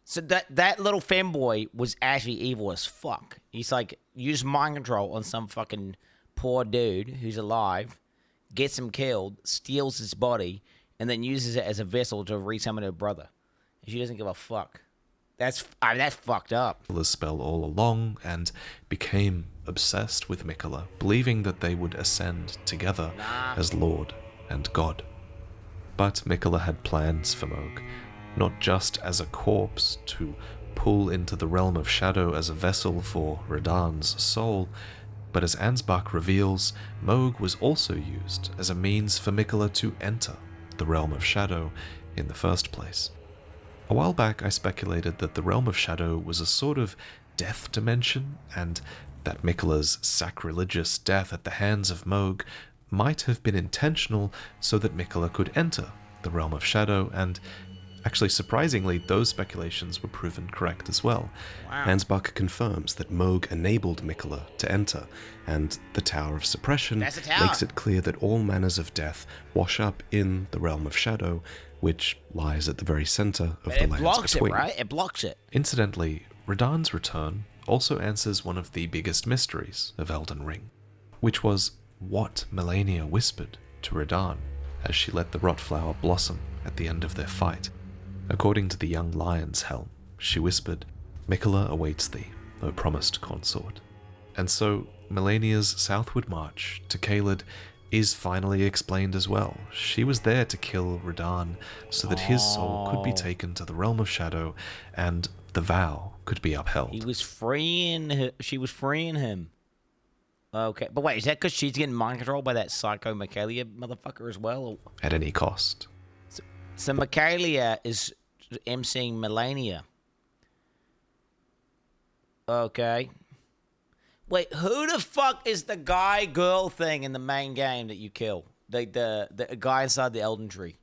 So that little femboy was actually evil as fuck. He's like used mind control on some fucking poor dude who's alive, gets him killed, steals his body, and then uses it as a vessel to resummon her brother. She doesn't give a fuck. That's fucked up. Mikola's spell all along and became obsessed with Mikola, believing that they would ascend together as Lord and God. But Mikola had plans for Moog, not just as a corpse to pull into the realm of shadow as a vessel for Radahn's soul, but as Ansbach reveals, Moog was also used as a means for Mikola to enter the realm of shadow in the first place. A while back I speculated that the realm of shadow was a sort of death dimension, and that Mikola's sacrilegious death at the hands of Moog might have been intentional so that Mikola could enter the realm of shadow, and actually surprisingly those speculations were proven correct as well. Wow. Ansbach confirms that Moog enabled Mikola to enter, and the Tower of Suppression That's a tower. makes it clear that all manners of death wash up in the realm of shadow, which lies at the very center of the It lands blocks between. it, right? It blocks it. Incidentally, Radahn's return also answers one of the biggest mysteries of Elden Ring, which was what Melania whispered to Radahn as she let the rot flower blossom at the end of their fight. According to the young lion's helm, she whispered, "Mikola awaits thee, O promised consort." And so Melania's southward march to Caelid is finally explained as well. She was there to kill Radahn so that his soul could be taken to the realm of shadow and the vow could be upheld. He was freeing her. She was freeing him. Okay, but wait, is that because she's getting mind controlled by that psycho Michaelia motherfucker as well? Or? At any cost. So Michaelia is emceeing Melania. Okay. Wait, who the fuck is the guy-girl thing in the main game that you kill? The guy inside the Elden Tree.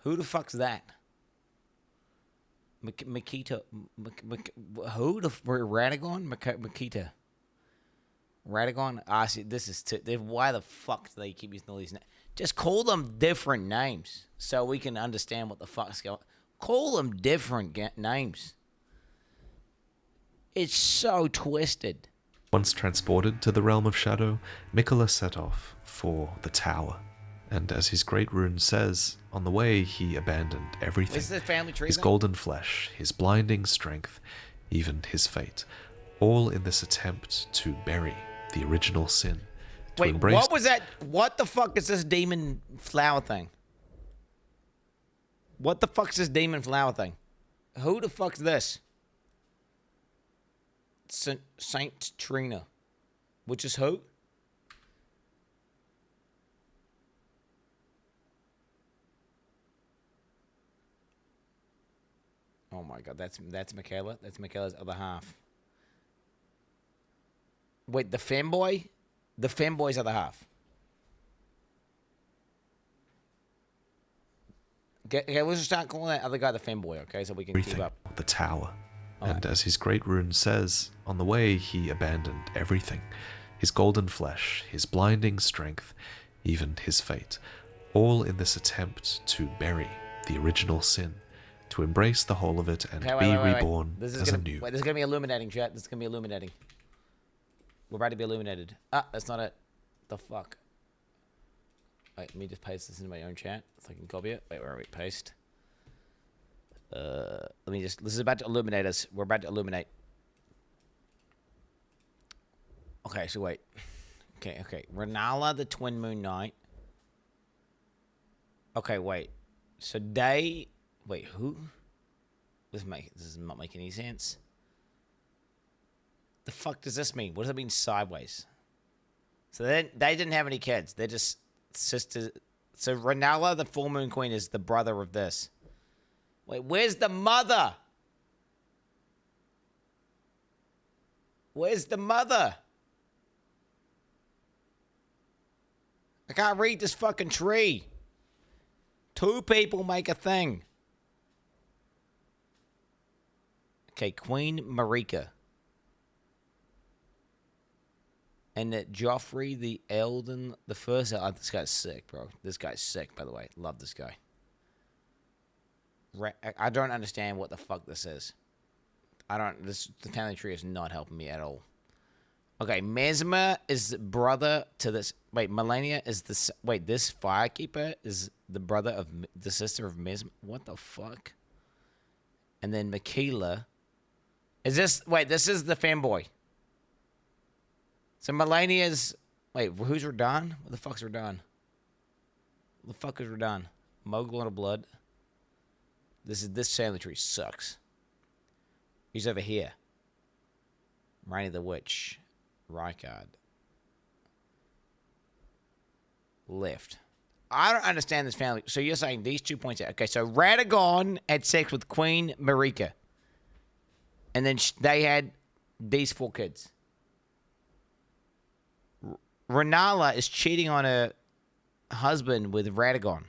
Who the fuck's that? Makita. Who the Radagon? Makita. Radagon? I see. This is why the fuck do they keep using all these names? Just call them different names so we can understand what the fuck's going. Call them different names. It's so twisted. Once transported to the realm of shadow, Mikola set off for the tower. And as his great rune says, on the way he abandoned everything. Is this family tree His thing? golden flesh, his blinding strength, even his fate. All in this attempt to bury the original sin. To Wait, embrace what was that? What the fuck is this demon flower thing? What the fuck's this demon flower thing? Who the fuck's this? Saint Trina. Which is who? Oh my god, that's Michaela. That's Michaela's other half. Wait, the femboy? The femboy's other half. Okay, we'll just start calling that other guy the femboy, okay? So we can keep up. The tower. And as his great rune says, on the way he abandoned everything. His golden flesh, his blinding strength, even his fate. All in this attempt to bury the original sin. To embrace the whole of it and be reborn as a new. Wait, this is going to be illuminating, chat. This is going to be illuminating. We're about to be illuminated. Ah, that's not it. The fuck? Wait, let me just paste this into my own chat so I can copy it. Wait, where are we? Paste. Let me just... This is about to illuminate us. We're about to illuminate. Okay, so wait. Okay. Renala, the Twin Moon Knight. Okay, wait. So they... Wait, who? This is not making any sense. The fuck does this mean? What does it mean sideways? So they didn't have any kids. They're just sisters. So Renala, the Full Moon Queen, is the brother of this. Wait, where's the mother? Where's the mother? I can't read this fucking tree. Two people make a thing. Okay, Queen Marika. And that Joffrey the Elden, the first... Oh, this guy's sick, bro. This guy's sick, by the way. Love this guy. I don't understand what the fuck this is. The family tree is not helping me at all. Okay, Mesmer is brother to this... Wait, Melania is the... Wait, this Firekeeper is the brother of... The sister of Mesmer? What the fuck? And then Michaela... Is this... Wait, this is the fanboy. So Melania's... Wait, who's Radon? What the fuck's Radon? What the fuck is Radon? Mogul of Blood. This family tree sucks. He's over here. Rainy the Witch. Rykard. Left. I don't understand this family. So you're saying these 2 points out. Okay, so Radagon had sex with Queen Marika. And then they had these 4 kids. Renala is cheating on her husband with Radagon.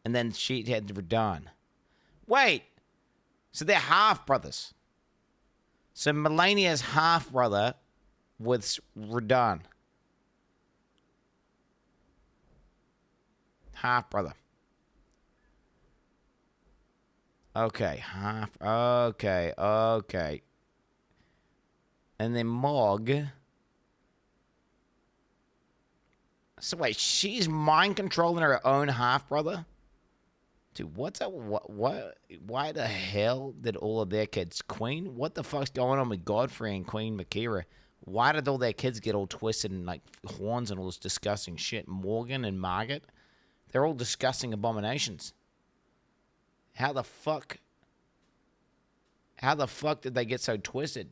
And then she had Radon. Wait. So they're half brothers. So Melania's half brother with Radon. Half brother. Okay, half. Okay. And then Mog. So wait, she's mind controlling her own half brother? Dude, what's up? What? Why the hell did all of their kids, Queen? What the fuck's going on with Godfrey and Queen Makira? Why did all their kids get all twisted and like horns and all this disgusting shit? Morgan and Margaret, they're all disgusting abominations. How the fuck did they get so twisted?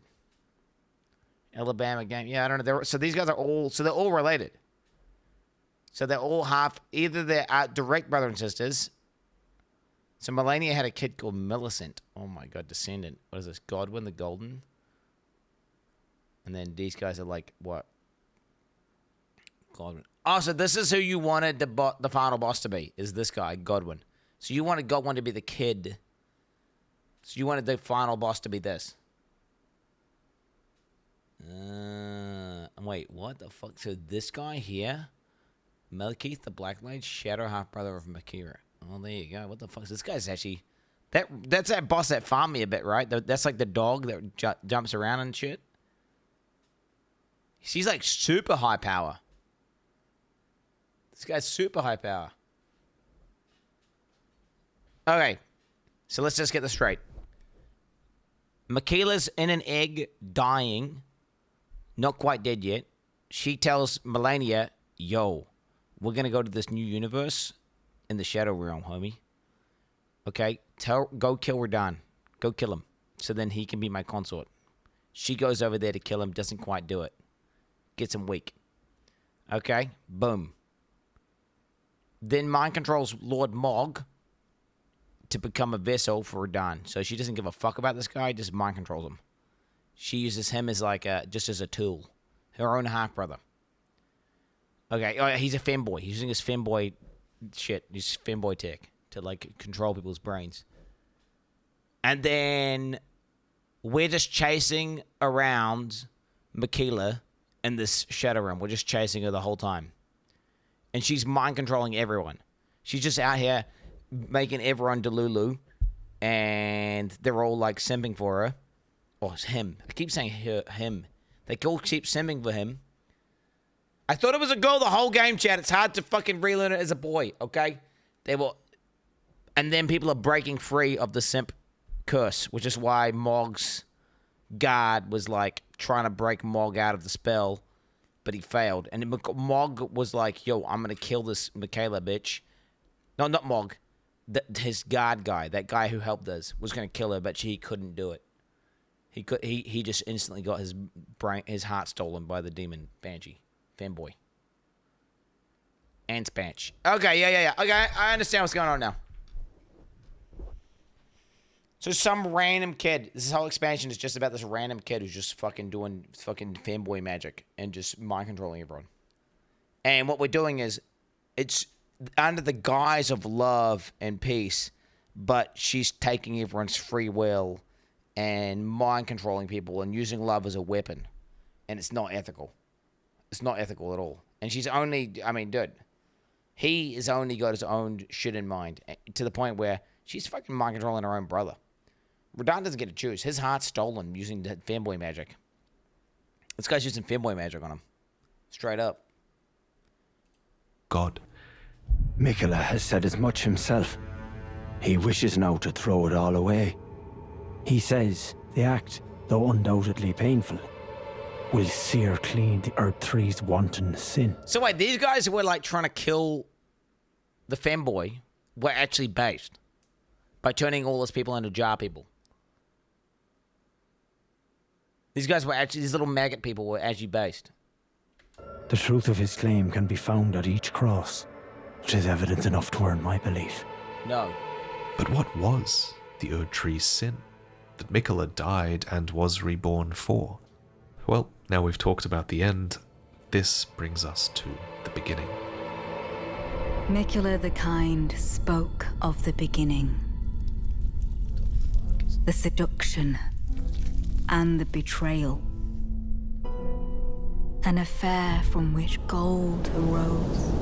Alabama game, yeah, I don't know. So these guys are all, so they're all related. So they're all half, either they're direct brother and sisters. So Melania had a kid called Millicent. Oh my god, descendant. What is this? Godwin the Golden? And then these guys are like, what? Godwin. Oh, so this is who you wanted the final boss to be, is this guy, Godwin. So you wanted Godwin to be the kid. So you wanted the final boss to be this. Wait, what the fuck? So this guy here, Melkeith the Black Knight, shadow half-brother of Makira. Oh, there you go. What the fuck? This guy's actually... That's that boss that farmed me a bit, right? That's like the dog that jumps around and shit. She's like super high power. This guy's super high power. Okay. So let's just get this straight. Michaela's in an egg, dying. Not quite dead yet. She tells Melania, yo, we're going to go to this new universe in the Shadow Realm, homie. Okay? Go kill Radon. Go kill him. So then he can be my consort. She goes over there to kill him. Doesn't quite do it. Gets him weak. Okay? Boom. Then mind controls Lord Mog. to become a vessel for Radahn. So she doesn't give a fuck about this guy, just mind controls him. She uses him as like just as a tool. Her own half-brother. Okay, he's a femboy. He's using his femboy shit, his femboy tech to like control people's brains. And then we're just chasing around Michaela in this shadow room. We're just chasing her the whole time. And she's mind controlling everyone. She's just out here making everyone delulu. And they're all like simping for her. Oh, it's him. I keep saying him. They all keep simping for him. I thought it was a girl the whole game, chat. It's hard to fucking relearn it as a boy, okay? And then people are breaking free of the simp curse, which is why Mog's guard was like trying to break Mog out of the spell, but he failed. And Mog was like, yo, I'm going to kill this Michaela bitch. No, not Mog. His guard guy, that guy who helped us, was going to kill her, but he couldn't do it. He just instantly got his heart stolen by the demon Banshee. Fanboy. And Spanch. Okay, yeah. Okay, I understand what's going on now. So some random kid. This whole expansion is just about this random kid who's just fucking doing fucking fanboy magic and just mind controlling everyone. And what we're doing is, it's under the guise of love and peace, but she's taking everyone's free will and mind controlling people and using love as a weapon. And it's not ethical. It's not ethical at all. And she's only, I mean, dude, he has only got his own shit in mind to the point where she's fucking mind controlling her own brother. Radahn doesn't get to choose. His heart's stolen using the fanboy magic. This guy's using fanboy magic on him. Straight up. God. Michaela has said as much himself. He wishes now to throw it all away. He says the act, though undoubtedly painful, will sear clean the Earth Three's wanton sin. So wait, these guys who were like trying to kill the femboy were actually based by turning all those people into jar people. These guys were actually, these little maggot people were actually based. The truth of his claim can be found at each cross, which is evidence enough to earn my belief. No. But what was the Erd Tree's sin that Michaela died and was reborn for? Well, now we've talked about the end, this brings us to the beginning. Michaela the Kind spoke of the beginning. The seduction and the betrayal. An affair from which gold arose.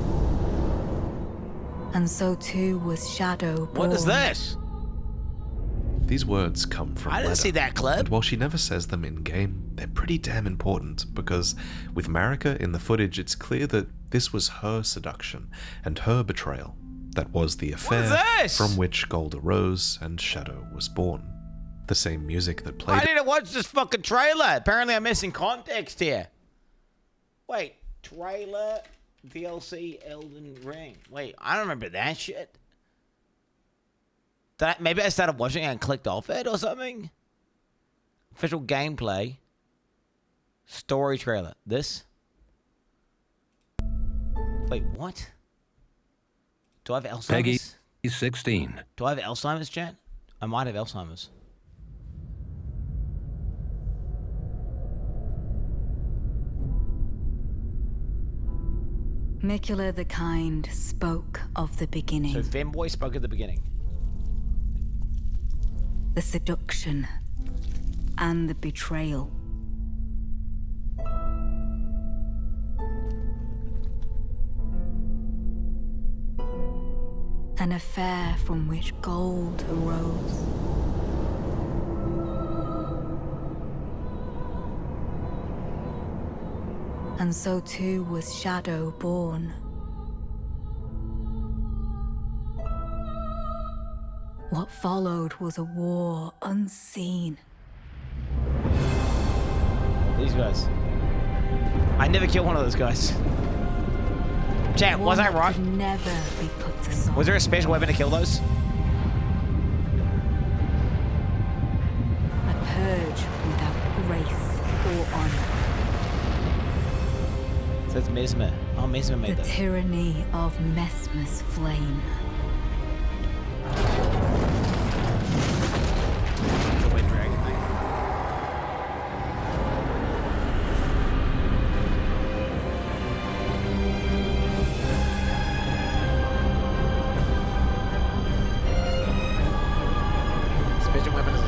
And so too was Shadow born. What is this? These words come from I didn't see that clip. And while she never says them in-game, they're pretty damn important, because with Marika in the footage, it's clear that this was her seduction and her betrayal. That was the affair from which gold arose and Shadow was born. The same music that played... I need to watch this fucking trailer. Apparently I'm missing context here. Wait, trailer, DLC, Elden Ring. Wait, I don't remember that shit. Maybe I started watching it and clicked off it or something? Official gameplay. Story trailer. This? Wait, what? Do I have Alzheimer's? Peggy, 16. Do I have Alzheimer's, chat? I might have Alzheimer's. Michaela the Kind spoke of the beginning. So Femboy spoke at the beginning. The seduction and the betrayal. An affair from which gold arose. And so too was Shadow born. What followed was a war unseen. These guys. I never killed one of those guys. Chat, was I right? Never be put to solve. Was there a special weapon to kill those? A purge without grace or honor. It says Mesmer. Oh, Mesmer made The that. tyranny of Mesmer's flame.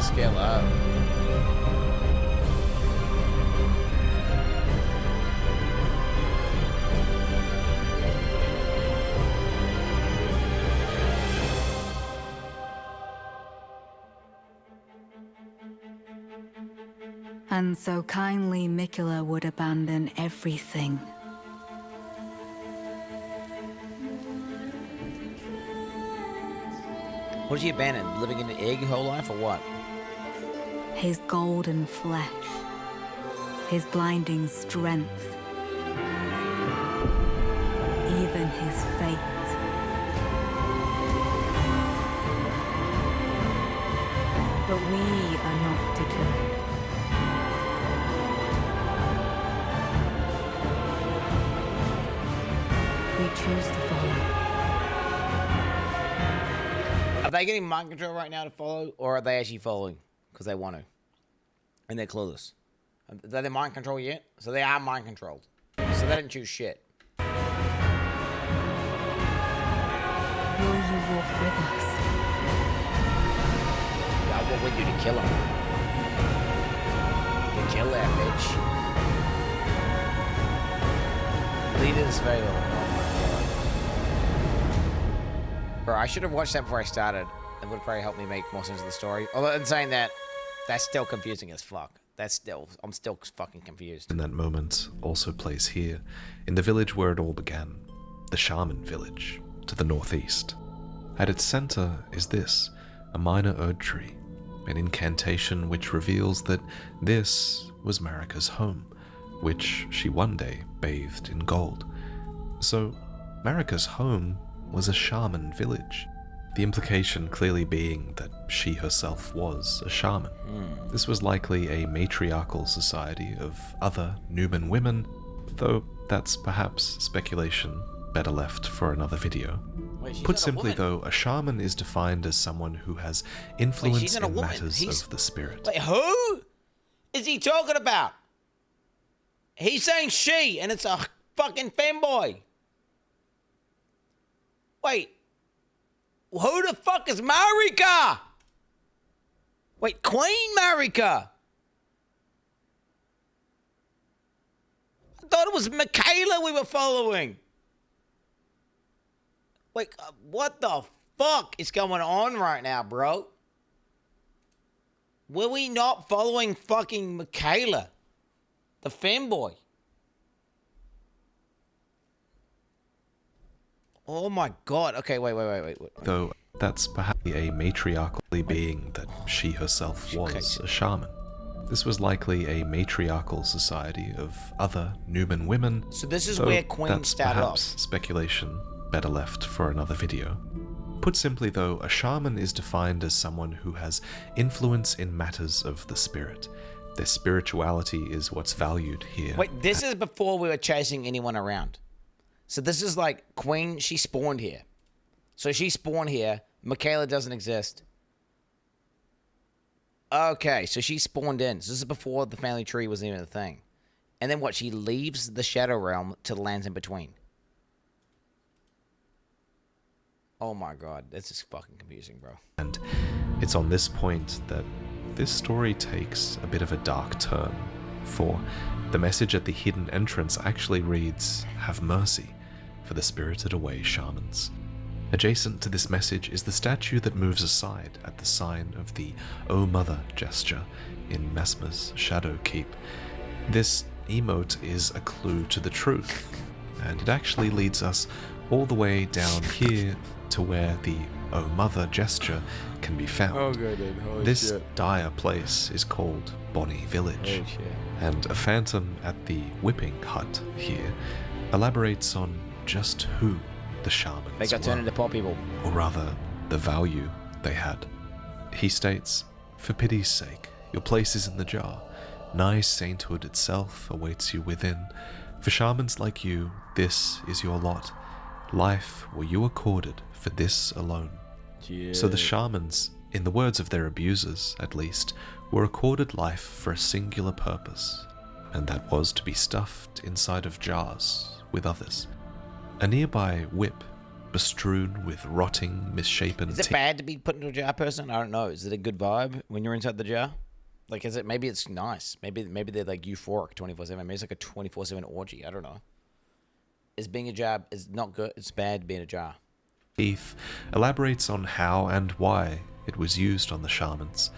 scale up. And so kindly Mikula would abandon everything. What did he abandon? Living in an egg whole life or what? His golden flesh, his blinding strength, even his fate. But we are not deterred. We choose to follow. Are they getting mind control right now to follow, or are they actually following because they want to? And they're clueless. Are they mind control yet? So they are mind controlled. So they didn't choose shit. Will you walk with us? Yeah, I walk with you to kill him. To kill that bitch. Leader's fatal. Bro, I should have watched that before I started. It would probably help me make more sense of the story. Although, in saying that, that's still confusing as fuck. I'm still fucking confused. And that moment also plays here, in the village where it all began, the Shaman village, to the northeast. At its center is this, a minor Erd tree, an incantation which reveals that this was Marika's home, which she one day bathed in gold. So, Marika's home was a shaman village. The implication clearly being that she herself was a shaman. This was likely a matriarchal society of other Numen women, though that's perhaps speculation better left for another video. Wait, Put simply though, a shaman is defined as someone who has influence in matters of the spirit. Wait, who is he talking about? He's saying she, and it's a fucking femboy. Wait, who the fuck is Marika? Wait, Queen Marika? I thought it was Michaela we were following. Wait, what the fuck is going on right now, bro? Were we not following fucking Michaela, the femboy? Oh my god. Okay, wait. Though that's perhaps a matriarchal being that she herself was a shaman. This was likely a matriarchal society of other Numen women. So this is though where Queen that's started perhaps off. Speculation better left for another video. Put simply though, a shaman is defined as someone who has influence in matters of the spirit. Their spirituality is what's valued here. Wait, this is before we were chasing anyone around. So this is like Queen, she spawned here. So she spawned here. Michaela doesn't exist. Okay, so she spawned in. So this is before the family tree was even a thing. And then what? She leaves the Shadow Realm to the lands in between. Oh my god, this is fucking confusing, bro. And it's on this point that this story takes a bit of a dark turn. For the message at the hidden entrance actually reads, "Have mercy for the spirited away shamans." Adjacent to this message is the statue that moves aside at the sign of the "O Mother" gesture in Messmer's Shadow Keep. This emote is a clue to the truth, and it actually leads us all the way down here to where the "O Mother" gesture can be found. Oh good, dude. Holy This shit. dire place is called Bonnie Village, Oh shit. and a phantom at the whipping hut here elaborates on just who the shamans They got turned into pot people. or rather, the value they had. He states, "For pity's sake, your place is in the jar. Nigh sainthood itself awaits you within. For shamans like you, this is your lot. Life were you accorded for this alone." So the shamans, in the words of their abusers at least, were accorded life for a singular purpose, and that was to be stuffed inside of jars with others. A nearby whip bestrewn with rotting, misshapen Is it bad to be put into a jar, person? I don't know. Is it a good vibe when you're inside the jar? Like, is it? Maybe it's nice. Maybe they're like euphoric 24/7. Maybe it's like a 24/7 orgy. I don't know. Is being a jar is not good? It's bad being a jar. Keith elaborates on how and why it was used on the shamans.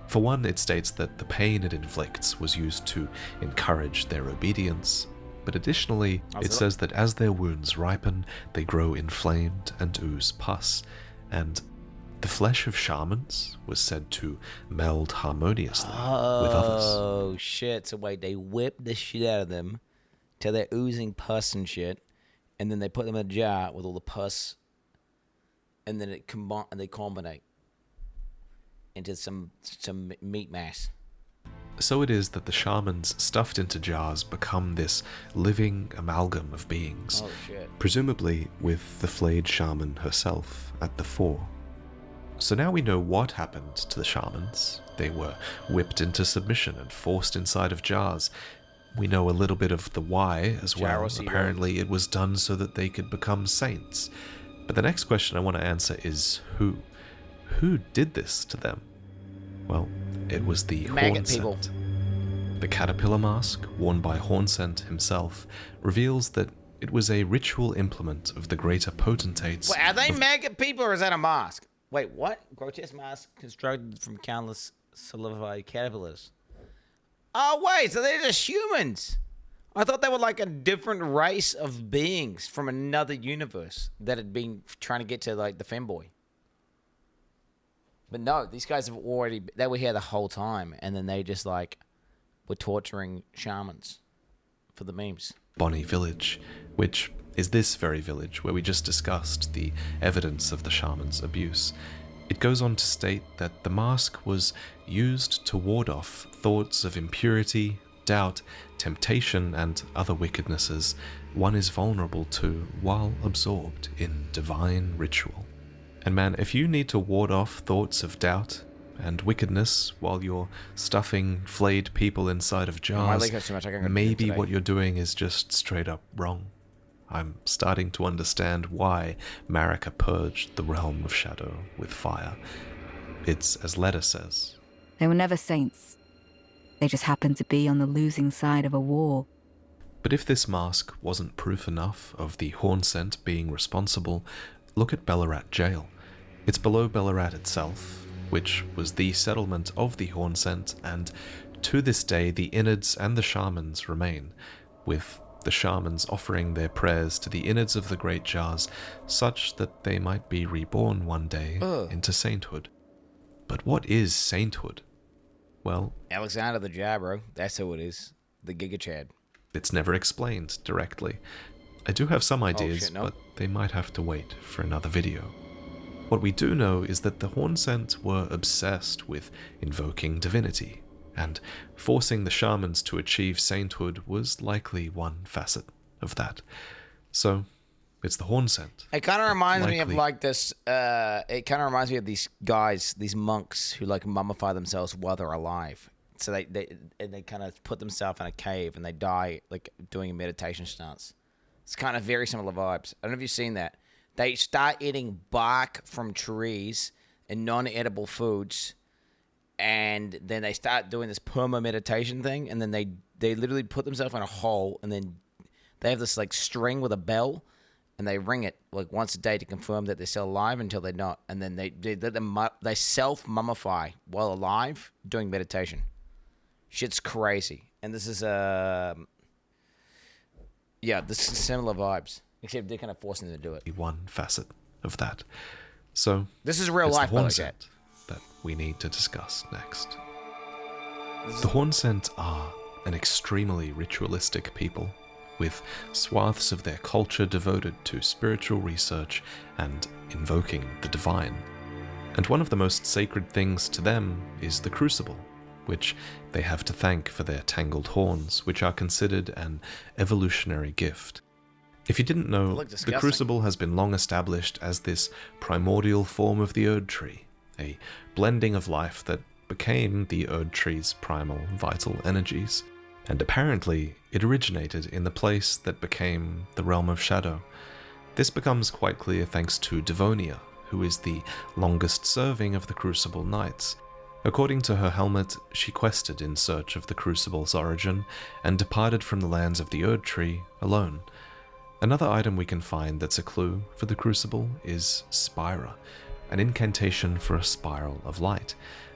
For one, it states that the pain it inflicts was used to encourage their obedience, but additionally, it says that as their wounds ripen, they grow inflamed and ooze pus, and the flesh of shamans was said to meld harmoniously with others. Oh shit! So wait, they whip the shit out of them till they're oozing pus and shit, and then they put them in a jar with all the pus, and then they combine into some meat mass. So it is that the shamans stuffed into jars become this living amalgam of beings, Oh shit! presumably with the flayed shaman herself at the fore. So now we know what happened to the shamans. They were whipped into submission and forced inside of jars. We know a little bit of the why as well. Apparently it was done so that they could become saints. But the next question I want to answer is who? Who did this to them? Well, it was the Maggot people. Hornsent. The caterpillar mask, worn by Hornsent himself, reveals that it was a ritual implement of the greater potentates. Wait, are they maggot people or is that a mask? Wait, what? Grotesque mask constructed from countless solidified caterpillars. Oh wait, so they're just humans. I thought they were like a different race of beings from another universe that had been trying to get to like the femboy. But no, these guys they were here the whole time, and then they just like were torturing shamans for the memes. Bonnie Village, which is this very village where we just discussed the evidence of the shaman's abuse. It goes on to state that the mask was used to ward off thoughts of impurity, doubt, temptation, and other wickednesses one is vulnerable to while absorbed in divine ritual. And man, if you need to ward off thoughts of doubt and wickedness while you're stuffing flayed people inside of jars, maybe what you're doing is just straight up wrong. I'm starting to understand why Marika purged the realm of shadow with fire. It's as Leda says. They were never saints. They just happened to be on the losing side of a war. But if this mask wasn't proof enough of the Hornsent being responsible, look at Ballarat Jail. It's below Ballarat itself, which was the settlement of the Hornsent, and to this day the innards and the shamans remain, with the shamans offering their prayers to the innards of the great jars, such that they might be reborn one day into sainthood. But what is sainthood? Well, Alexander the Jar, bro. That's who it is. The Giga Chad. It's never explained directly. I do have some ideas, shit, no. but they might have to wait for another video. What we do know is that the Hornsent were obsessed with invoking divinity, and forcing the shamans to achieve sainthood was likely one facet of that. So, it's the Hornsent. It kind of reminds me of like this. It kind of reminds me of these guys, these monks who like mummify themselves while they're alive. So they kind of put themselves in a cave and they die like doing a meditation stance. It's kind of very similar vibes. I don't know if you've seen that. They start eating bark from trees and non-edible foods, and then they start doing this perma meditation thing, and then they literally put themselves in a hole, and then they have this like string with a bell, and they ring it like once a day to confirm that they're still alive until they're not, and then they self-mummify while alive doing meditation. Shit's crazy, and this is this is similar vibes, except they're kind of forcing them to do it. One facet of that. So this is real it's life, the by the Hornsent that we need to discuss next. The Hornsent are an extremely ritualistic people, with swaths of their culture devoted to spiritual research and invoking the divine. And one of the most sacred things to them is the crucible, which they have to thank for their tangled horns, which are considered an evolutionary gift. If you didn't know, the crucible has been long established as this primordial form of the Erd Tree, a blending of life that became the Erd Tree's primal vital energies. And apparently, it originated in the place that became the Realm of Shadow. This becomes quite clear thanks to Devonia, who is the longest serving of the Crucible Knights. According to her helmet, she quested in search of the Crucible's origin and departed from the lands of the Erd Tree alone. Another item we can find that's a clue for the Crucible is Spira, an incantation for a spiral of light.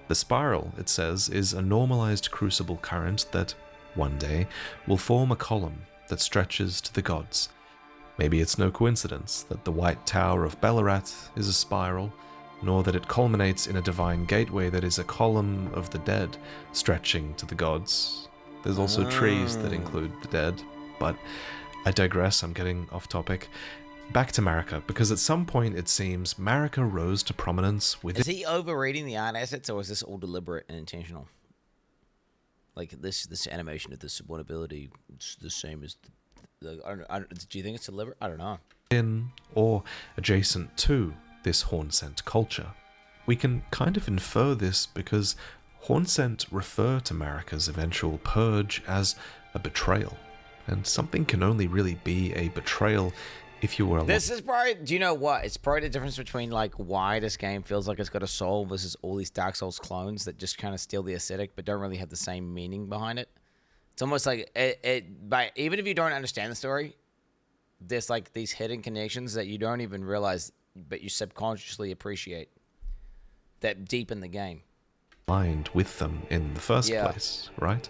The spiral, it says, is a normalized Crucible current that, one day, will form a column that stretches to the gods. Maybe it's no coincidence that the White Tower of Ballarat is a spiral, nor that it culminates in a divine gateway that is a column of the dead stretching to the gods. There's also trees that include the dead, but I digress, I'm getting off topic. Back to Marika, because at some point it seems Marika rose to prominence with... Is he overreading the art assets, or is this all deliberate and intentional? Like, this animation of this one ability, it's the same as... do you think it's deliberate? I don't know. In, or adjacent to, this Hornsent culture. We can kind of infer this because Hornsent refer to Marika's eventual purge as a betrayal, and something can only really be a betrayal if you were alive. This is probably, do you know what? It's probably the difference between like why this game feels like it's got a soul versus all these Dark Souls clones that just kind of steal the aesthetic but don't really have the same meaning behind it. It's almost like even if you don't understand the story, there's like these hidden connections that you don't even realize, but you subconsciously appreciate that deep in the game. Aligned with them in the first place, right?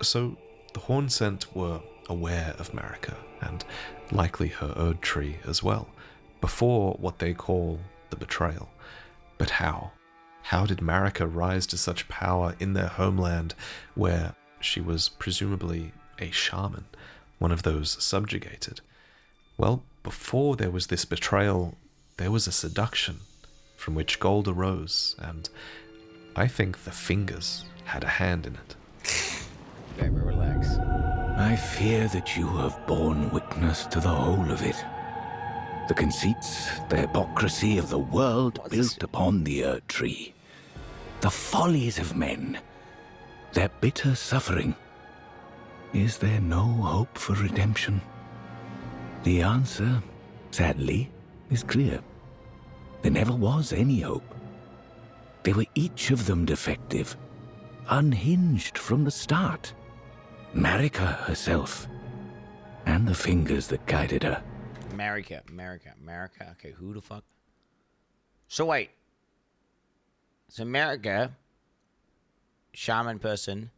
So the Hornsent were aware of Marika, and likely her Erd Tree as well, before what they call the betrayal. But how? How did Marika rise to such power in their homeland where she was presumably a shaman, one of those subjugated? Well, before there was this betrayal, there was a seduction from which gold arose, and I think the fingers had a hand in it. Very relax. I fear that you have borne witness to the whole of it. The conceits, the hypocrisy of the world built upon the Erd Tree. The follies of men. Their bitter suffering. Is there no hope for redemption? The answer, sadly, is clear. There never was any hope. They were each of them defective, unhinged from the start. Marika herself, and the fingers that guided her. Marika. Okay, who the fuck? So wait. So Marika, shaman person,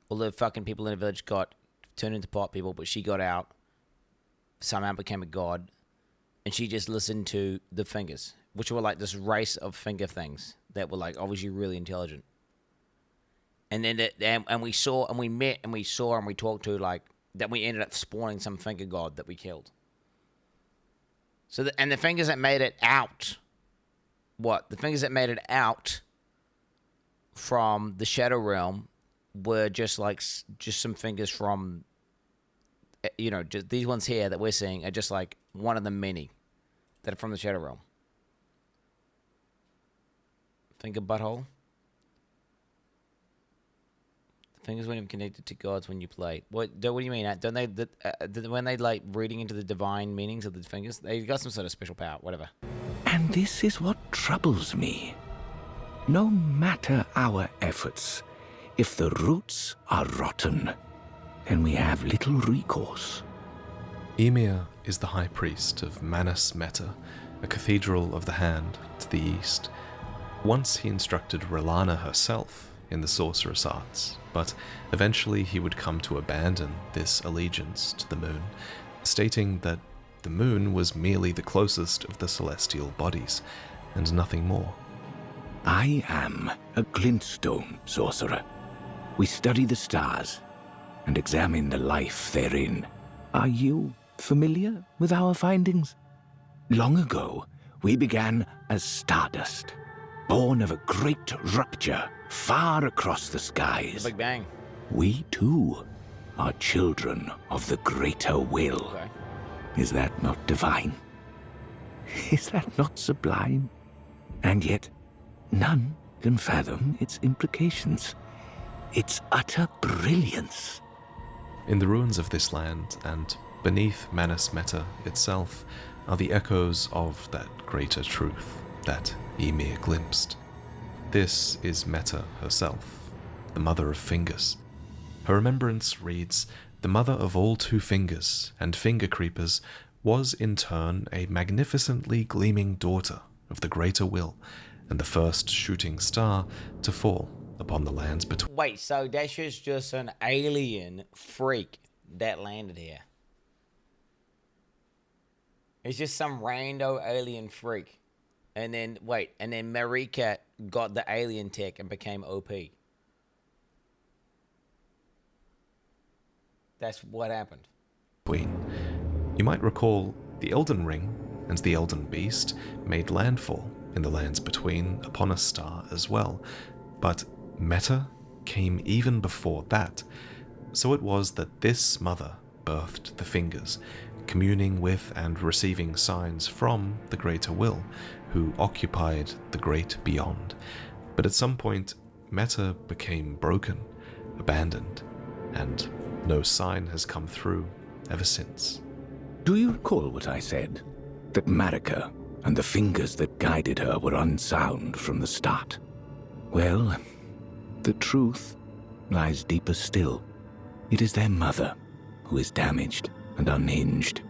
all the fucking people in the village got turned into pot people, but she got out, somehow became a god, and she just listened to the fingers, which were like this race of finger things that were like obviously really intelligent. And then and we saw and we met and we saw and we talked to like that we ended up spawning some finger god that we killed. So and the fingers that made it out, the fingers that made it out from the Shadow Realm were just some fingers from, just these ones here that we're seeing are just like one of the many that are from the Shadow Realm. Finger butthole. Fingers weren't even connected to gods when you play. What do you mean? Don't they? When they like reading into the divine meanings of the fingers, they got some sort of special power, whatever. And this is what troubles me. No matter our efforts, if the roots are rotten, then we have little recourse. Ymir is the high priest of Manus Meta, a cathedral of the hand to the east. Once he instructed Relana herself in the sorcerous arts, but eventually he would come to abandon this allegiance to the moon, stating that the moon was merely the closest of the celestial bodies, and nothing more. I am a glintstone sorcerer. We study the stars and examine the life therein. Are you familiar with our findings? Long ago, we began as stardust, born of a great rupture far across the skies. Big Bang. We, too, are children of the greater will. Okay. Is that not divine? Is that not sublime? And yet, none can fathom its implications, its utter brilliance. In the ruins of this land, and beneath Manus Meta itself are the echoes of that greater truth that Ymir glimpsed. This is Meta herself, the mother of fingers. Her remembrance reads, "The mother of all two fingers and finger creepers was in turn a magnificently gleaming daughter of the greater will, and the first shooting star to fall upon the lands between." Wait, so that's just an alien freak that landed here. It's just some rando alien freak. And then, wait, and then Marika got the alien tech and became OP. That's what happened. You might recall the Elden Ring and the Elden Beast made landfall in the lands between upon a star as well, but Meta came even before that. So it was that this mother birthed the fingers, communing with and receiving signs from the greater will, who occupied the great beyond. But at some point, Meta became broken, abandoned, and no sign has come through ever since. Do you recall what I said? That Marika and the fingers that guided her were unsound from the start? Well, the truth lies deeper still. It is their mother who is damaged and unhinged.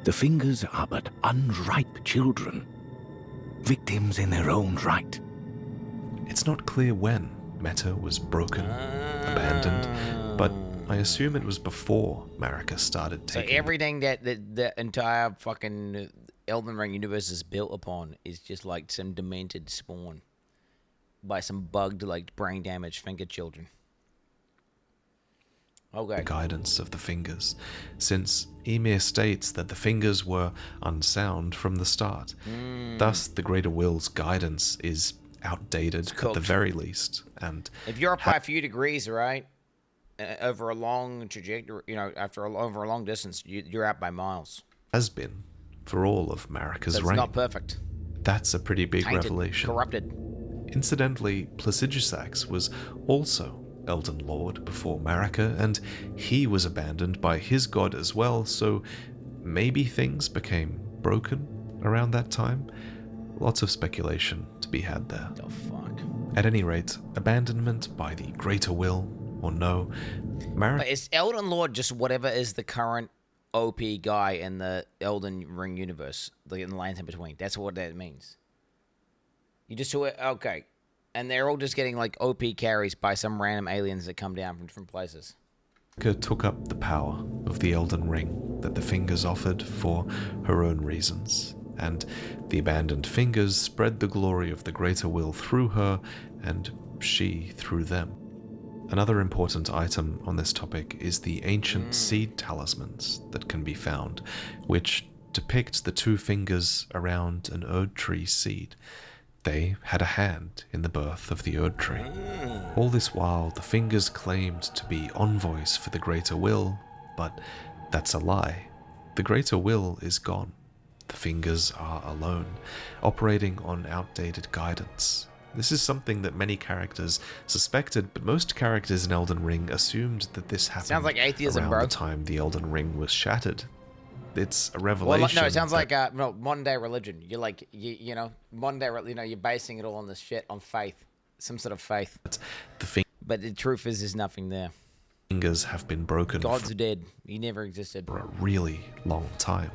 The fingers are but unripe children, victims in their own right. It's not clear when Meta was broken, abandoned, but I assume it was before Marika started taking... So everything that the entire fucking Elden Ring universe is built upon is just like some demented spawn by some bugged, like, brain damaged finger children. Okay. The guidance of the fingers, since Ymir states that the fingers were unsound from the start. Thus, the greater will's guidance is outdated at the very least. And if you're up by a few degrees, right, over a long trajectory, you know, over a long distance, you're out by miles. Has been for all of Marika's reign. It's not perfect. That's a pretty big Tainted, revelation. corrupted. Incidentally, Placidusax was also Elden Lord before Marika, and he was abandoned by his god as well, so maybe things became broken around that time? Lots of speculation to be had there. The fuck? At any rate, abandonment by the greater will, or no, Marika... But is Elden Lord just whatever is the current OP guy in the Elden Ring universe, like in the lands in between? That's what that means. You just saw it, okay. And they're all just getting like OP carries by some random aliens that come down from different places. Marika took up the power of the Elden Ring that the fingers offered for her own reasons, and the abandoned fingers spread the glory of the greater will through her, and she through them. Another important item on this topic is the ancient seed talismans that can be found, which depict the two fingers around an Erd tree seed. They had a hand in the birth of the Erd tree. All this while, the fingers claimed to be envoys for the greater will, but that's a lie. The greater will is gone. The fingers are alone, operating on outdated guidance. This is something that many characters suspected, but most characters in Elden Ring assumed that this happened Sounds like atheism, around bro. the time the Elden Ring was shattered. It's a revelation. Well, no, it sounds like modern day religion. You're like, you know, modern day, you know, you're basing it all on this shit, on faith, some sort of faith. But the truth is, there's nothing there. Fingers have been broken. God's dead. He never existed. For a really long time.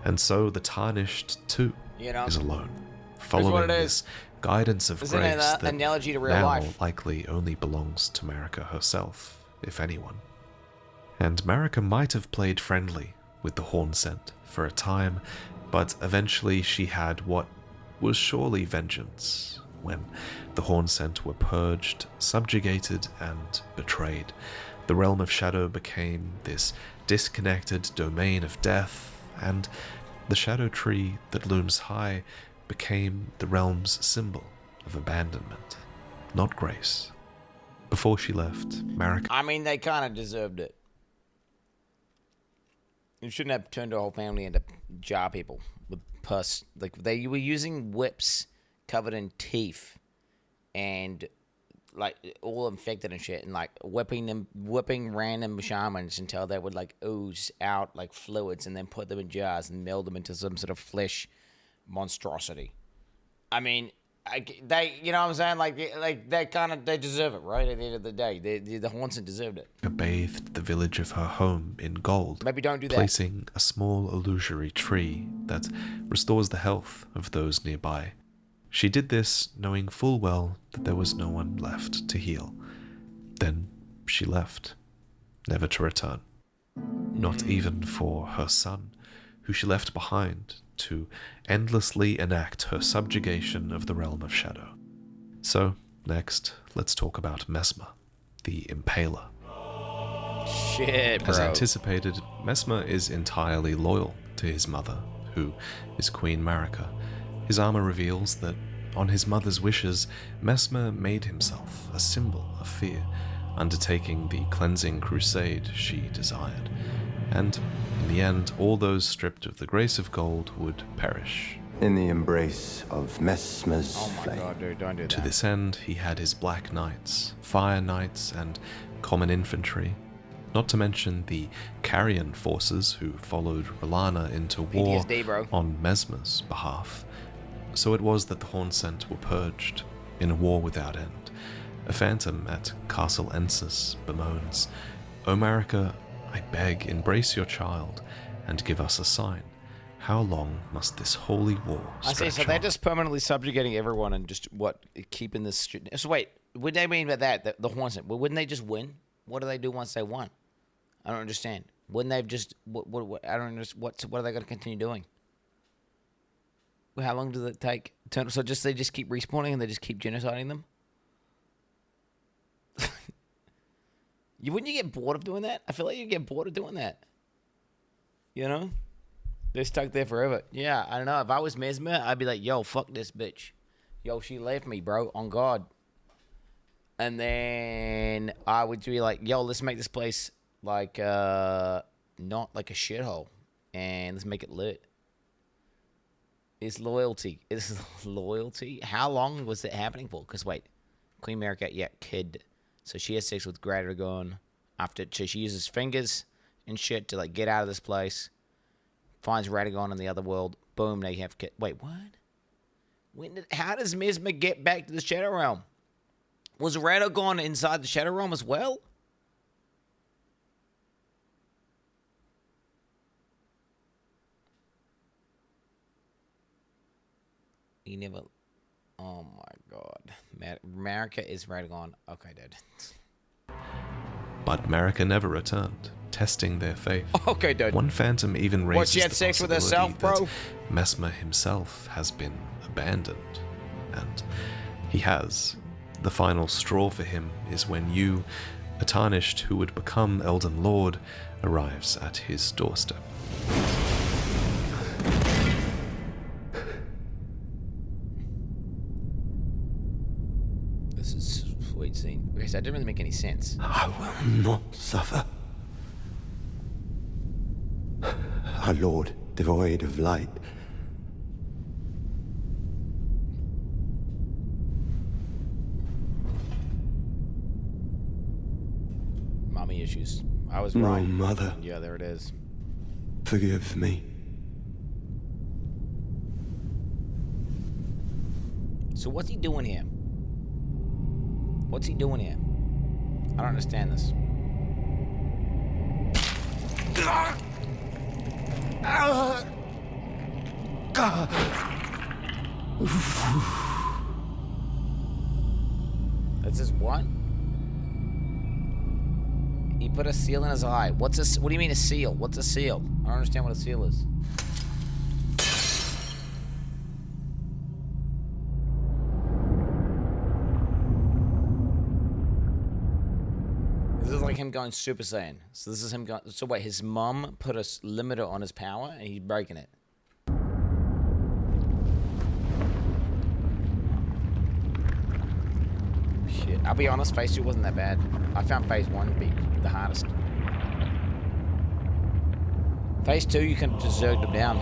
And so the Tarnished, too, You know? is alone, what following it this is. guidance of Isn't it grace an that analogy to real now life? likely only belongs to Marika herself, if anyone. And Marika might have played friendly with the Horn Scent for a time, but eventually she had what was surely vengeance when the Horn Scent were purged, subjugated, and betrayed. The realm of shadow became this disconnected domain of death, and the shadow tree that looms high became the realm's symbol of abandonment, not grace. Before she left, Marika... I mean, they kind of deserved it. You shouldn't have turned her whole family into jar people with pus. Like, they were using whips covered in teeth and like all infected and shit, and like whipping random shamans until they would like ooze out like fluids, and then put them in jars and meld them into some sort of flesh monstrosity. I mean, they, you know what I'm saying? Like they deserve it, right? At the end of the day, the Haunted deserved it. Bathed the village of her home in gold. Maybe don't do that. Placing a small illusory tree that restores the health of those nearby. She did this knowing full well that there was no one left to heal. Then she left, never to return. Not even for her son, who she left behind to endlessly enact her subjugation of the realm of shadow. So, next, let's talk about Mesmer, the Impaler. Shit, bro. As anticipated, Mesmer is entirely loyal to his mother, who is Queen Marika. His armor reveals that, on his mother's wishes, Mesmer made himself a symbol of fear, undertaking the cleansing crusade she desired. And, in the end, all those stripped of the grace of gold would perish. In the embrace of Mesmer's flame. God, dude, don't do that. To this end, he had his Black Knights, Fire Knights, and common infantry, not to mention the Carrion forces who followed R'hllana into war PTSD, bro. on Mesmer's behalf. So it was that the Hornsent were purged, in a war without end. A phantom at Castle Ensis bemoans, "O Marika, I beg, embrace your child, and give us a sign. How long must this holy war I see, stretch so they're on?" just permanently subjugating everyone and just, keeping this... So wait, what do they mean by that, the Haunted? Well, wouldn't they just win? What do they do once they won? I don't understand. Wouldn't they just... I don't understand. What are they going to continue doing? Well, how long does it take? So they just keep respawning and they just keep genociding them? Wouldn't you get bored of doing that? I feel like you'd get bored of doing that. You know? They're stuck there forever. Yeah, I don't know. If I was Mesmer, I'd be like, yo, fuck this bitch. Yo, she left me, bro. On God. And then I would be like, yo, let's make this place like, not like a shithole. And let's make it lit. It's loyalty. It's loyalty. How long was it happening for? Because, wait. Queen Marika, yeah, kid. So she has sex with Gradogon after... So she uses fingers and shit to, like, get out of this place. Finds Radagon in the other world. Boom, they have kid. Wait, what? How does Mesmer get back to the Shadow Realm? Was Radagon inside the Shadow Realm as well? He never... Oh my god. Marika is Radagon. Okay, dude. But Marika never returned, testing their faith. Okay, dude. One phantom even raises What, she had the sex with possibility herself, bro? that Mesmer himself has been abandoned. And he has. The final straw for him is when you, a tarnished who would become Elden Lord, arrives at his doorstep. This is a sweet scene. Okay, so that didn't really make any sense. I will not suffer. A lord devoid of light. Mommy issues. I was No, right. mother. Yeah, there it is. Forgive me. So what's he doing here? What's he doing here? I don't understand this. That's his what? He put a seal in his eye. What's a? What do you mean a seal? What's a seal? I don't understand what a seal is. This is like him going Super Saiyan. So this is him going... So wait, his mom put a limiter on his power and he's breaking it. Shit. I'll be honest, phase 2 wasn't that bad. I found phase 1 to be the hardest. Phase 2, you can just zerg them down.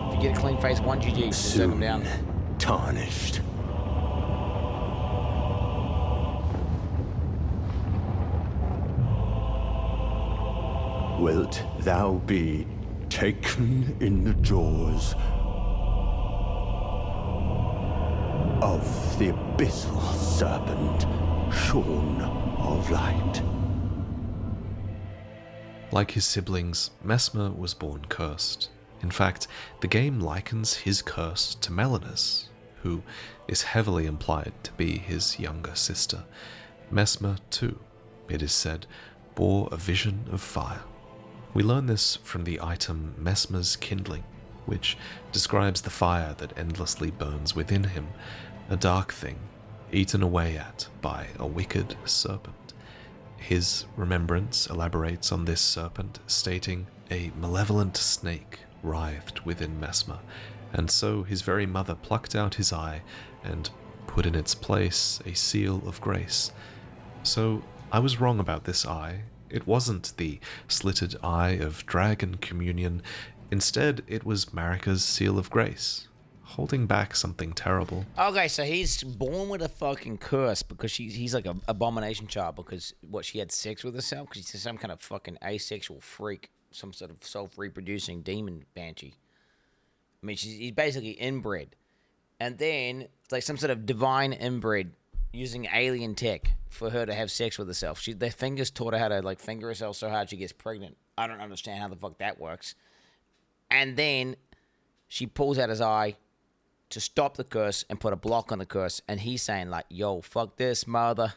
If you get a clean phase 1, GG, just zerg them down. Tarnished. wilt thou be taken in the jaws of the abyssal serpent, shorn of light. Like his siblings, Mesmer was born cursed. In fact, the game likens his curse to Melina's, who is heavily implied to be his younger sister. Mesmer, too, it is said, bore a vision of fire. We learn this from the item Mesmer's Kindling, which describes the fire that endlessly burns within him, a dark thing, eaten away at by a wicked serpent. His remembrance elaborates on this serpent, stating, "A malevolent snake writhed within Mesmer, and so his very mother plucked out his eye and put in its place a seal of grace." So I was wrong about this eye. It wasn't the slitted eye of dragon communion. Instead, it was Marika's seal of grace, holding back something terrible. Okay, so he's born with a fucking curse because he's like an abomination child because she had sex with herself because she's some kind of fucking asexual freak, some sort of self-reproducing demon banshee. I mean, he's basically inbred, and then it's like some sort of divine inbred using alien tech for her to have sex with herself. Their fingers taught her how to like finger herself so hard she gets pregnant. I don't understand how the fuck that works. And then she pulls out his eye to stop the curse and put a block on the curse. And he's saying like, yo, fuck this, mother.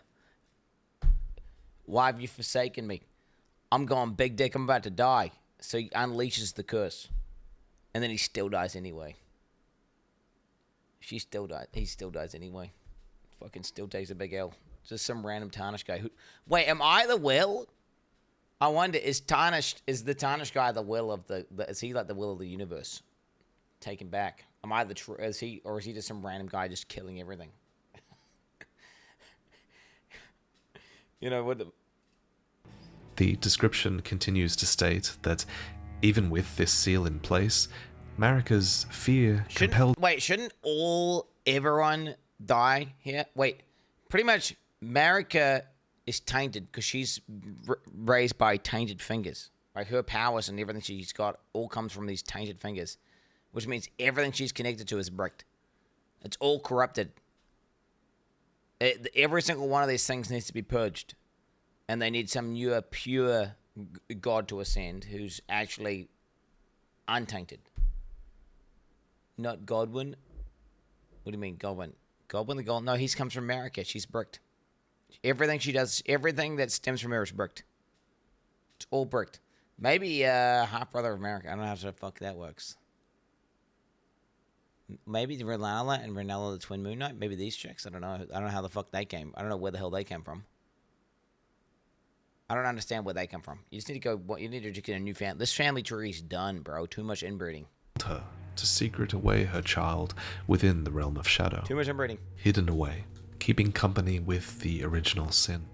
Why have you forsaken me? I'm going big dick. I'm about to die. So he unleashes the curse. And then he still dies anyway. She still dies. He still dies anyway. Fucking still takes a big L. Just some random Tarnish guy who... Wait, am I the will? I wonder, is the Tarnish guy the will of the... Is he like the will of the universe? Taken back. Am I the true... Is he... Or is he just some random guy just killing everything? You know, what The description continues to state that even with this seal in place, Marika's fear compelled... Wait, shouldn't everyone die here? Wait, pretty much Marika is tainted because she's raised by tainted fingers. Like her powers and everything she's got all comes from these tainted fingers, which means everything she's connected to is bricked. It's all corrupted. Every single one of these things needs to be purged, and they need some new pure god to ascend who's actually untainted. Not Godwin. What do you mean, Godwin? Godwin the Gold? No, he comes from Marika. She's bricked. Everything she does, everything that stems from her is bricked. It's all bricked. Maybe half brother of Marika. I don't know how the fuck that works. Maybe Renala and Renala the twin Moon Knight. Maybe these chicks. I don't know. I don't know how the fuck they came. I don't know where the hell they came from. I don't understand where they come from. You just need to go. What you need to get a new family. This family tree is done, bro. Too much inbreeding. Her to secret away her child within the realm of shadow. Too much inbreeding. Hidden away, keeping company with the original sin,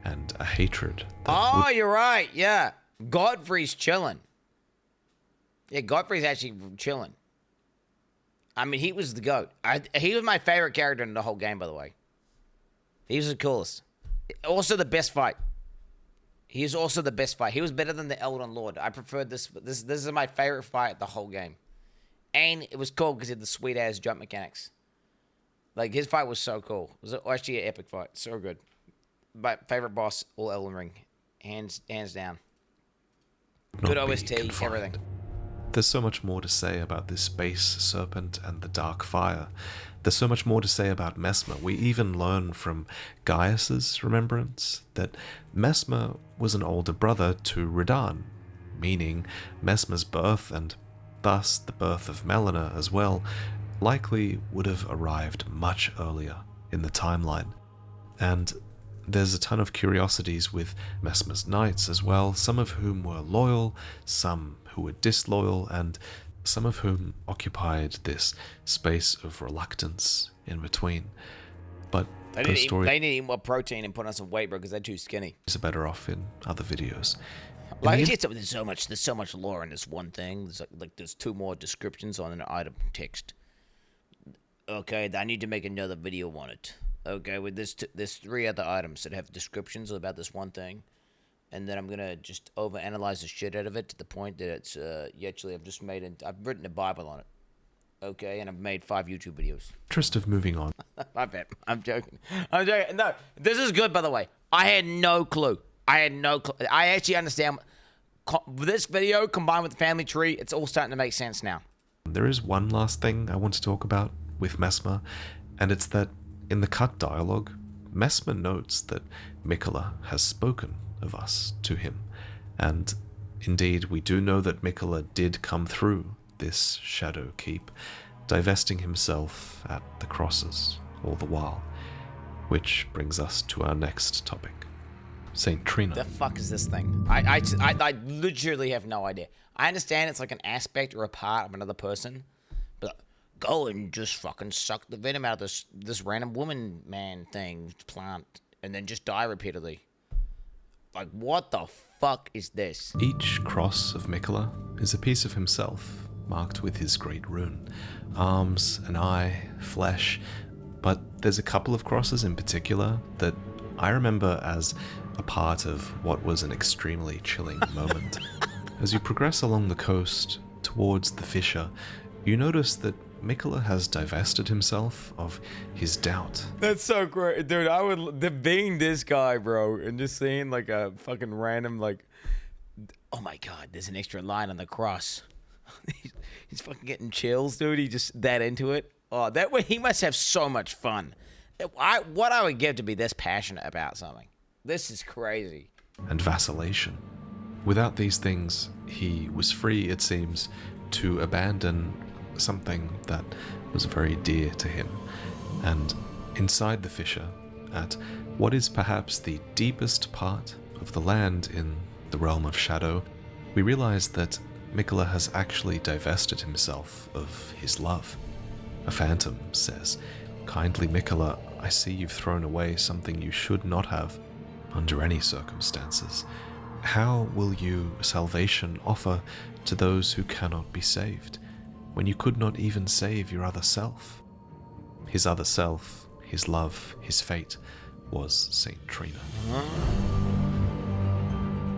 and a hatred. Oh, you're right. Yeah, Godfrey's chilling. Yeah, Godfrey's actually chilling. I mean, he was the GOAT. He was my favorite character in the whole game, by the way. He was the coolest. Also the best fight. He is also the best fight. He was better than the Elden Lord. I preferred this. This is my favorite fight the whole game. And it was cool because he had the sweet-ass jump mechanics. Like, his fight was so cool. It was actually an epic fight. So good. My favorite boss, all Elden Ring. Hands down. Good OST, everything. There's so much more to say about this base serpent and the dark fire. There's so much more to say about Mesmer. We even learn from Gaius's remembrance that Mesmer was an older brother to Radahn, meaning Mesmer's birth, and thus the birth of Melina as well, likely would have arrived much earlier in the timeline. And there's a ton of curiosities with Mesmer's knights as well, some of whom were loyal, some who were disloyal, and some of whom occupied this space of reluctance in between. But they need to eat more protein and put on some weight, bro, because they're too skinny. Are better off in other videos. Like, there's so much lore in this one thing. There's like there's 2 more descriptions on an item text. Okay, I need to make another video on it. Okay, with there's 3 other items that have descriptions about this one thing. and then I'm gonna just overanalyze the shit out of it to the point that it's actually I've written a Bible on it. Okay, and I've made 5 YouTube videos. Interest of moving on. I bet. I'm joking. I'm joking. No, this is good, by the way. I had no clue. I actually understand. This video combined with the family tree, it's all starting to make sense now. There is one last thing I want to talk about with Messmer, and it's that in the cut dialogue, Messmer notes that Mikola has spoken of us to him. And indeed, we do know that Mikola did come through this Shadow Keep, divesting himself at the crosses all the while. Which brings us to our next topic. St. Trina. The fuck is this thing? I literally have no idea. I understand it's like an aspect or a part of another person, but go and just fucking suck the venom out of this random woman man thing plant and then just die repeatedly. Like, what the fuck is this? Each cross of Mikola is a piece of himself, marked with his great rune. Arms, an eye, flesh. But there's a couple of crosses in particular that I remember as a part of what was an extremely chilling moment. As you progress along the coast towards the fissure, you notice that Mikola has divested himself of his doubt. That's so great, dude. Being this guy, bro, and just seeing like a fucking random oh my god, there's an extra line on the cross. He's fucking getting chills, dude. He just that into it. Oh, that way he must have so much fun. What I would give to be this passionate about something. This is crazy. And vacillation. Without these things, he was free, it seems, to abandon something that was very dear to him. And inside the fissure, at what is perhaps the deepest part of the land in the realm of shadow, we realize that Mikola has actually divested himself of his love. A phantom says, "Kindly Mikola, I see you've thrown away something you should not have, under any circumstances. How will you salvation offer to those who cannot be saved, when you could not even save your other self?" His other self, his love, his fate, was St. Trina.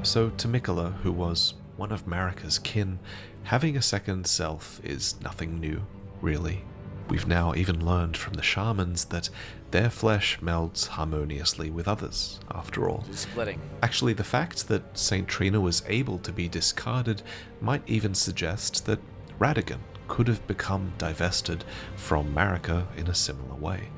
So to Mikola, who was one of Marika's kin, having a second self is nothing new, really. We've now even learned from the shamans that their flesh melds harmoniously with others, after all. Splitting. Actually, the fact that St. Trina was able to be discarded might even suggest that Radagon could have become divested from Marika in a similar way.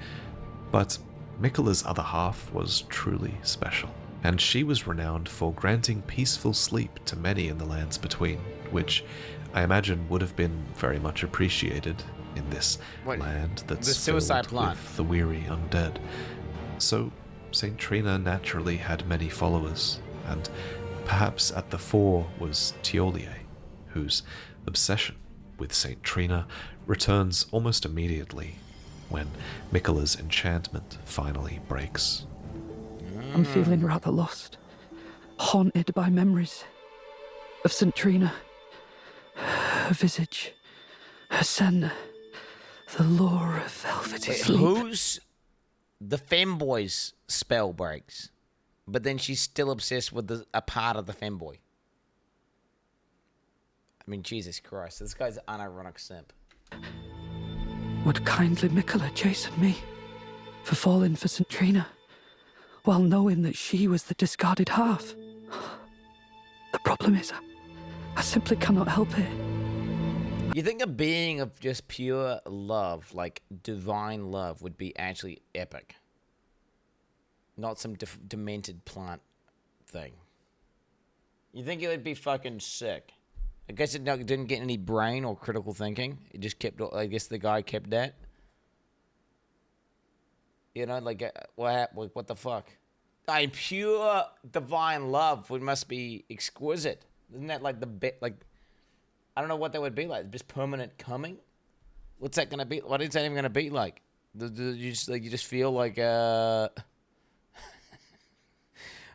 But Mikola's other half was truly special, and she was renowned for granting peaceful sleep to many in the lands between, which I imagine would have been very much appreciated in this land that's the suicide filled plot with the weary undead. So St. Trina naturally had many followers, and perhaps at the fore was Tiolier, whose obsession with St. Trina returns almost immediately when Mikola's enchantment finally breaks. I'm feeling rather lost, haunted by memories of St. Trina, her visage, her scent, the lure of velvety sleep. Who's the femboy's spell breaks, but then she's still obsessed with a part of the femboy? I mean, Jesus Christ, this guy's an unironic simp. Would kindly Mikola chasten me for falling for St. Trina, while knowing that she was the discarded half? The problem is, I simply cannot help it. You think a being of just pure love, like divine love, would be actually epic? Not some demented plant thing. You think it would be fucking sick? I guess it didn't get any brain or critical thinking. It just kept, I guess the guy kept that. You know, like, what the fuck? Pure divine love must be exquisite. Isn't that like the bit, like, I don't know what that would be like. Just permanent coming? What's that gonna be? What is that even gonna be like? You just feel like I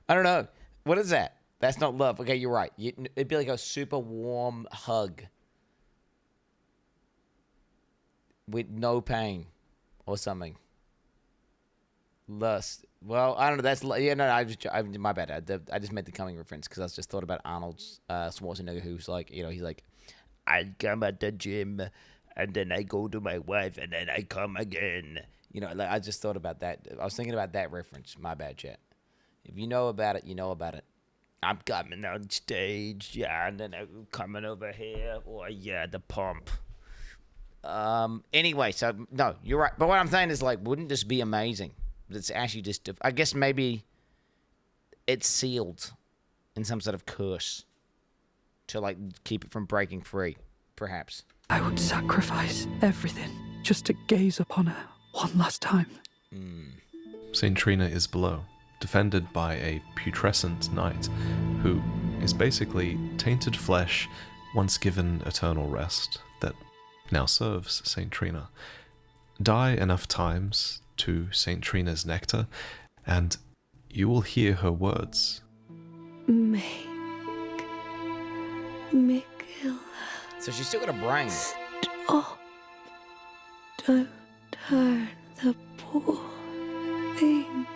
don't know. What is that? That's not love. Okay, you're right. It'd be like a super warm hug with no pain or something. Lust. Well, I don't know. That's yeah. No, my bad. I just made the coming reference because I just thought about Arnold Schwarzenegger, who's like, he's like, I come at the gym, and then I go to my wife, and then I come again. Like I just thought about that. I was thinking about that reference. My bad, chat. If you know about it, you know about it. I'm coming on stage, yeah, and then I'm coming over here. Oh yeah, the pump. Anyway, so no, you're right. But what I'm saying is, like, wouldn't this be amazing? It's actually just, I guess maybe it's sealed in some sort of curse to, like, keep it from breaking free, perhaps. I would sacrifice everything just to gaze upon her one last time. Saint Trina is below, defended by a putrescent knight who is basically tainted flesh once given eternal rest that now serves Saint Trina. Die enough times to Saint Trina's nectar, and you will hear her words. Make Mikilla. So she's still got a brain. Stop. Don't turn the poor thing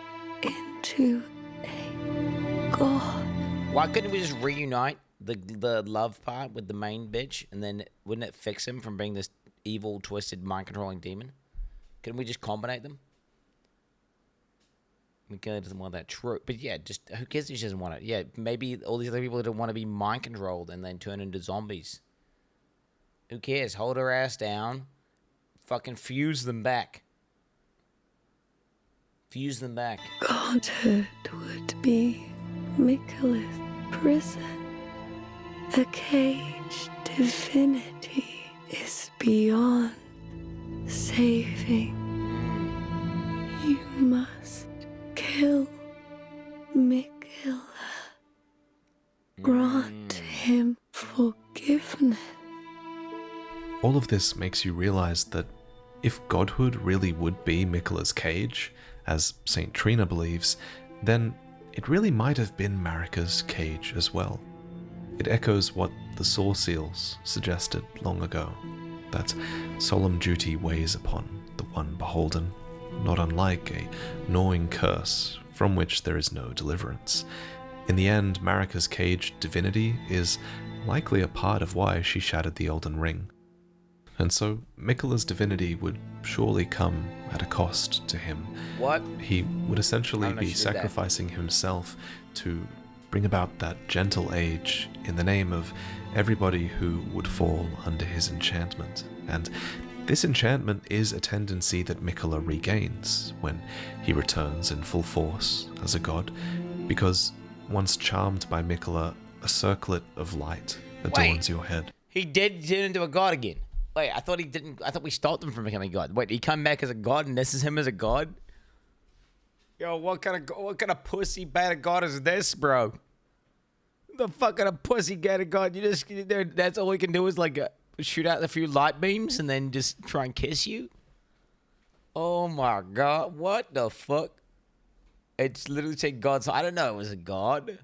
into a god. Why couldn't we just reunite the love part with the main bitch, and then wouldn't it fix him from being this evil, twisted, mind-controlling demon? Couldn't we just combine them? Mikilla doesn't want that, true. But yeah, just who cares if she doesn't want it? Yeah, maybe all these other people don't want to be mind-controlled and then turn into zombies. Who cares? Hold her ass down. Fucking fuse them back. Fuse them back. Godhood would be Mikilla's prison. A caged divinity is beyond saving. You must kill Mikilla. Grant him forgiveness. All of this makes you realize that if godhood really would be Mikilla's cage, as Saint Trina believes, then it really might have been Marika's cage as well. It echoes what the Saw Seals suggested long ago, that solemn duty weighs upon the one beholden, not unlike a gnawing curse from which there is no deliverance. In the end, Marika's caged divinity is likely a part of why she shattered the Elden Ring. And so Mikilla's divinity would surely come at a cost to him. What? He would essentially be sacrificing himself to bring about that gentle age in the name of everybody who would fall under his enchantment. And this enchantment is a tendency that Mikilla regains when he returns in full force as a god, because once charmed by Mikilla, a circlet of light adorns your head. He did turn into a god again. Wait, I thought he didn't. I thought we stopped him from becoming a god. Wait, he come back as a god, and this is him as a god? Yo, what kind of pussy bad god is this, bro? The fuck kind of pussy bad god? You just that's all he can do is like shoot out a few light beams and then just try and kiss you? Oh my god, what the fuck? It's literally saying god, so I don't know it was a god.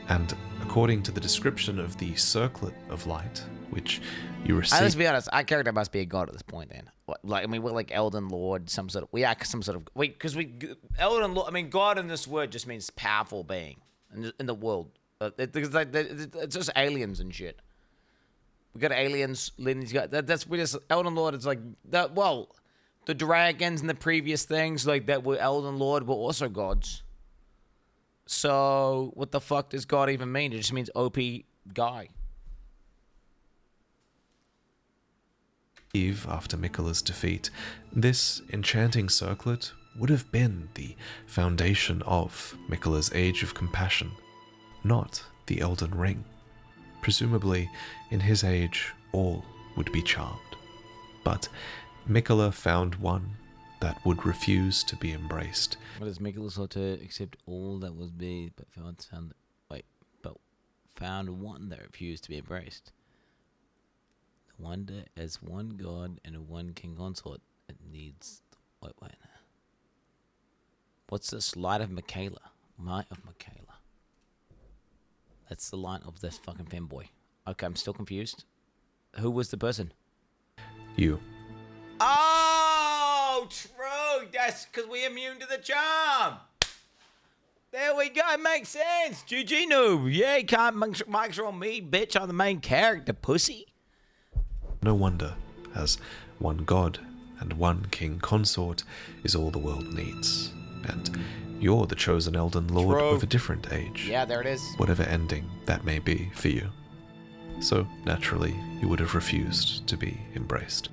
And according to the description of the circlet of light, which you receive... Let's be honest, our character must be a god at this point then. Like, I mean, we're like Elden Lord, we are some sort of... Wait, because Elden Lord, I mean, god in this word just means powerful being in the world. It's just aliens and shit. We got aliens, Elden Lord is like, the dragons and the previous things like that were Elden Lord were also gods. So, what the fuck does God even mean? It just means OP guy. After Mikilla's defeat, this enchanting circlet would have been the foundation of Mikilla's Age of Compassion, not the Elden Ring. Presumably, in his age, all would be charmed. But Mikilla found one that would refuse to be embraced. What is Mikilla sought to accept all that was be, but found one that refused to be embraced. The wonder as one god and a one king consort, it needs. Wait. What's this? Light of Michaela. Might of Michaela. That's the line of this fucking fanboy. Okay, I'm still confused. Who was the person? You. Oh, true. That's because we're immune to the charm. There we go. It makes sense. GG noob. Yeah, you can't micro on me, bitch. I'm the main character, pussy. No wonder, as one god and one king consort is all the world needs. And you're the chosen Elden Lord True. of a different age. Yeah, there it is. Whatever ending that may be for you. So, naturally, you would have refused to be embraced.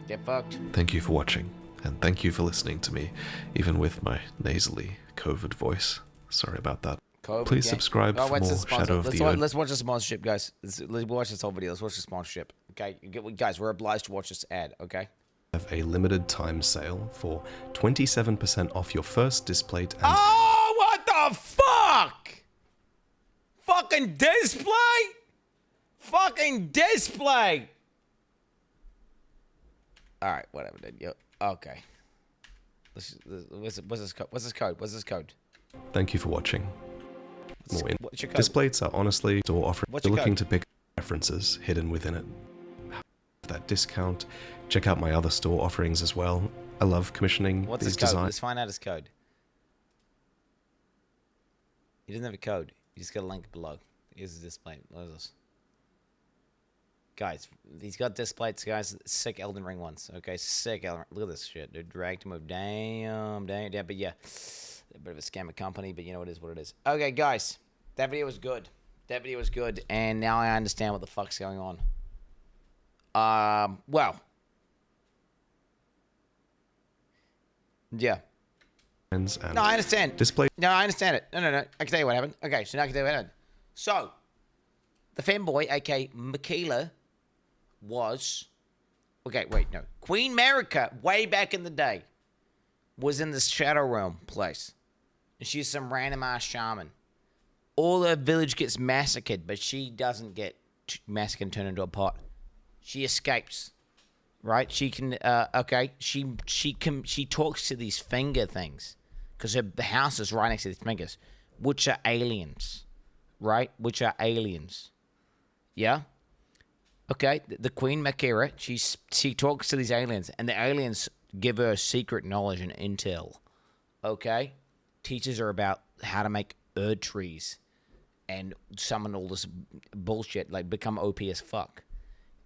Get fucked. Thank you for watching, and thank you for listening to me, even with my nasally COVID voice. Sorry about that. Please subscribe for more Shadow of the Erd. Let's watch the sponsorship, guys. Let's watch this whole video. Let's watch the sponsorship. Okay, guys, we're obliged to watch this ad. Okay. Have a limited time sale for 27% off your first displate and Oh, what the fuck? Fucking display? Fucking display. All right, whatever, dude. Yo, okay. What's this code? What's this code? What's this code? Thank you for watching. More in What's your code? displays are honestly store offering. What's You're your looking code? to pick references hidden within it. That discount. Check out my other store offerings as well. I love commissioning What's these his code? designs. Let's find out his code. He doesn't have a code. You just got a link below. Here's the display. What is this? Guys, he's got displays, guys. Sick Elden Ring ones. Okay, sick Elden Ring. Look at this shit. They're drag to move. Damn. But yeah, a bit of a scammer company, but you know, it is what it is. Okay, guys, that video was good. That video was good, and now I understand what the fuck's going on. Well. Yeah. And No, I understand. Display. No, I understand it. No. I can tell you what happened. Okay, so now I can tell you what happened. So, the femboy, aka Michaela, was... Okay, wait, no. Queen Marika, way back in the day, was in this Shadow Realm place. And she's some random-ass shaman. All her village gets massacred, but she doesn't get massacred and turned into a pot. She escapes. Right? She can, okay, she talks to these finger things. Because the house is right next to these fingers. Which are aliens. Right? Which are aliens. Yeah? Okay, the Queen Makira, she talks to these aliens. And the aliens give her secret knowledge and intel. Okay? Teaches her about how to make Erd trees. And summon all this bullshit. Like, become OP as fuck.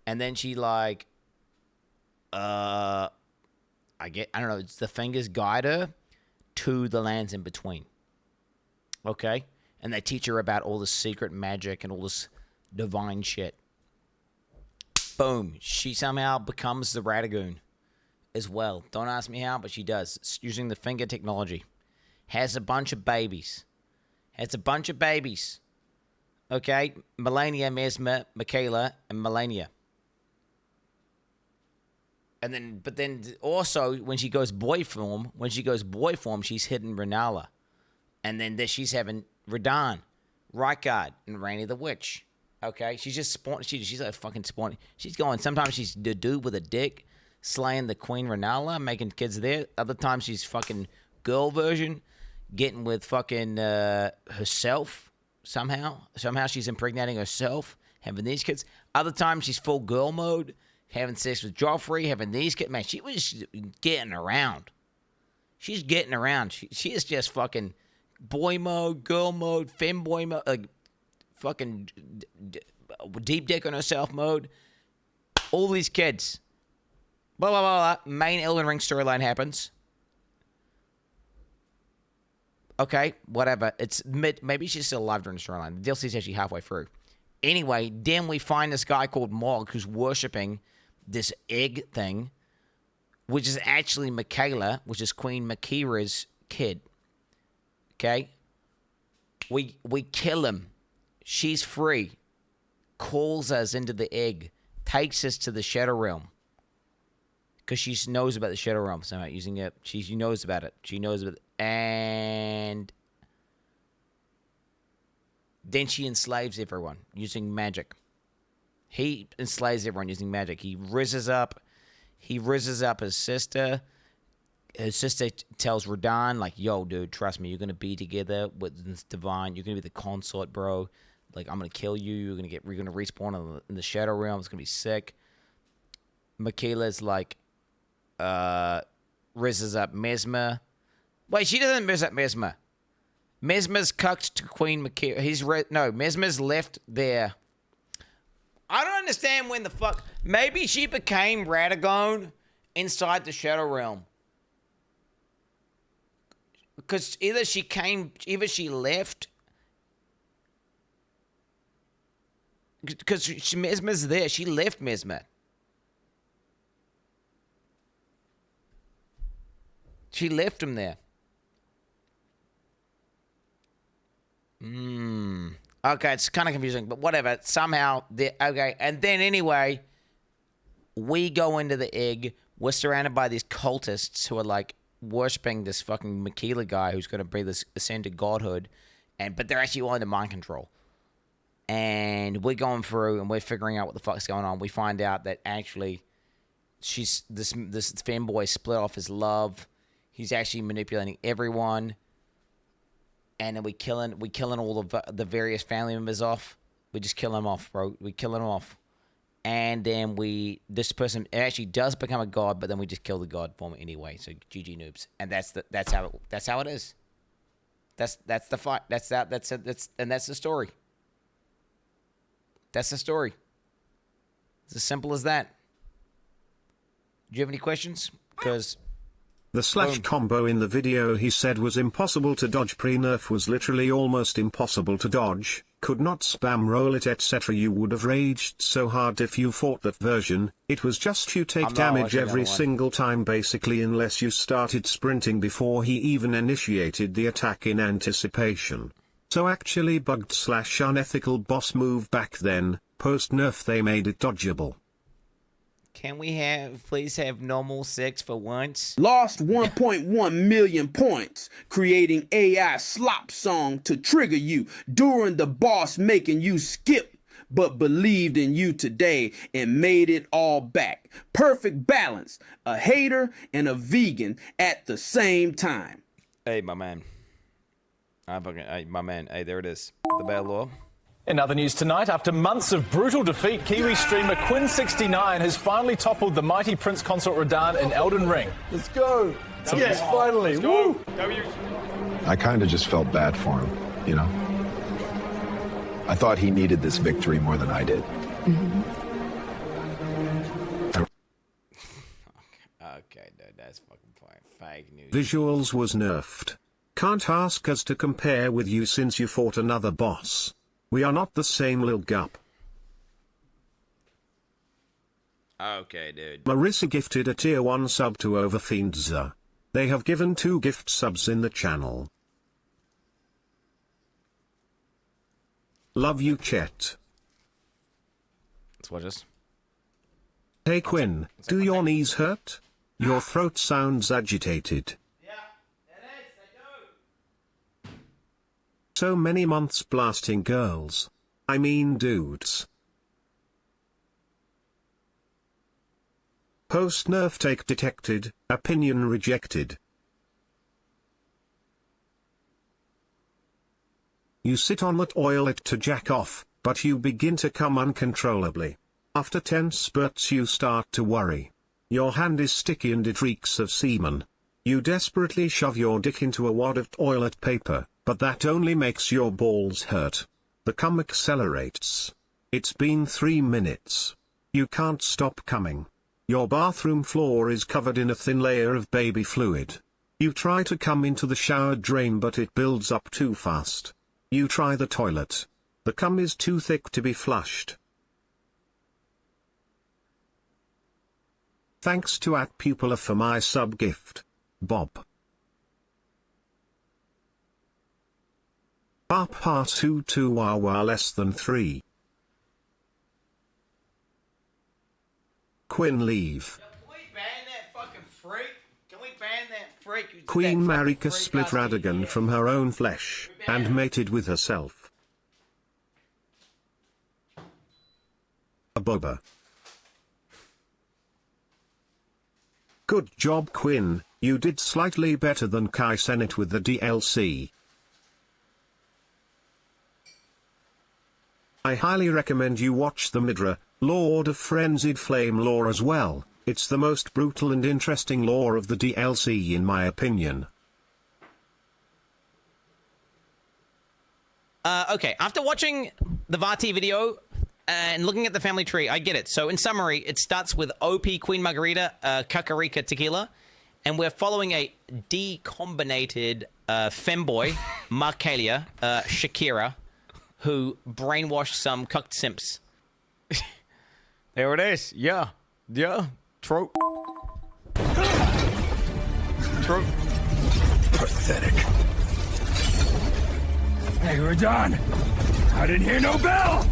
And then she, like... I don't know, it's the fingers guide her to the lands in between. Okay? And they teach her about all this secret magic and all this divine shit. Boom. She somehow becomes the Radagoon as well. Don't ask me how, but she does. It's using the finger technology. Has a bunch of babies. Okay? Melania, Mesmer, Michaela, and Melania. And then, but then also when she goes boy form, she's hidden Renala. And then she's having Radahn, Rykard, and Rainy the Witch. Okay? She's just spawning. She's like fucking spawning. She's going, sometimes she's the dude with a dick, slaying the Queen Renala, making kids there. Other times she's fucking girl version, getting with fucking herself somehow. Somehow she's impregnating herself, having these kids. Other times she's full girl mode, having sex with Joffrey, having these kids. Man, she was getting around. She's getting around. She is just fucking boy mode, girl mode, femboy mode, like fucking deep dick on herself mode. All these kids. Blah, blah, blah, blah. Main Elden Ring storyline happens. Okay, whatever. It's maybe she's still alive during the storyline. The DLC's actually halfway through. Anyway, then we find this guy called Mog who's worshipping this egg thing, which is actually Michaela, which is Queen Makira's kid. Okay? We kill him. She's free. Calls us into the egg. Takes us to the Shadow Realm. Because she knows about the Shadow Realm somehow. Using it. She knows about it. She knows about it. And then she enslaves everyone using magic. He enslaves everyone using magic. He rizzes up his sister. His sister tells Radahn, like, yo, dude, trust me, you're going to be together with this divine. You're going to be the consort, bro. Like, I'm going to kill you. We're going to respawn in the Shadow Realm. It's going to be sick. Michaela's like, rizzes up Mesmer. Wait, she doesn't rizz up Mesmer. Mesmer's cucked to Queen Makira. No, Mesmer's left there. I don't understand when the fuck... Maybe she became Radagon inside the Shadow Realm. Because either she left... Because Mesmer's there. She left Mesmer. She left him there. Okay, it's kind of confusing, but whatever. Somehow, okay. And then anyway, we go into the egg. We're surrounded by these cultists who are like worshipping this fucking Makila guy who's going to bring this ascended godhood, but they're actually all under mind control. And we're going through and we're figuring out what the fuck's going on. We find out that actually, this fanboy split off his love. He's actually manipulating everyone. And then we killing all of the various family members off. We just kill them off, bro. We kill them off. And then this person actually does become a god, but then we just kill the god form anyway. So GG noobs. And that's how it is. That's the fight. That's the story. That's the story. It's as simple as that. Do you have any questions? Because the slash combo in the video he said was impossible to dodge pre-nerf was literally almost impossible to dodge, could not spam roll it etc. You would have raged so hard if you fought that version, it was just you take damage every single time basically unless you started sprinting before he even initiated the attack in anticipation. So actually bugged slash unethical boss move back then, post-nerf they made it dodgeable. Can we please have normal sex for once? Lost 1.1 million points, creating AI slop song to trigger you during the boss making you skip, but believed in you today and made it all back. Perfect balance, a hater and a vegan at the same time. Hey, my man. Hey, there it is. The bad law. In other news tonight, after months of brutal defeat, Kiwi streamer Quin69 has finally toppled the mighty Prince Consort Radahn in Elden Ring. Let's go! Yes, finally! Woo! I kind of just felt bad for him, you know? I thought he needed this victory more than I did. Okay, dude, that's fucking fine. Fake news. Visuals was nerfed. Can't ask us to compare with you since you fought another boss. We are not the same lil gup. Okay, dude. Marissa gifted a tier 1 sub to Overfiendza. They have given 2 gift subs in the channel. Love you, Chet. Let's watch this. Hey Quinn, do your knees hurt? Your throat sounds agitated. So many months blasting girls. I mean dudes. Post-nerf take detected, opinion rejected. You sit on that oilet to jack off, but you begin to come uncontrollably. After 10 spurts you start to worry. Your hand is sticky and it reeks of semen. You desperately shove your dick into a wad of toilet paper, but that only makes your balls hurt. The cum accelerates. It's been 3 minutes. You can't stop coming. Your bathroom floor is covered in a thin layer of baby fluid. You try to come into the shower drain but it builds up too fast. You try the toilet. The cum is too thick to be flushed. Thanks to @Pupila for my sub gift. Bob. Papa 2 wawa less than 3. Quinn leave. Can we ban that fucking freak? Can we ban that freak? Queen Marika split Radagon from her own flesh, and mated with herself. A boba. Good job Quinn, you did slightly better than Quin69 with the DLC. I highly recommend you watch the Midra, Lord of Frenzied Flame lore as well. It's the most brutal and interesting lore of the DLC in my opinion. Okay, after watching the Vati video and looking at the family tree, I get it. So in summary, it starts with OP Queen Margarita, Kakarika Tequila, and we're following a decombinated femboy, Marcalia, Shakira, who brainwashed some cucked simps. There it is. Yeah. Yeah. Trope. Trope. Pathetic. Hey, we're done. I didn't hear no bell.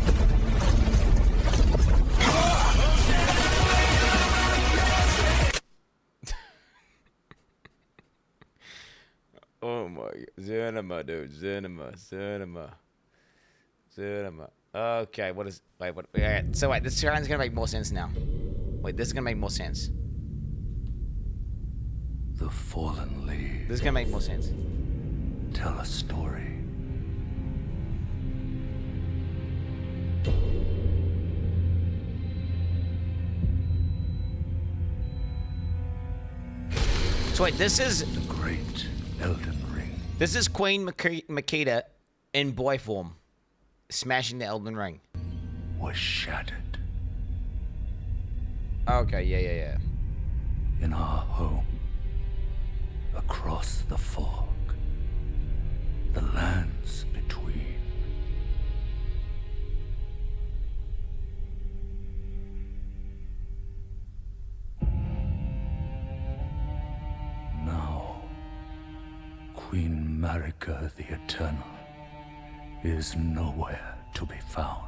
Oh my, cinema, dude, cinema. Okay, what is, wait, what, okay, so wait, this is gonna make more sense now. Wait, this is gonna make more sense. The fallen leaves. This is gonna make more sense. Tell a story. So wait, this is the great Elden Ring. This is Queen Makita in boy form, smashing the Elden Ring. Was shattered. Okay, yeah. In our home, across the fog, the lands between. Now, Queen Marika the Eternal is nowhere to be found.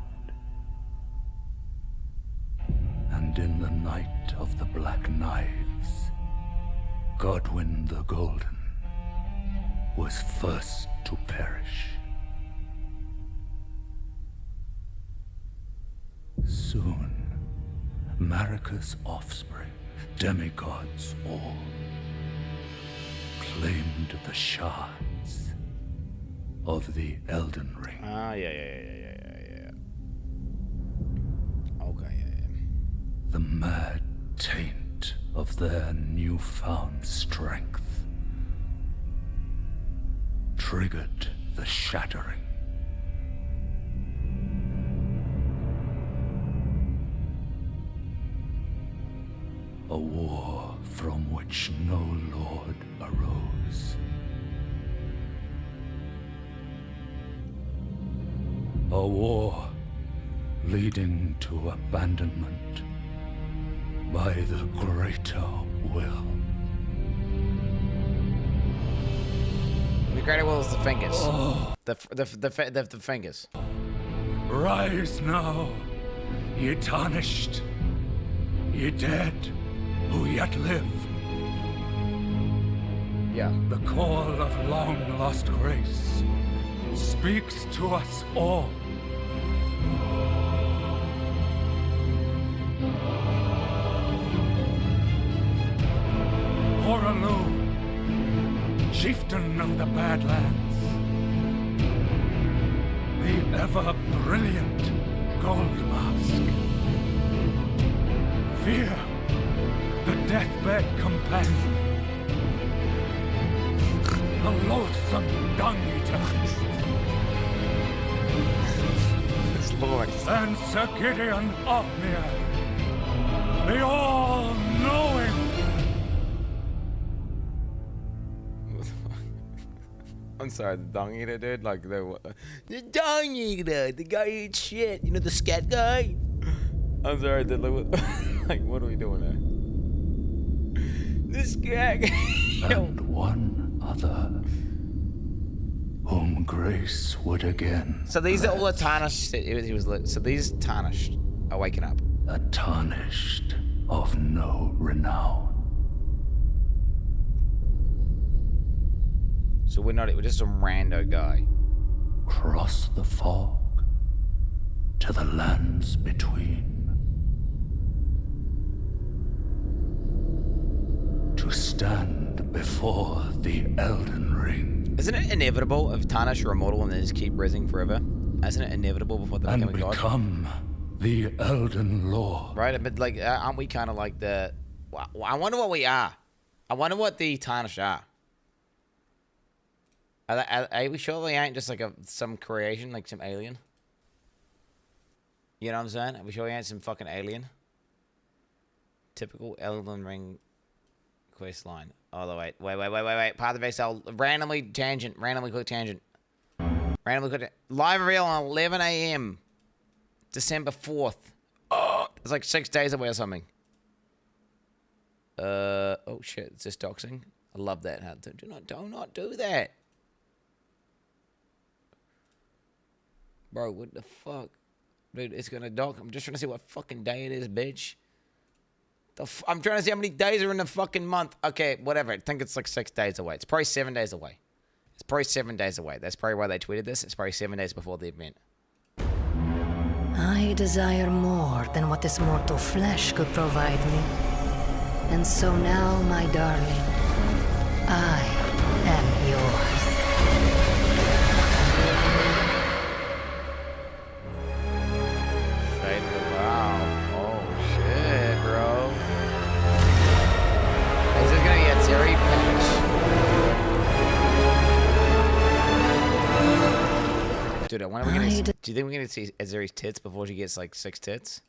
And in the night of the Black Knives, Godwyn the Golden was first to perish. Soon, Marika's offspring, demigods all, claimed the shards of the Elden Ring. Ah, yeah. Okay, yeah. The mad taint of their newfound strength triggered the shattering. A war from which no lord arose. A war leading to abandonment by the greater will. The greater will is the fingers. Oh. The fingers. Rise now, ye tarnished, ye dead who yet live. Yeah. The call of long-lost grace speaks to us all. Horalu, chieftain of the Badlands, the ever-brilliant Gold Mask, Fear, the deathbed companion, the loathsome Dung-Eater, and Sir Gideon Ofnir, the all-knowing. I'm sorry, the dung eater, dude. Like the dung eater, the guy who eats shit. You know the scat guy. I'm sorry, dude. Like, what are we doing there? The scat guy. And one other, whom grace would again. So these are all the tarnished. He was. So these tarnished are waking up. A tarnished of no renown. So we're just some rando guy. Cross the fog to the lands between. To stand before the Elden Ring. Isn't it inevitable if Tarnish are immortal and they just keep rising forever? Isn't it inevitable before they become a god? The Elden Lord. Right, but like, aren't we kind of like the I wonder what we are. I wonder what the Tarnished are. Are we sure they ain't just like some creation, like some alien? You know what I'm saying? Are we sure we ain't some fucking alien? Typical Elden Ring quest line. Oh, wait. Path of Exile. Randomly quick tangent. Randomly quick. Live reveal on 11 a.m. December 4th. Oh, it's like 6 days away or something. Oh shit, is this doxing? I love that. Do not do that. Bro, what the fuck? Dude, it's gonna dock. I'm just trying to see what fucking day it is, bitch. I'm trying to see how many days are in the fucking month. Okay, whatever. I think it's like 6 days away. It's probably 7 days away. It's probably 7 days away. That's probably why they tweeted this. It's probably 7 days before the event. I desire more than what this mortal flesh could provide me. And so now, my darling, I am yours. Wow. Oh, shit, bro. Is this gonna get Zeri patch? Dude, when are we gonna... Do you think we're gonna see Zeri's tits before she gets, like, 6 tits?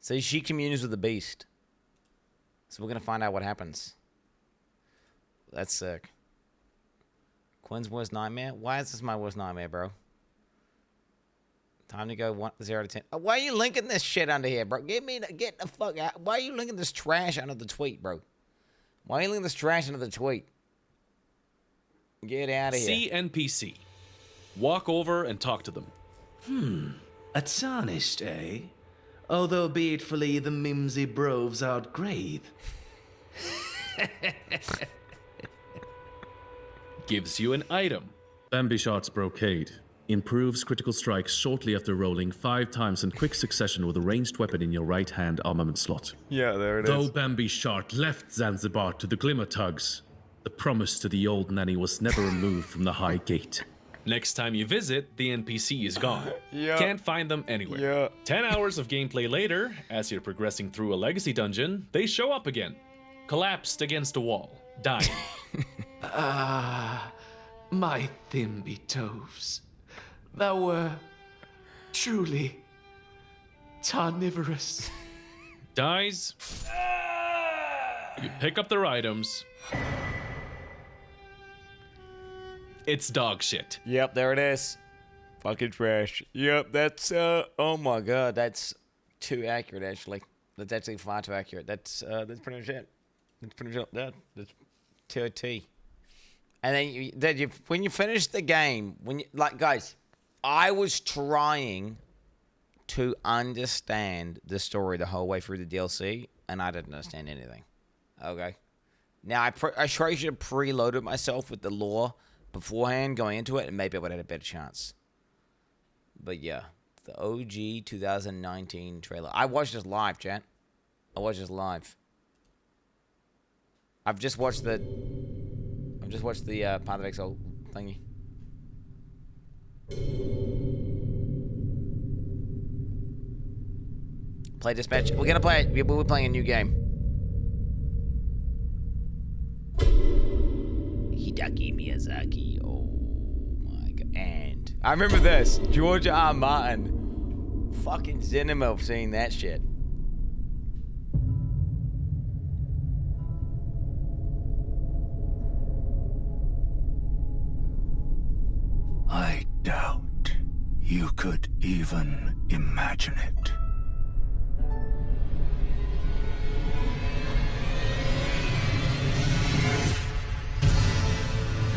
So she communes with the beast. So we're gonna find out what happens. That's sick. Quinn's worst nightmare? Why is this my worst nightmare, bro? Time to go 0 to 10. Oh, why are you linking this shit under here, bro? Get the fuck out. Why are you linking this trash under the tweet, bro? Why are you linking this trash under the tweet? Get out of here. See NPC. Walk over and talk to them. A tarnished, eh? Although beatfully the mimsy broves outgrave. Gives you an item. Bambi-Shot's Brocade. Improves critical strikes shortly after rolling 5 times in quick succession with a ranged weapon in your right hand armament slot. Yeah, there it is. Though Bambi-Shot left Zanzibar to the Glimmer Tugs, the promise to the old nanny was never removed from the High Gate. Next time you visit, the NPC is gone. Yeah. Can't find them anywhere. Yeah. 10 hours of gameplay later, as you're progressing through a legacy dungeon, they show up again. Collapsed against a wall, dying. My Thimby toves. Thou were truly tarnivorous. Dies. You pick up their items. It's dog shit. Yep, there it is. Fucking trash. Yep, that's, oh my god, that's too accurate, actually. That's actually far too accurate. That's pretty much it. That's pretty much it. That's TOT. And then when you finish the game, guys, I was trying to understand the story the whole way through the DLC, and I didn't understand anything. Okay? Now, I probably should have preloaded myself with the lore beforehand going into it, and maybe I would have had a better chance. But yeah, the OG 2019 trailer. I watched this live, chat. I watched this live. I've just watched the Path of Exile thingy. Play Dispatch. We're gonna play it. We're playing a new game. Hideki Miyazaki. Oh my god. And I remember this. George R. Martin. Fucking cinema seeing that shit. I doubt you could even imagine it.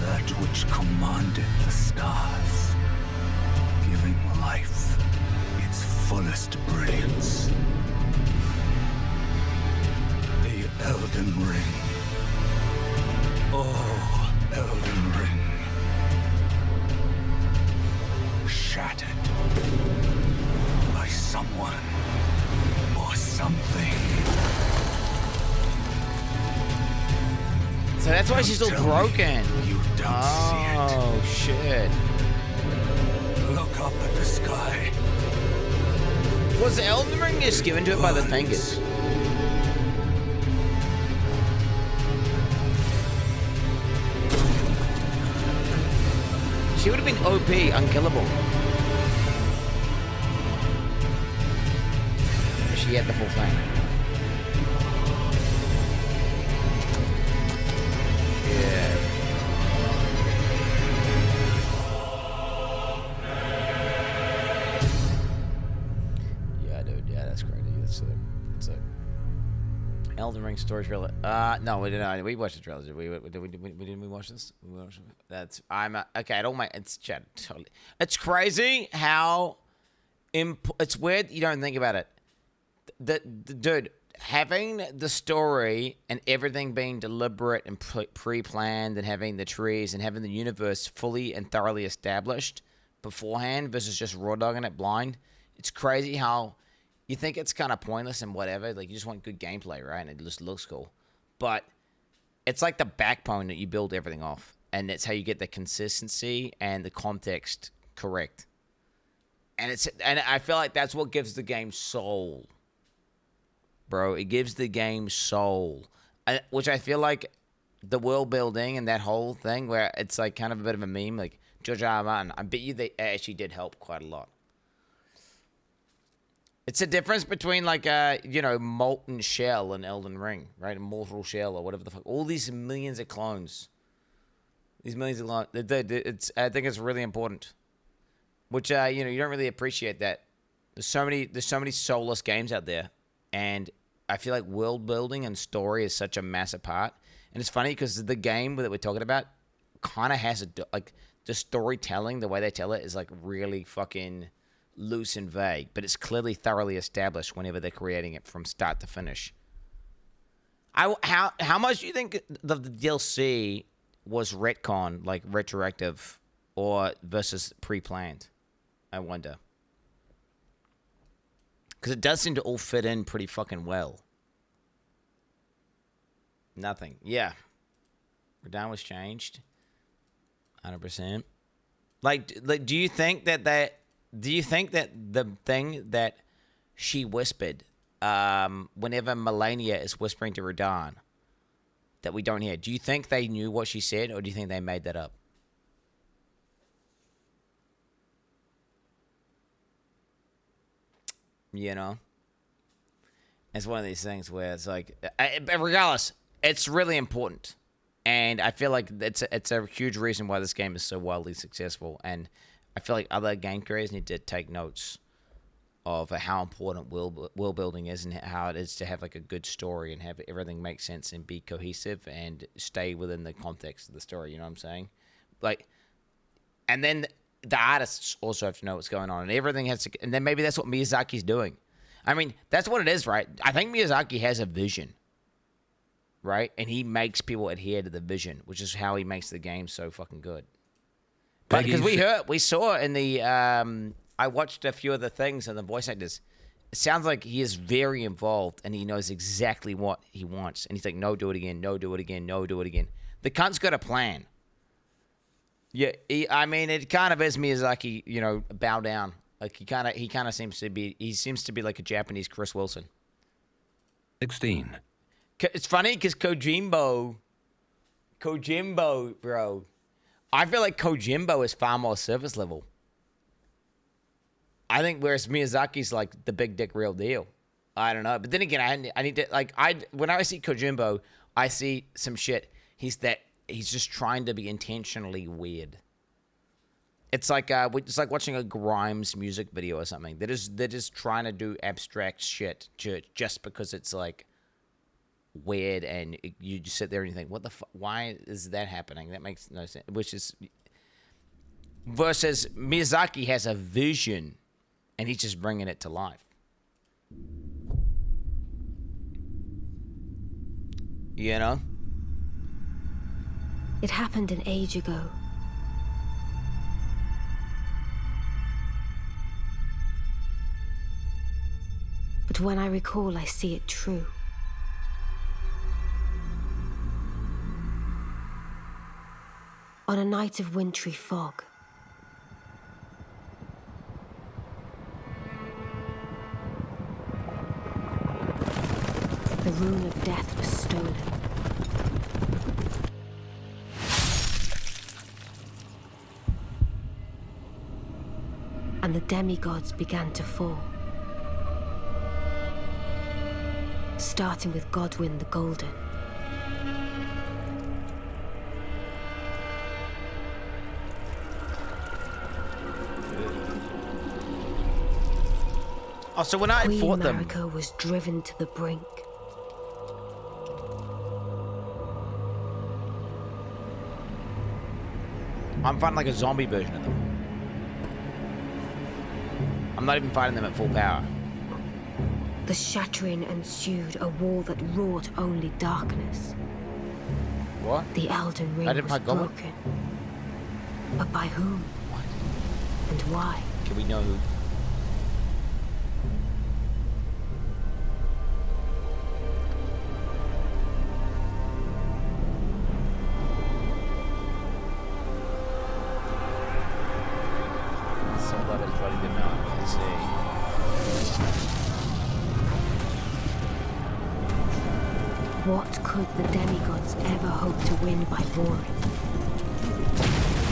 That which commanded the stars, giving life its fullest brilliance. The Elden Ring. Oh, Elden Ring. Shattered by someone or something. So that's why she's so broken. You don't see it. Oh shit. Look up at the sky. Was the Elden Ring just given to it by the fingers? She would have been OP, unkillable. If she had the full thing. Yeah. Yeah, dude. Yeah, that's crazy. It's a Elden Ring story trailer. No, we didn't. We watched the trailer. Didn't we watch this? We watched it? That's okay. I don't mind. It's totally. It's crazy how it's weird. You don't think about it. The dude having the story and everything being deliberate and pre-planned, and having the trees and having the universe fully and thoroughly established beforehand versus just raw dogging it blind. It's crazy how you think it's kind of pointless and whatever. Like, you just want good gameplay, right? And it just looks cool. But it's like the backbone that you build everything off. And it's how you get the consistency and the context correct. And I feel like that's what gives the game soul. Bro, it gives the game soul. Which I feel like the world building and that whole thing, where it's like kind of a bit of a meme, like George R. R. Martin, I bet you they actually did help quite a lot. It's a difference between, like, Molten Shell and Elden Ring, right? Immortal Shell or whatever the fuck. All these millions of clones. These millions of clones. I think it's really important. Which, you don't really appreciate that. There's so many soulless games out there. And I feel like world building and story is such a massive part. And it's funny because the game that we're talking about kind of has the storytelling, the way they tell it is, like, really fucking loose and vague, but it's clearly thoroughly established whenever they're creating it from start to finish. How much do you think the DLC was retcon, like retroactive, or versus pre-planned? I wonder. Because it does seem to all fit in pretty fucking well. Nothing. Yeah. Radahn was changed. 100%. Like, do you think that the thing that she whispered, whenever Melania is whispering to Radahn, that we don't hear, do you think they knew what she said, or do you think they made that up? You know? It's one of these things where it's like, regardless, it's really important. And I feel like it's a huge reason why this game is so wildly successful. And I feel like other game creators need to take notes of how important world building is, and how it is to have, like, a good story and have everything make sense and be cohesive and stay within the context of the story. You know what I'm saying? Like, and then the artists also have to know what's going on, and everything has to. And then maybe that's what Miyazaki's doing. I mean, that's what it is, right? I think Miyazaki has a vision, right? And he makes people adhere to the vision, which is how he makes the game so fucking good. But because we saw in the, I watched a few of the things and the voice actors. It sounds like he is very involved and he knows exactly what he wants. And he's like, no, do it again. No, do it again. No, do it again. The cunt's got a plan. Yeah, I mean, it kind of is Miyazaki, bow down. Like, he kind of seems to be like a Japanese Chris Wilson. 16. It's funny because Kojimbo, bro. I feel like Kojimbo is far more surface level. I think whereas Miyazaki's like the big dick real deal. I don't know. But then again, I need to, when I see Kojimbo, I see some shit. He's just trying to be intentionally weird. It's like watching a Grimes music video or something. They're just trying to do abstract shit just because it's like weird, and you just sit there and you think, what the fuck? Why is that happening? That makes no sense. Which is versus Miyazaki has a vision, and he's just bringing it to life. You know? It happened an age ago. But when I recall, I see it true. On a night of wintry fog, and the demigods began to fall. Starting with Godwyn the Golden. Oh, so when I Queen fought them, Marika was driven to the brink. I'm fighting like a zombie version of them. I'm not even fighting them at full power. The shattering ensued, a war that wrought only darkness. What? The Elden Ring I didn't was fight Goblin. broken. But by whom? What? And why? Can we know who? What could the demigods ever hope to win by warring?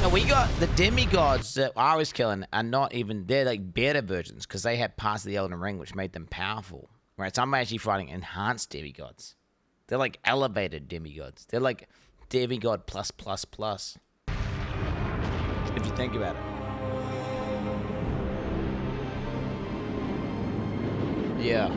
No, we got the demigods that I was killing are not even, they're like better versions because they had parts of the Elden Ring which made them powerful. Right, so I'm actually fighting enhanced demigods. They're like elevated demigods. They're like demigod plus plus plus. If you think about it. Yeah.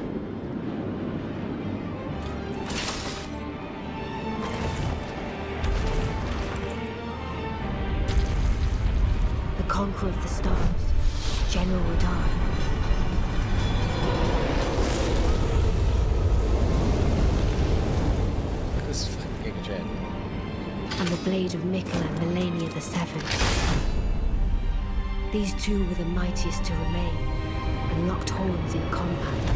The Conqueror of the Stars, General Radar. This is fucking Giga Jet. And the blade of Mikkel and Melania the Seventh. These two were the mightiest to remain, and locked horns in combat.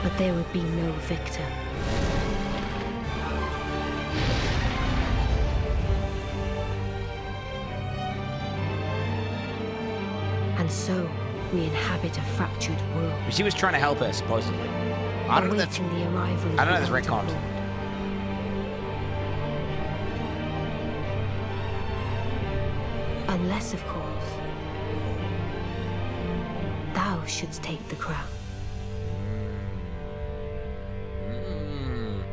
But there would be no victor. And so, we inhabit a fractured world. She was trying to help us, supposedly. I don't know that's, awaiting the arrival of I don't know the that's Elder retconned. Lord. Unless, of course, thou shouldst take the crown.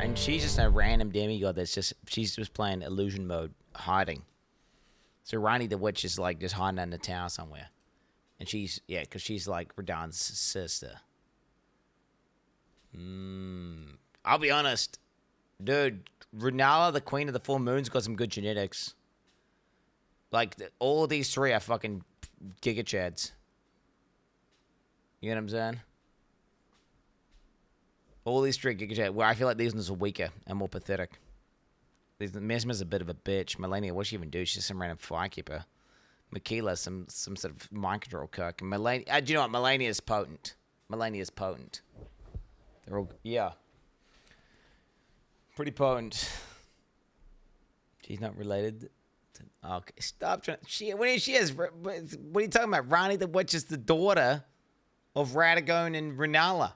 And she's just a random demigod that's just, she's just playing illusion mode, hiding. So Rani the Witch is like just hiding in the tower somewhere. And she's, yeah, because she's like Radahn's sister. I'll be honest. Dude, Rennala, the Queen of the Four Moons, got some good genetics. Like, all of these three are fucking Giga Chads. You know what I'm saying? All these three Giga Chads, where I feel like these ones are weaker and more pathetic. Mesmer's a bit of a bitch. Melania, what's she even do? She's just some random firekeeper. Michaela, some sort of mind control cook. And Melania, do you know what? Melania is potent. Melania is potent. They're all, yeah. Pretty potent. She's not related to, okay, stop trying. She is. What are you talking about? Rani the Witch is the daughter of Radagon and Rennala.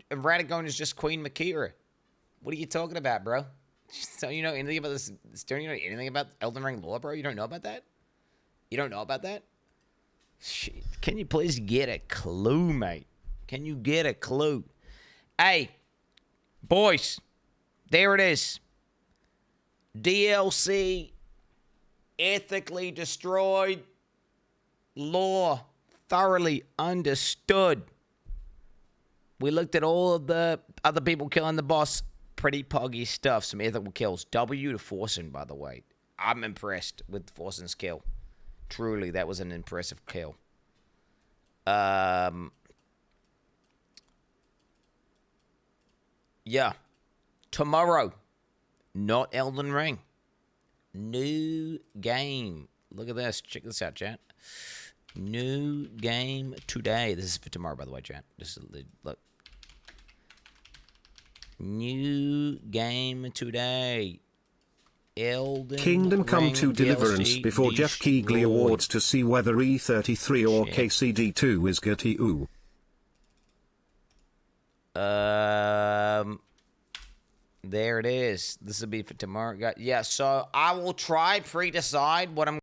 And Radagon is just Queen Makira. What are you talking about, bro? Don't you know anything about this? Don't you know anything about Elden Ring lore, bro? You don't know about that? You don't know about that? Shit. Can you please get a clue, mate? Can you get a clue? Hey, boys, there it is. DLC, ethically destroyed, lore thoroughly understood. We looked at all of the other people killing the boss. Pretty poggy stuff. Some ethical kills. W to Forsen, by the way. I'm impressed with Forsen's kill. Truly, that was an impressive kill. Yeah. Tomorrow. Not Elden Ring. New game. Look at this. Check this out, chat. New game today. This is for tomorrow, by the way, chat. Just look. New game today. ELDEN Kingdom Come Ring 2 Deliverance DLC before Jeff Keighley destroyed. Awards to see whether E33 or KCD2 is gutty. Ooh. There it is. This will be for tomorrow. Yeah, so I will try pre-decide what I'm